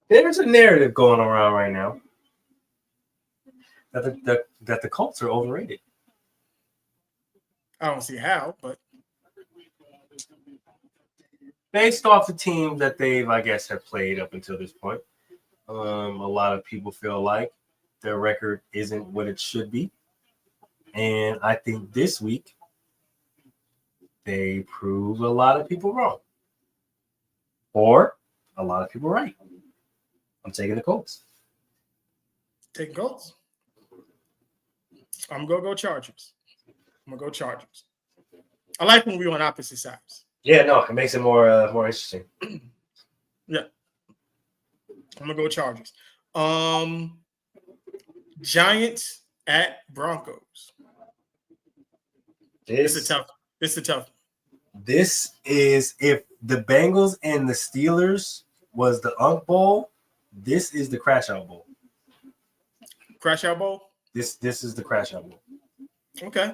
There's a narrative going around right now that the Colts are overrated. I don't see how, but Based off the team that they've, I guess, have played up until this point, a lot of people feel like their record isn't what it should be. And I think this week they prove a lot of people wrong. Or a lot of people right. I'm taking the Colts. taking Colts. I'm gonna go Chargers. I like when we're on opposite sides. Yeah, no, it makes it more interesting. Yeah. I'm gonna go Chargers. Giants at Broncos. It's a tough. This is if the Bengals and the Steelers was the Unk Bowl. This is the Crash Out Bowl. Crash Out Bowl. This is the Crash Out Bowl. Okay.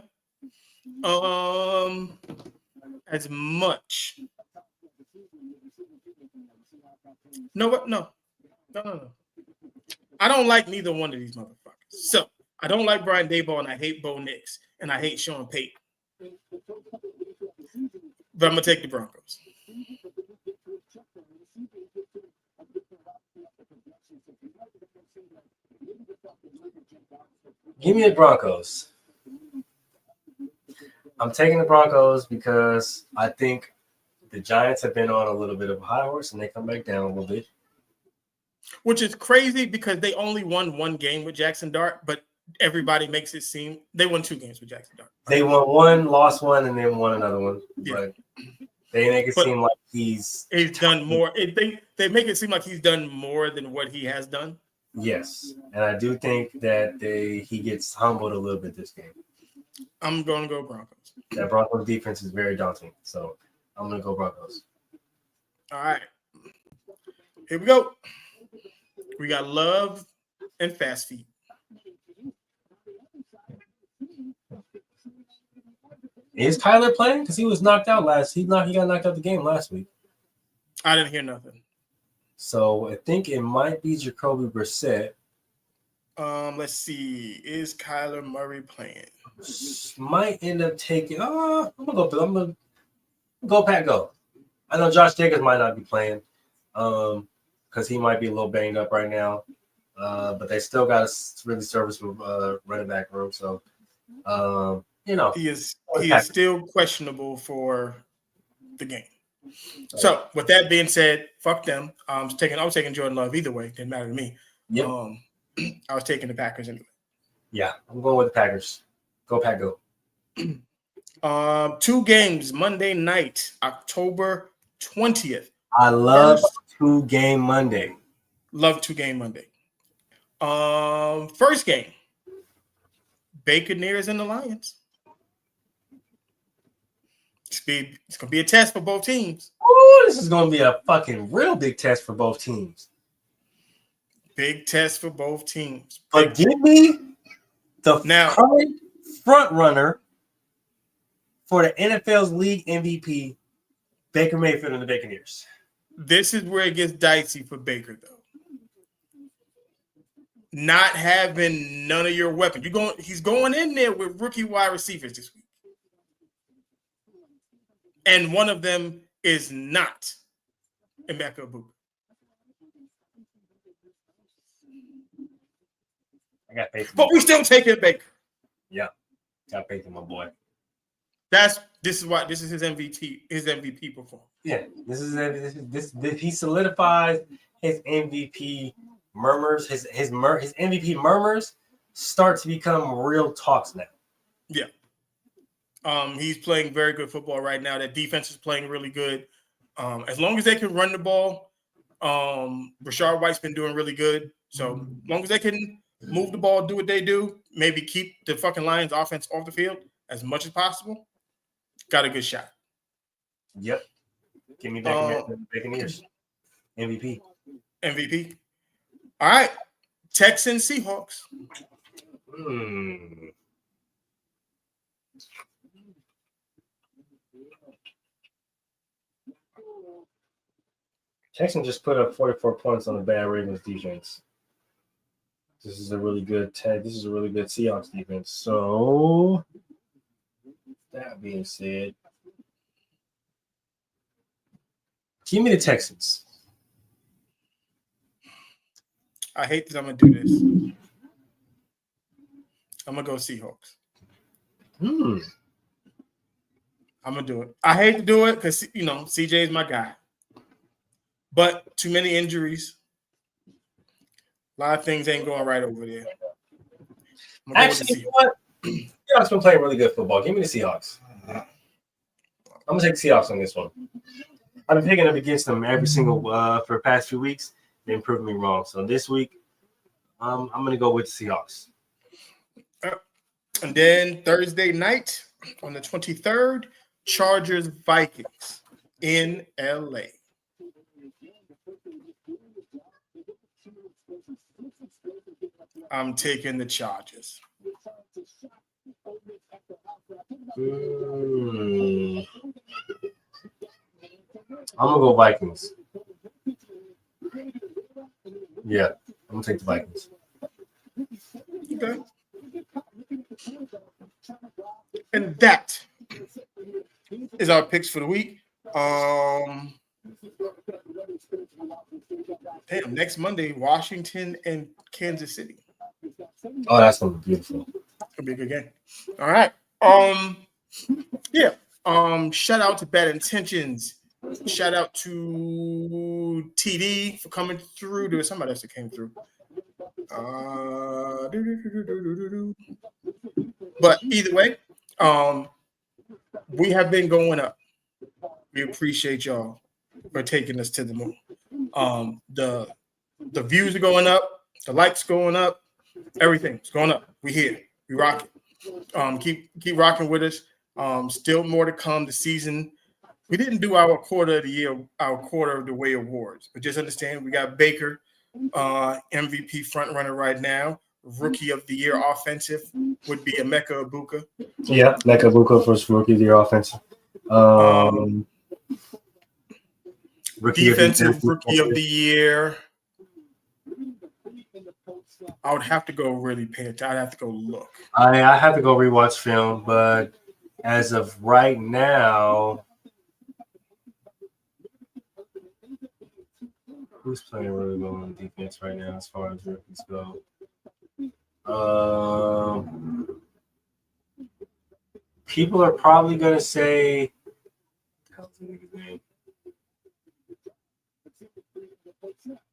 As much. No. I don't like neither one of these motherfuckers. So I don't like Brian Daboll, and I hate Bo Nix, and I hate Sean Payton. But I'm gonna take the Broncos. Give me the Broncos. I'm taking the Broncos because I think the Giants have been on a little bit of a high horse and they come back down a little bit. Which is crazy because they only won one game with Jackson Dart, but everybody makes it seem they won 2 games with Jackson Dart. They won one, lost one, and then won another one. Yeah. But they make it seem like he's done more. They make it seem like he's done more than what he has done. Yes, and I do think that he gets humbled a little bit this game. I'm going to go Broncos. That Broncos defense is very daunting, so I'm going to go Broncos. All right. Here we go. We got Love and Fast Feet. Is Kyler playing? Because he was knocked out he got knocked out the game last week. I didn't hear nothing. So I think it might be Jacoby Brissett. Let's see. Is Kyler Murray playing? Might end up taking. I'm gonna go Pat go. I know Josh Jacobs might not be playing, because he might be a little banged up right now. but they still got a really serviceable running back room. So, he is still questionable for the game. So, with that being said, fuck them. I was taking Jordan Love either way. Didn't matter to me. Yep. I was taking the Packers anyway. Yeah, I'm going with the Packers. Go Pack, go. 2 games Monday night, October 20th. I love 2-game Monday. Love 2-game Monday. First game, Buccaneers and the Lions. It's gonna be a test for both teams. Oh, this is gonna be a fucking real big test for both teams. Big test for both teams. But give me the current front runner for the NFL's league MVP, Baker Mayfield and the Buccaneers. This is where it gets dicey for Baker, though. Not having none of your weapons. He's going in there with rookie wide receivers this week. And one of them is not Emeka Egbuka. I got faith. But we still taking Baker. Yeah. Got faith in my boy. This is his MVP performance. Yeah, this he solidifies his MVP murmurs. His MVP murmurs start to become real talks now. Yeah. He's playing very good football right now. That defense is playing really good. As long as they can run the ball, Rashard White's been doing really good. So as long as they can move the ball, do what they do, maybe keep the fucking Lions offense off the field as much as possible, got a good shot. Yep. Give me Buccaneers. MVP. All right. Texans, Seahawks. Texans just put up 44 points on the bad Ravens defense. This is a really good Seahawks defense. So, that being said, give me the Texans. I hate that I'm going to do this. I'm going to go Seahawks. I'm going to do it. I hate to do it because, CJ is my guy. But too many injuries. A lot of things ain't going right over there. Actually, you know what? Seahawks been playing really good football. Give me the Seahawks. I'm going to take the Seahawks on this one. I've been picking up against them every single for the past few weeks. They've proven me wrong. So this week, I'm going to go with the Seahawks. And then Thursday night on the 23rd, Chargers-Vikings in L.A. I'm taking the Chargers. I'm going to go Vikings. Yeah, I'm going to take the Vikings. Okay. And that is our picks for the week. Next Monday, Washington and Kansas City. Oh, that's going to be beautiful. It'll be a good game. All right. Shout out to Bad Intentions. Shout out to TD for coming through. There was somebody else that came through. But either way, we have been going up. We appreciate y'all for taking us to the moon. The views are going up, the likes going up, everything's going up. We here, we rocking. Keep rocking with us. Still more to come this season. We didn't do our quarter of the way awards, but just understand we got Baker, MVP front runner right now. Rookie of the year offensive would be Emeka Egbuka. Yeah, Emeka Egbuka for rookie of the year offensive. Defensive rookie of the year. I would have to go really pay attention. I'd have to go look. I have to go rewatch film, but as of right now, Who's playing really well on defense right now as far as rookies go? People are probably gonna say, how's the nigga's name?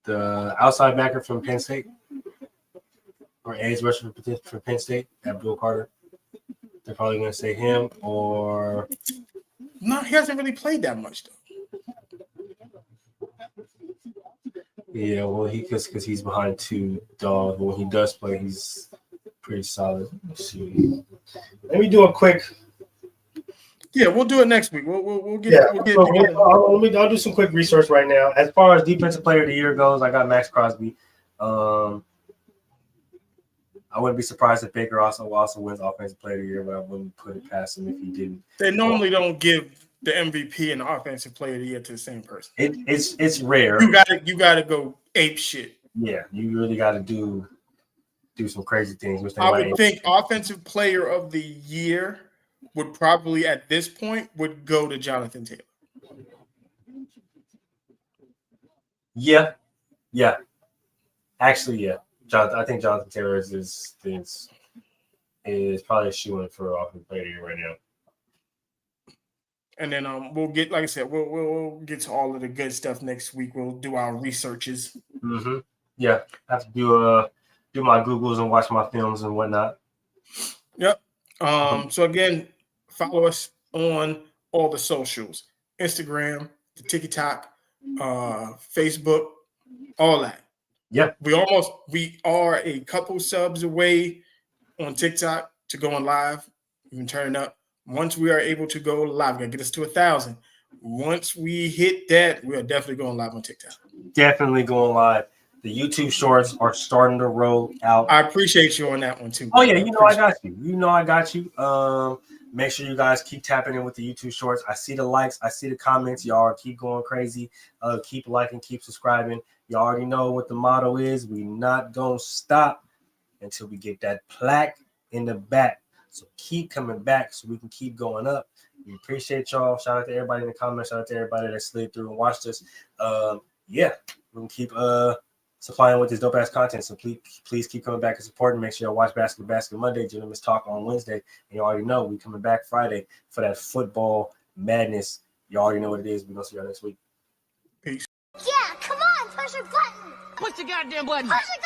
The outside backer from Penn State, or edge rusher for Penn State, Abdul Carter. They're probably gonna say him, or No, he hasn't really played that much though. yeah, well, because he's behind two dogs. But when he does play, he's pretty solid. Let's see. Let me do a quick. Yeah, we'll do it next week. We'll get Yeah, we'll get so together. I'll do some quick research right now. As far as defensive player of the year goes, I got Max Crosby. I wouldn't be surprised if Baker also wins offensive player of the year, but I wouldn't put it past him if he didn't. They normally don't give the MVP and the offensive player of the year to the same person. It's rare. You gotta go ape shit. Yeah, you really got to do some crazy things. Which they I might would think offensive player of the year would probably at this point would go to Jonathan Taylor. Yeah. Actually, yeah. I think Jonathan Taylor is probably a shoe-in for offensive player of the year right now. And then we'll get, like I said, we'll get to all of the good stuff next week. We'll do our researches. Mm-hmm. Yeah, I have to do my Googles and watch my films and whatnot. Yep. So again, follow us on all the socials: Instagram, the TikTok, Facebook, all that. Yeah. We are a couple subs away on TikTok to going live. You can turn up. Once we are able to go live, we're gonna get us to 1,000. Once we hit that, we are definitely going live on TikTok. Definitely going live. The YouTube shorts are starting to roll out. I appreciate you on that one too. Oh yeah, I got you. I got you. Make sure you guys keep tapping in with the YouTube shorts. I see the likes, I see the comments. Y'all keep going crazy. Keep liking, keep subscribing. You already know what the motto is. We not gonna stop until we get that plaque in the back. So keep coming back so we can keep going up. We appreciate y'all. Shout out to everybody in the comments. Shout out to everybody that slid through and watched us. Yeah, we can keep supplying with this dope ass content. So please keep coming back and supporting. Make sure y'all watch Basket Monday, Gentlemen's Talk on Wednesday. And you already know we coming back Friday for that football madness. You already know what it is. We're gonna see y'all next week. Peace. Yeah, come on, push your button. Push the goddamn button. Push the